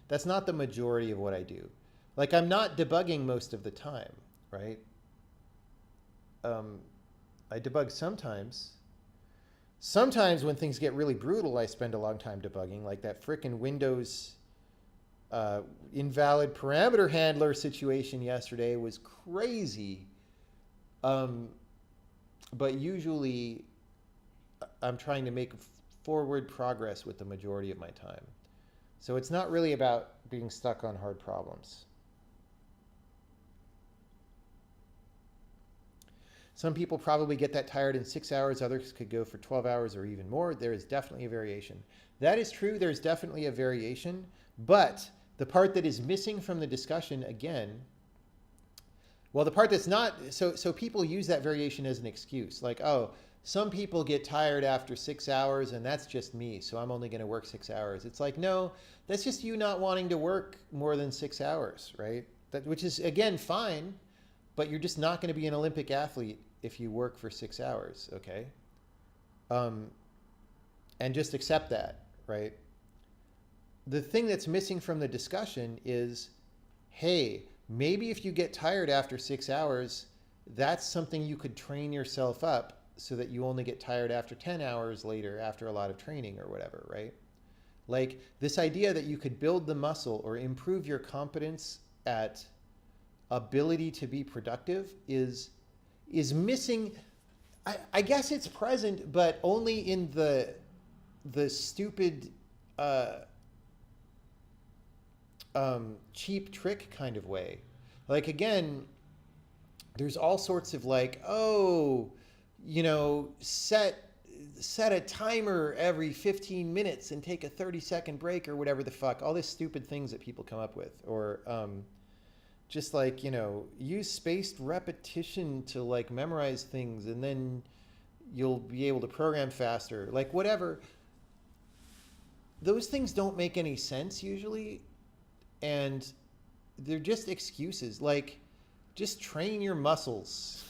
Speaker 1: that's not the majority of what I do. Like, I'm not debugging most of the time, right? I debug sometimes. Sometimes when things get really brutal, I spend a long time debugging, like that frickin' Windows invalid parameter handler situation yesterday was crazy. But usually I'm trying to make forward progress with the majority of my time. So it's not really about being stuck on hard problems. Some people probably get that tired in 6 hours. Others could go for 12 hours or even more. There is definitely a variation. That is true. There's definitely a variation. But the part that is missing from the discussion, again, well, the part that's not, so people use that variation as an excuse. Like, oh, some people get tired after 6 hours and that's just me, so I'm only going to work 6 hours. It's like, no, that's just you not wanting to work more than 6 hours, right? Which is, again, fine, but you're just not going to be an Olympic athlete if you work for 6 hours, okay? And just accept that, right? The thing that's missing from the discussion is, hey, maybe if you get tired after 6 hours, that's something you could train yourself up so that you only get tired after 10 hours later after a lot of training or whatever, right? Like this idea that you could build the muscle or improve your competence at ability to be productive is missing. I guess it's present, but only in the stupid cheap trick kind of way. Like again, there's all sorts of like, oh, set a timer every 15 minutes and take a 30-second break or whatever the fuck. All these stupid things that people come up with. Or just like, use spaced repetition to like memorize things and then you'll be able to program faster. Like whatever. Those things don't make any sense usually. And they're just excuses. Like, just train your muscles.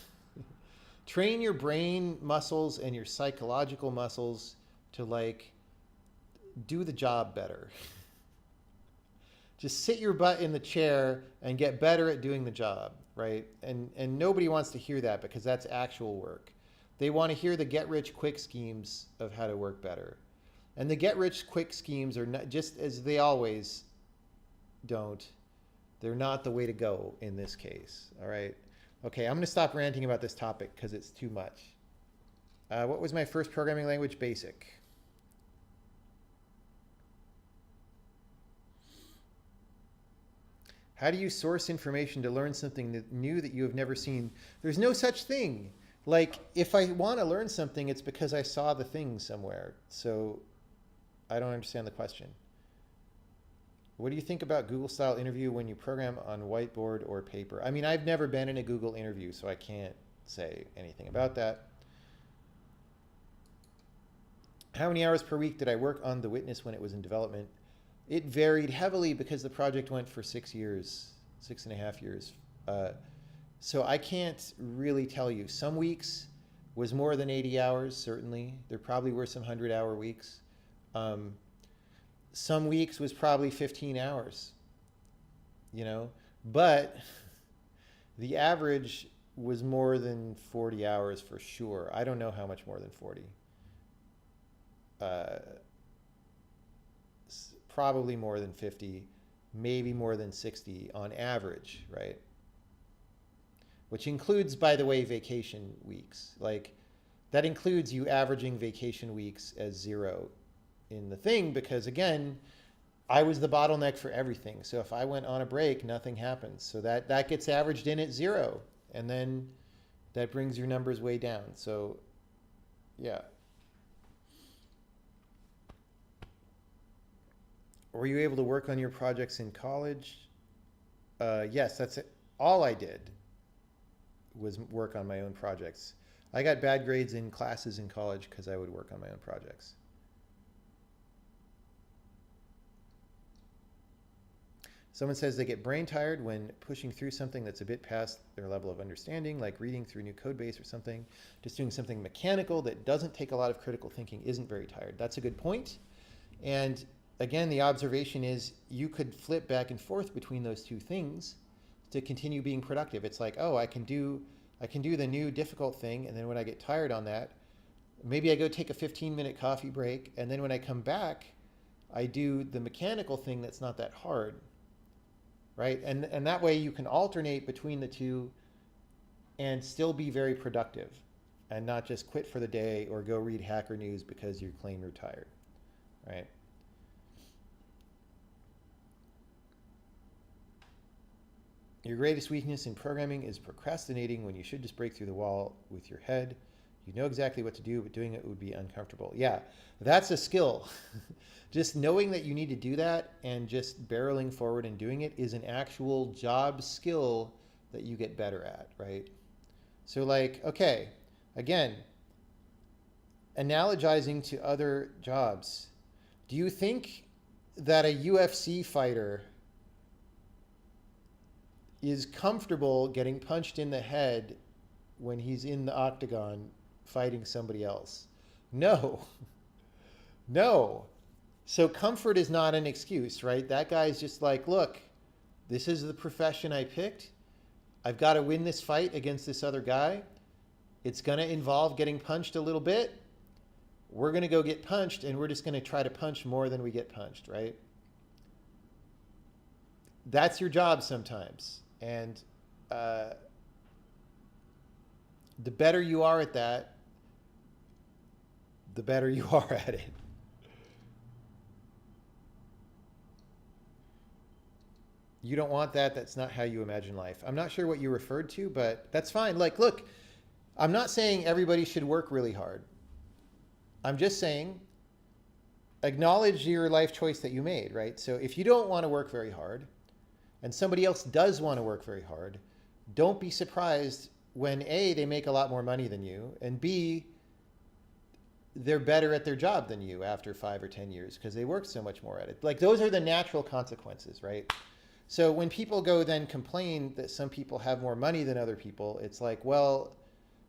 Speaker 1: Train your brain muscles and your psychological muscles to like do the job better. Just sit your butt in the chair and get better at doing the job, right? And nobody wants to hear that because that's actual work. They want to hear the get rich quick schemes of how to work better. And the get rich quick schemes are not, just as they always don't, they're not the way to go in this case. All right. Okay, I'm going to stop ranting about this topic because it's too much. What was my first programming language? Basic. How do you source information to learn something new that you have never seen? There's no such thing. Like, if I want to learn something, it's because I saw the thing somewhere. So I don't understand the question. What do you think about Google-style interview when you program on whiteboard or paper? I mean, I've never been in a Google interview, so I can't say anything about that. How many hours per week did I work on The Witness when it was in development? It varied heavily because the project went for 6 years, 6.5 years. So I can't really tell you. Some weeks was more than 80 hours, certainly. There probably were some 100-hour weeks. Some weeks was probably 15 hours, but the average was more than 40 hours for sure. I don't know how much more than 40. Probably more than 50, maybe more than 60 on average, right? Which includes, by the way, vacation weeks. Like, that includes you averaging vacation weeks as 0 in the thing, because again, I was the bottleneck for everything. So if I went on a break, nothing happens. So that gets averaged in at 0, and then that brings your numbers way down. So yeah. Were you able to work on your projects in college? Yes, that's it. All I did was work on my own projects. I got bad grades in classes in college because I would work on my own projects. Someone says they get brain tired when pushing through something that's a bit past their level of understanding, like reading through new code base or something. Just doing something mechanical that doesn't take a lot of critical thinking isn't very tired. That's a good point. And again, the observation is you could flip back and forth between those two things to continue being productive. It's like, oh, I can do the new difficult thing, and then when I get tired on that, maybe I go take a 15-minute coffee break, and then when I come back, I do the mechanical thing that's not that hard, right? And that way you can alternate between the two and still be very productive and not just quit for the day or go read Hacker News because you claim you're tired, right? Your greatest weakness in programming is procrastinating when you should just break through the wall with your head. You know exactly what to do, but doing it would be uncomfortable. Yeah, that's a skill. Just knowing that you need to do that and just barreling forward and doing it is an actual job skill that you get better at, right? So like, okay, again, analogizing to other jobs. Do you think that a UFC fighter is comfortable getting punched in the head when he's in the octagon fighting somebody else? No. No. So comfort is not an excuse, right? That guy's just like, look, this is the profession I picked. I've got to win this fight against this other guy. It's going to involve getting punched a little bit. We're going to go get punched, and we're just going to try to punch more than we get punched, right? That's your job sometimes. And the better you are at that, the better you are at it. You don't want that. That's not how you imagine life. I'm not sure what you referred to, but that's fine. Like, look, I'm not saying everybody should work really hard. I'm just saying acknowledge your life choice that you made, right? So if you don't want to work very hard and somebody else does want to work very hard, don't be surprised when A, they make a lot more money than you, and B, they're better at their job than you after 5 or 10 years because they worked so much more at it. Like, those are the natural consequences, right? So when people go then complain that some people have more money than other people, it's like, well,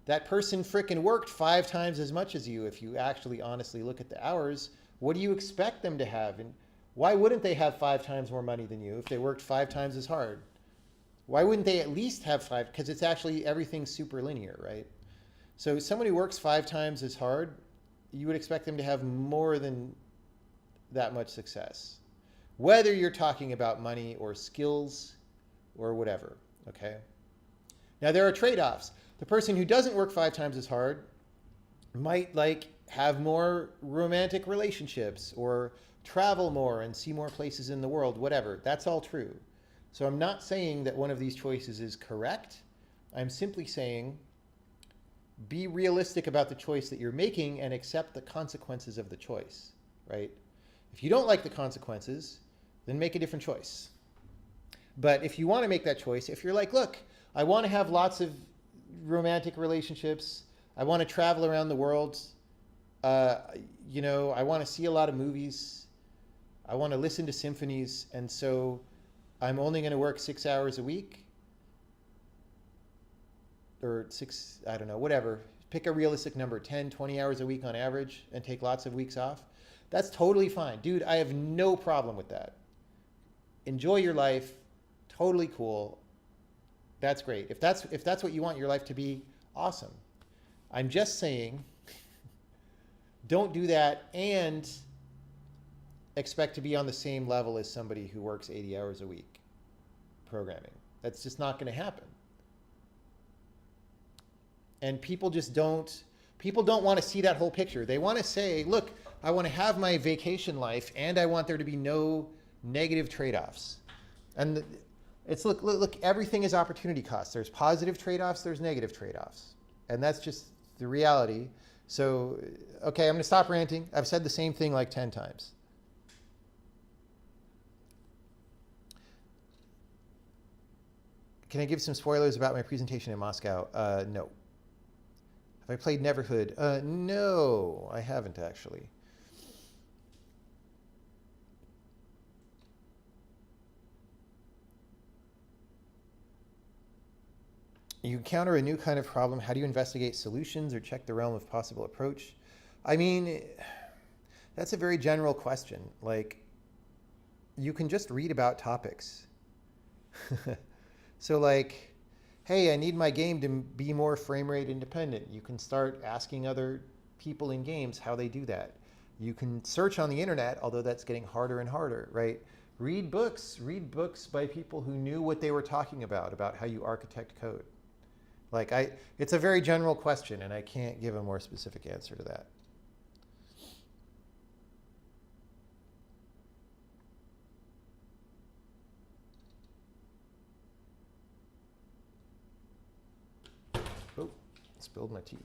Speaker 1: that person frickin' worked 5 times as much as you. If you actually honestly look at the hours, what do you expect them to have? And why wouldn't they have 5 times more money than you if they worked 5 times as hard? Why wouldn't they at least have 5? Because it's actually everything's super linear, right? So someone who works 5 times as hard, you would expect them to have more than that much success, whether you're talking about money or skills or whatever, okay? Now there are trade-offs. The person who doesn't work 5 times as hard might like have more romantic relationships or travel more and see more places in the world, whatever. That's all true. So I'm not saying that one of these choices is correct. I'm simply saying be realistic about the choice that you're making and accept the consequences of the choice, right? If you don't like the consequences, then make a different choice. But if you want to make that choice, if you're like, look, I want to have lots of romantic relationships, I want to travel around the world, you know, I want to see a lot of movies, I want to listen to symphonies, and so I'm only going to work 6 hours a week, or 6, I don't know, whatever. Pick a realistic number, 10, 20 hours a week on average, and take lots of weeks off. That's totally fine. Dude, I have no problem with that. Enjoy your life. Totally cool. That's great. If that's what you want your life to be, awesome. I'm just saying, don't do that and expect to be on the same level as somebody who works 80 hours a week programming. That's just not going to happen. And people don't want to see that whole picture. They want to say, look, I want to have my vacation life and I want there to be no negative trade-offs. And it's look, everything is opportunity cost. There's positive trade-offs, there's negative trade-offs. And that's just the reality. So, okay, I'm going to stop ranting. I've said the same thing like 10 times. Can I give some spoilers about my presentation in Moscow? No. Have I played Neverhood? No, I haven't actually. You encounter a new kind of problem. How do you investigate solutions or check the realm of possible approach? I mean, that's a very general question. Like, you can just read about topics. So like, hey, I need my game to be more frame rate independent. You can start asking other people in games how they do that. You can search on the internet, although that's getting harder and harder, right? Read books by people who knew what they were talking about how you architect code. Like, it's a very general question, and I can't give a more specific answer to that. Oh, spilled my tea.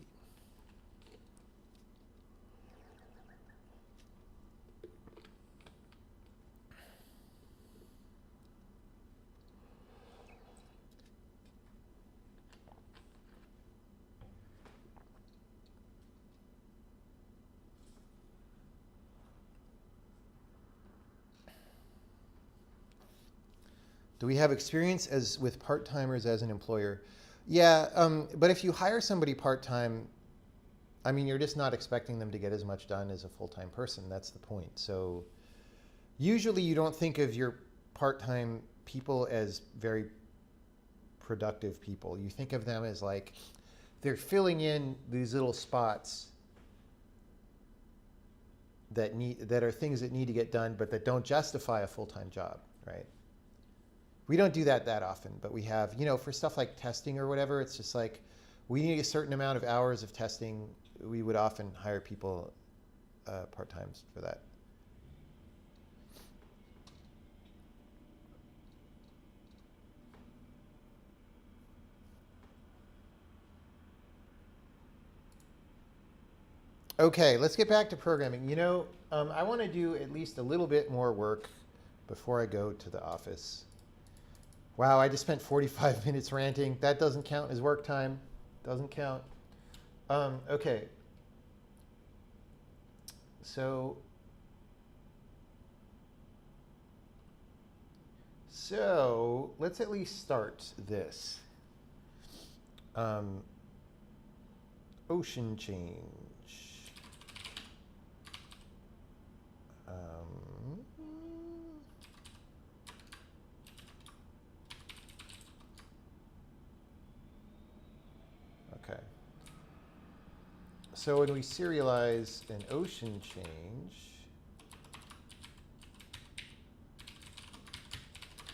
Speaker 1: Do we have experience as with part-timers as an employer? Yeah, but if you hire somebody part-time, I mean, you're just not expecting them to get as much done as a full-time person. That's the point. So usually you don't think of your part-time people as very productive people. You think of them as like, they're filling in these little spots that are things that need to get done, but that don't justify a full-time job, right? We don't do that often, but we have, for stuff like testing or whatever, it's just like, we need a certain amount of hours of testing. We would often hire people part-time for that. Okay, let's get back to programming. You know, I want to do at least a little bit more work before I go to the office. Wow, I just spent 45 minutes ranting. That doesn't count as work time. Doesn't count. Okay. So let's at least start this. Ocean change. Okay. So when we serialize an ocean change,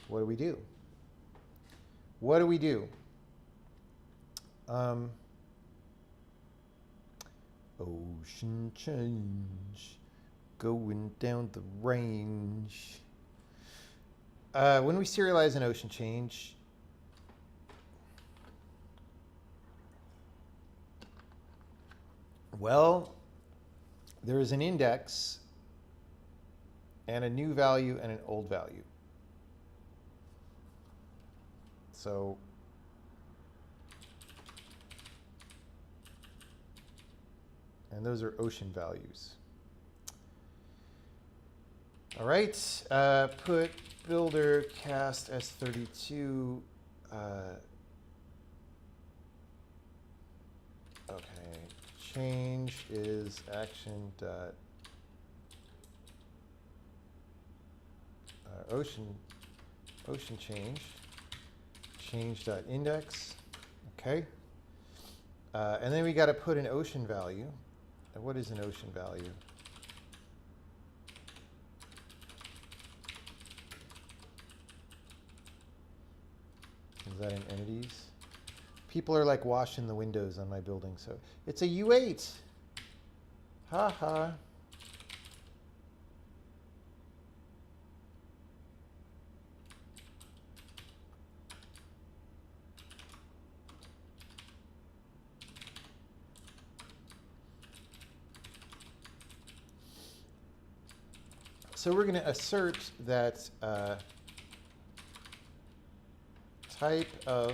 Speaker 1: what do we do? What do we do? Ocean change, going down the range. When we serialize an ocean change, well, there is an index and a new value and an old value. So and those are ocean values. All right, put builder cast S32. Okay, change is action dot ocean change dot index. Okay, and then we got to put an ocean value. What is an ocean value? Is that in entities? People are like washing the windows on my building, so it's a U8. Ha ha. So we're going to assert that type of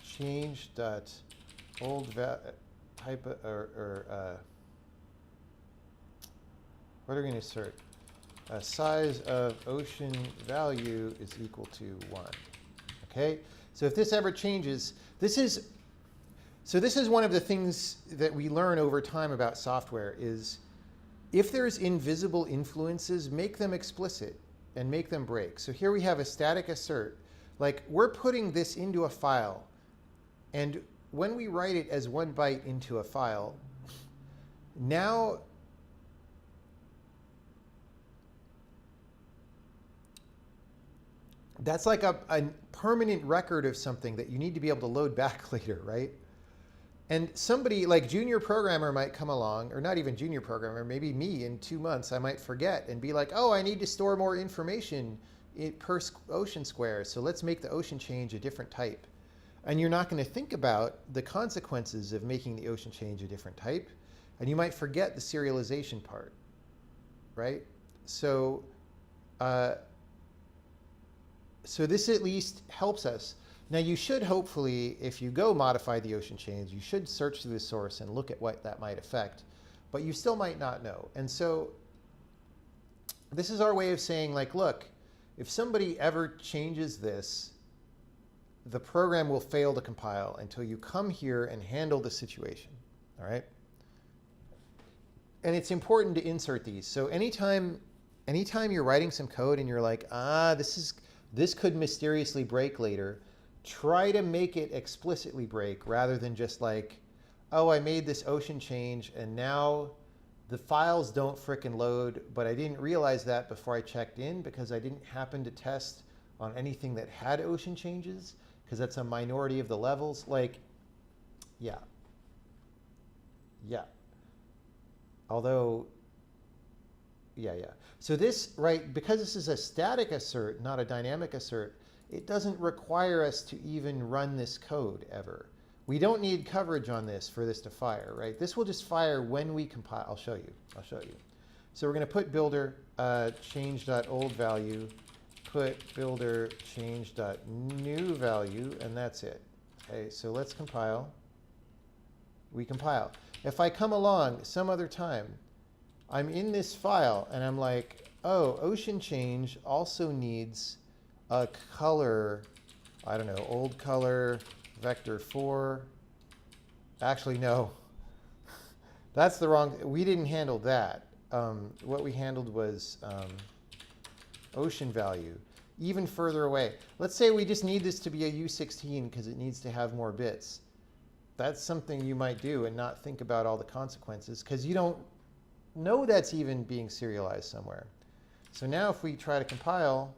Speaker 1: change dot old type of, what are we going to assert? Size of ocean value is equal to 1. Okay, so if this ever changes, this is one of the things that we learn over time about software is if there's invisible influences, make them explicit and make them break. So here we have a static assert. Like we're putting this into a file, and when we write it as 1 byte into a file, now that's like a permanent record of something that you need to be able to load back later, right? And somebody like junior programmer might come along, or not even junior programmer, maybe me in 2 months, I might forget and be like, oh, I need to store more information per ocean square, so let's make the ocean change a different type. And you're not going to think about the consequences of making the ocean change a different type, and you might forget the serialization part, right? So, so this at least helps us. Now you should hopefully, if you go modify the ocean change, you should search through the source and look at what that might affect, but you still might not know. And so this is our way of saying like, look, if somebody ever changes this, the program will fail to compile until you come here and handle the situation, all right? And it's important to insert these. So anytime you're writing some code and you're like, this could mysteriously break later, try to make it explicitly break rather than just like, oh, I made this ocean change and now the files don't frickin' load, but I didn't realize that before I checked in because I didn't happen to test on anything that had ocean changes because that's a minority of the levels. Like, yeah. Although, yeah. So this, right, because this is a static assert, not a dynamic assert, it doesn't require us to even run this code ever. We don't need coverage on this for this to fire, right? This will just fire when we compile. I'll show you. I'll show you. So we're going to put builder change.old value, put builder change.new value, and that's it. Okay, so let's compile. We compile. If I come along some other time, I'm in this file and I'm like, oh, ocean change also needs a color, I don't know, old color, vector 4. Actually, no. That's the wrong, we didn't handle that. What we handled was ocean value, even further away. Let's say we just need this to be a U16 because it needs to have more bits. That's something you might do and not think about all the consequences because you don't know that's even being serialized somewhere. So now if we try to compile,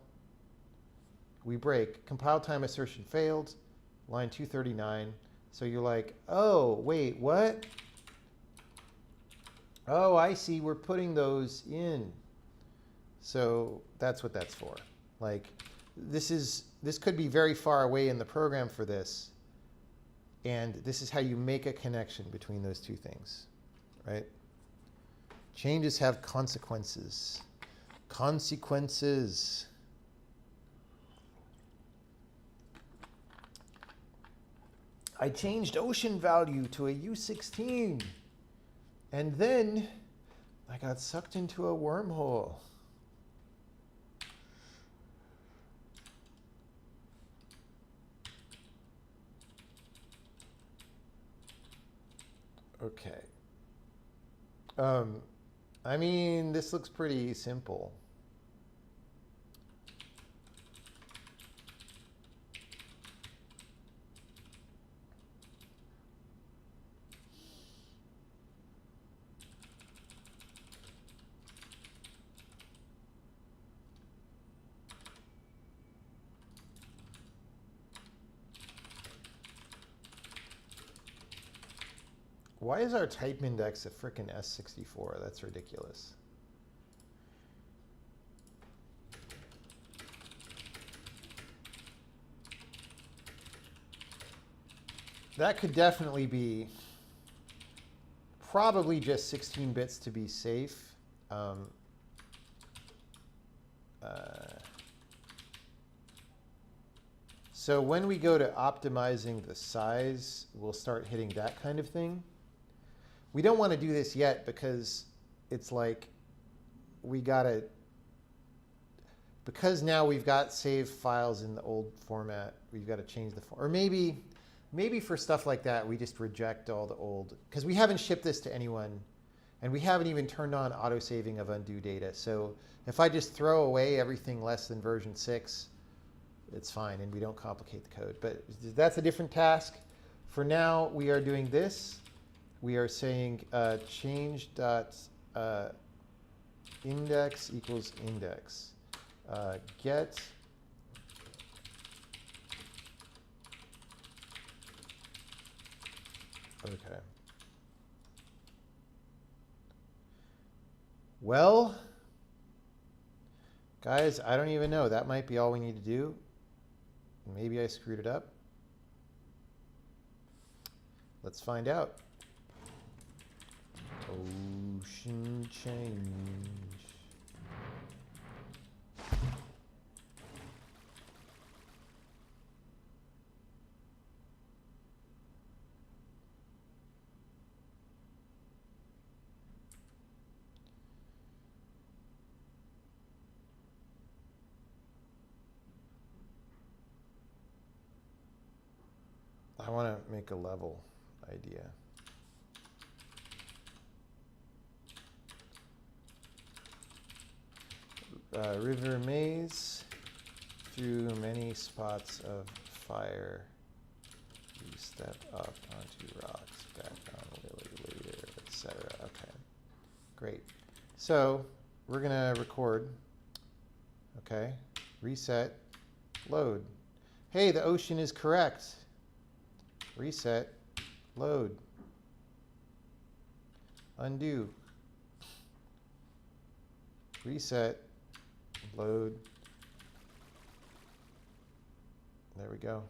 Speaker 1: we break. Compile time assertion failed, line 239. So you're like, oh, wait, what? Oh, I see, we're putting those in. So that's what that's for. Like, this could be very far away in the program for this. And this is how you make a connection between those two things, right? Changes have consequences. Consequences. I changed ocean value to a U16. And then I got sucked into a wormhole. Okay. I mean, this looks pretty simple. Why is our type index a frickin' S64? That's ridiculous. That could definitely be probably just 16 bits to be safe. So when we go to optimizing the size, we'll start hitting that kind of thing. We don't want to do this yet because it's like we gotta, because now we've got saved files in the old format, we've got to change the form. Or maybe for stuff like that, we just reject all the old, because we haven't shipped this to anyone and we haven't even turned on auto-saving of undo data. So if I just throw away everything less than version 6, it's fine and we don't complicate the code. But that's a different task. For now, we are doing this. We are saying change dot index equals index. Get okay. Well, guys, I don't even know. That might be all we need to do. Maybe I screwed it up. Let's find out. Ocean change. I want to make a level idea. River maze through many spots of fire. You step up onto rocks, back on Lily later, etc. Okay, great. So we're gonna record. Okay, reset, load. Hey, the ocean is correct. Reset, load, undo, reset, load. There we go.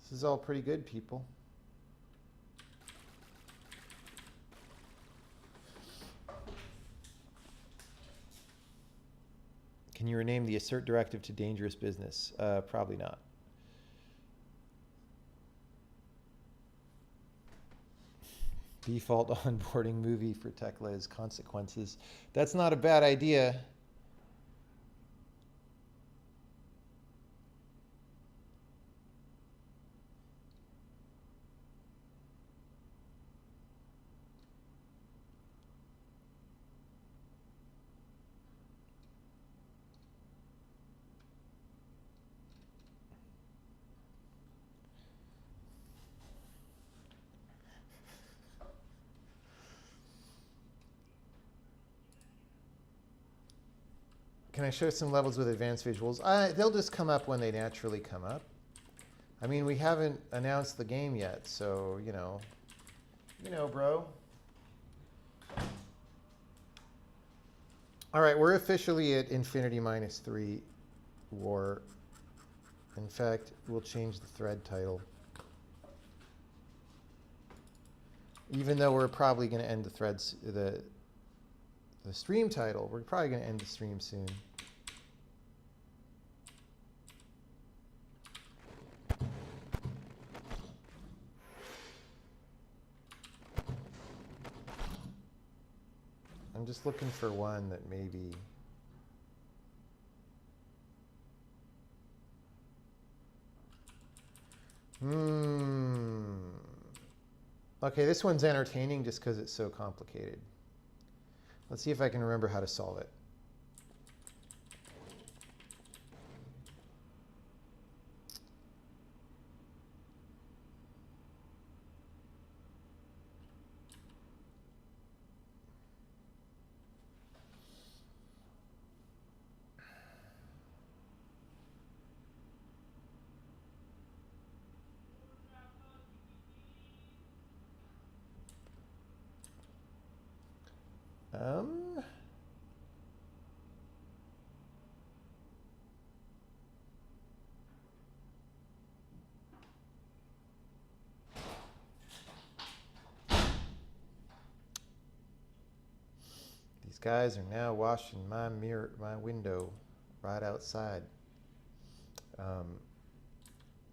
Speaker 1: This is all pretty good, people. Can you rename the assert directive to dangerous business? Probably not. Default onboarding movie for Tekla is Consequences. That's not a bad idea. Can I show some levels with advanced visuals? They'll just come up when they naturally come up. I mean, we haven't announced the game yet, so, you know, bro. All right, we're officially at Infinity -3 War. In fact, we'll change the thread title. Even though we're probably going to end the threads, the stream title, we're probably going to end the stream soon. I'm just looking for one that maybe... Okay, this one's entertaining just because it's so complicated. Let's see if I can remember how to solve it. These guys are now washing my mirror, my window, right outside. All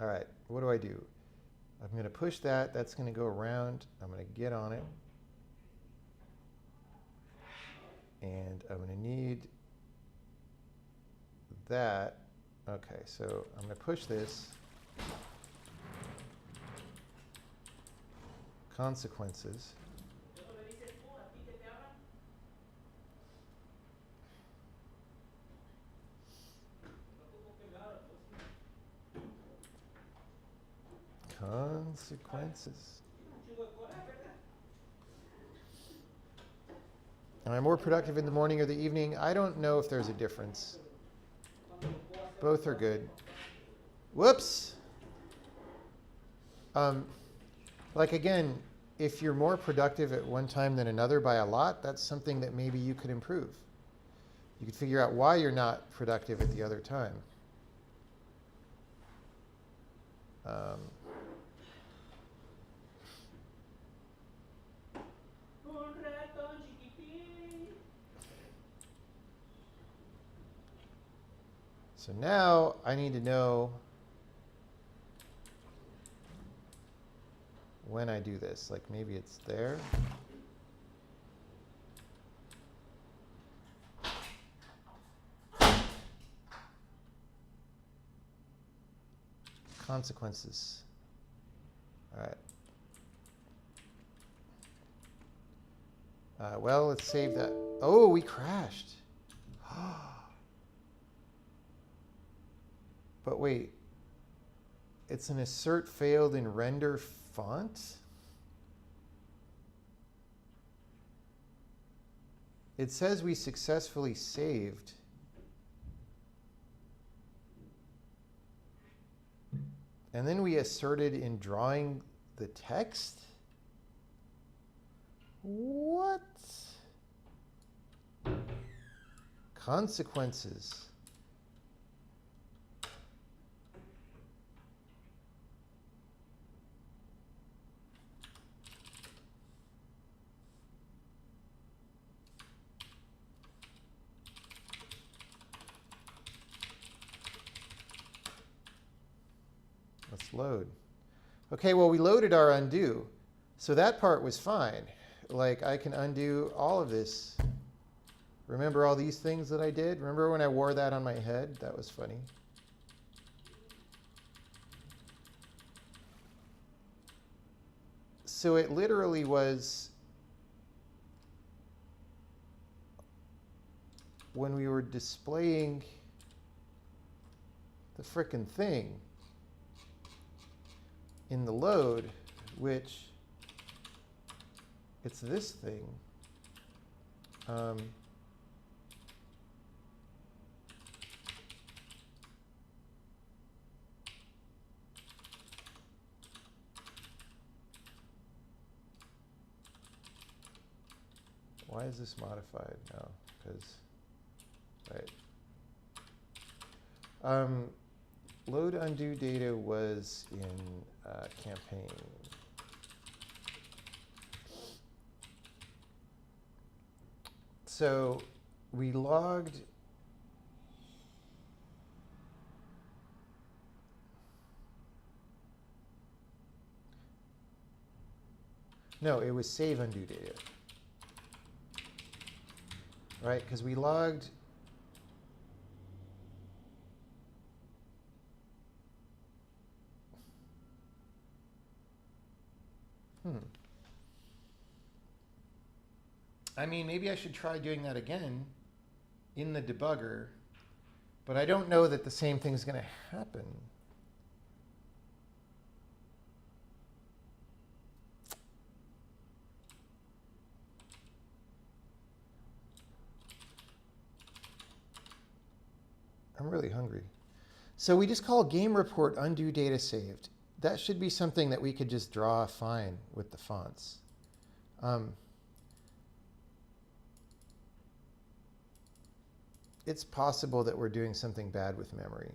Speaker 1: right, what do I do? I'm going to push that. That's going to go around. I'm going to get on it. And I'm going to need that. Okay, so I'm going to push this. Consequences. Consequences. Am I more productive in the morning or the evening? I don't know if there's a difference. Both are good. Whoops. Like again, if you're more productive at one time than another by a lot, that's something that maybe you could improve. You could figure out why you're not productive at the other time. So now I need to know when I do this. Like maybe it's there. Consequences. All right. Well, let's save that. Oh, we crashed. But wait, it's an assert failed in render font? It says we successfully saved. And then we asserted in drawing the text? What? Consequences. load. Okay, well, we loaded our undo. So that part was fine. Like, I can undo all of this. Remember all these things that I did? Remember when I wore that on my head? That was funny. So it literally was when we were displaying the frickin' thing in the load, which it's this thing. Why is this modified now? Because, right. Load undo data was in campaign. So we logged. No, it was save undo data. Right, because we logged I mean, maybe I should try doing that again in the debugger, but I don't know that the same thing's going to happen. I'm really hungry. So we just call game report undo data saved. That should be something that we could just draw fine with the fonts. It's possible that we're doing something bad with memory.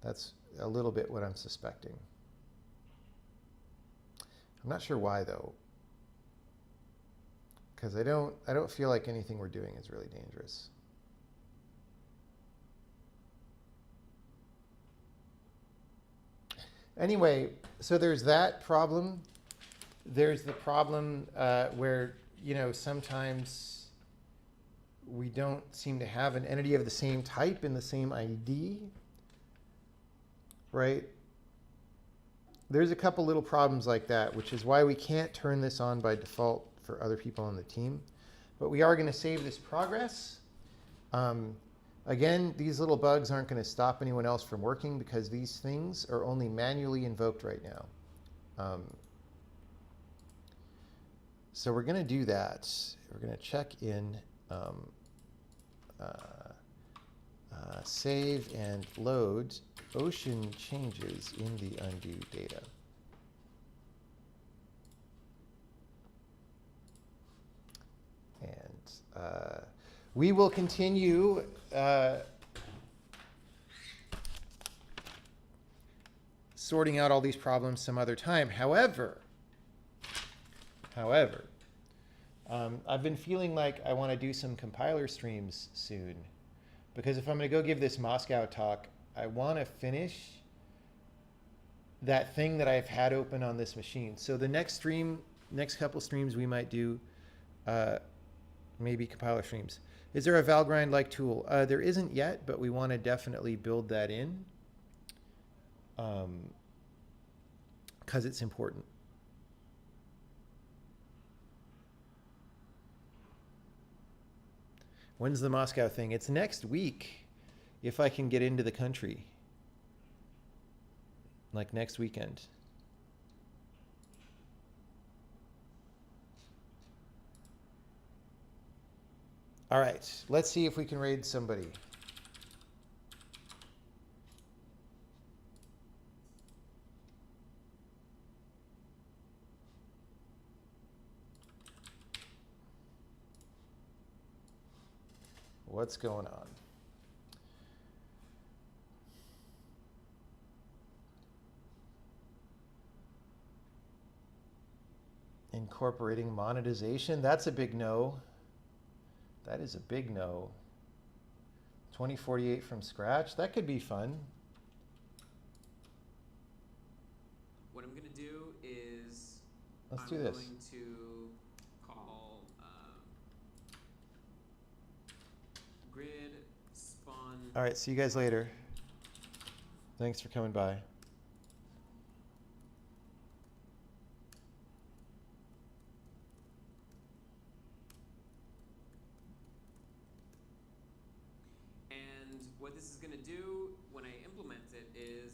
Speaker 1: That's a little bit what I'm suspecting. I'm not sure why though, because I don't feel like anything we're doing is really dangerous. Anyway, so there's that problem. There's the problem where, you know, sometimes we don't seem to have an entity of the same type in the same ID, right? There's a couple little problems like that, which is why we can't turn this on by default for other people on the team. But we are going to save this progress. Again, these little bugs aren't going to stop anyone else from working because these things are only manually invoked right now. So we're going to do that. We're going to check in save and load ocean changes in the undo data. And we will continue sorting out all these problems some other time. However, I've been feeling like I want to do some compiler streams soon, because if I'm going to go give this Moscow talk, I want to finish that thing that I've had open on this machine. So the next couple streams we might do maybe compiler streams. Is there a Valgrind-like tool? There isn't yet, but we want to definitely build that in because it's important. When's the Moscow thing? It's next week, if I can get into the country. Like next weekend. All right, let's see if we can raid somebody. What's going on? Incorporating monetization, that's a big no. That is a big no. 2048 from scratch, that could be fun. Let's
Speaker 2: I'm
Speaker 1: do this.
Speaker 2: going to call grid spawn.
Speaker 1: All right, see you guys later. Thanks for coming by.
Speaker 2: And what this is going to do when I implement it is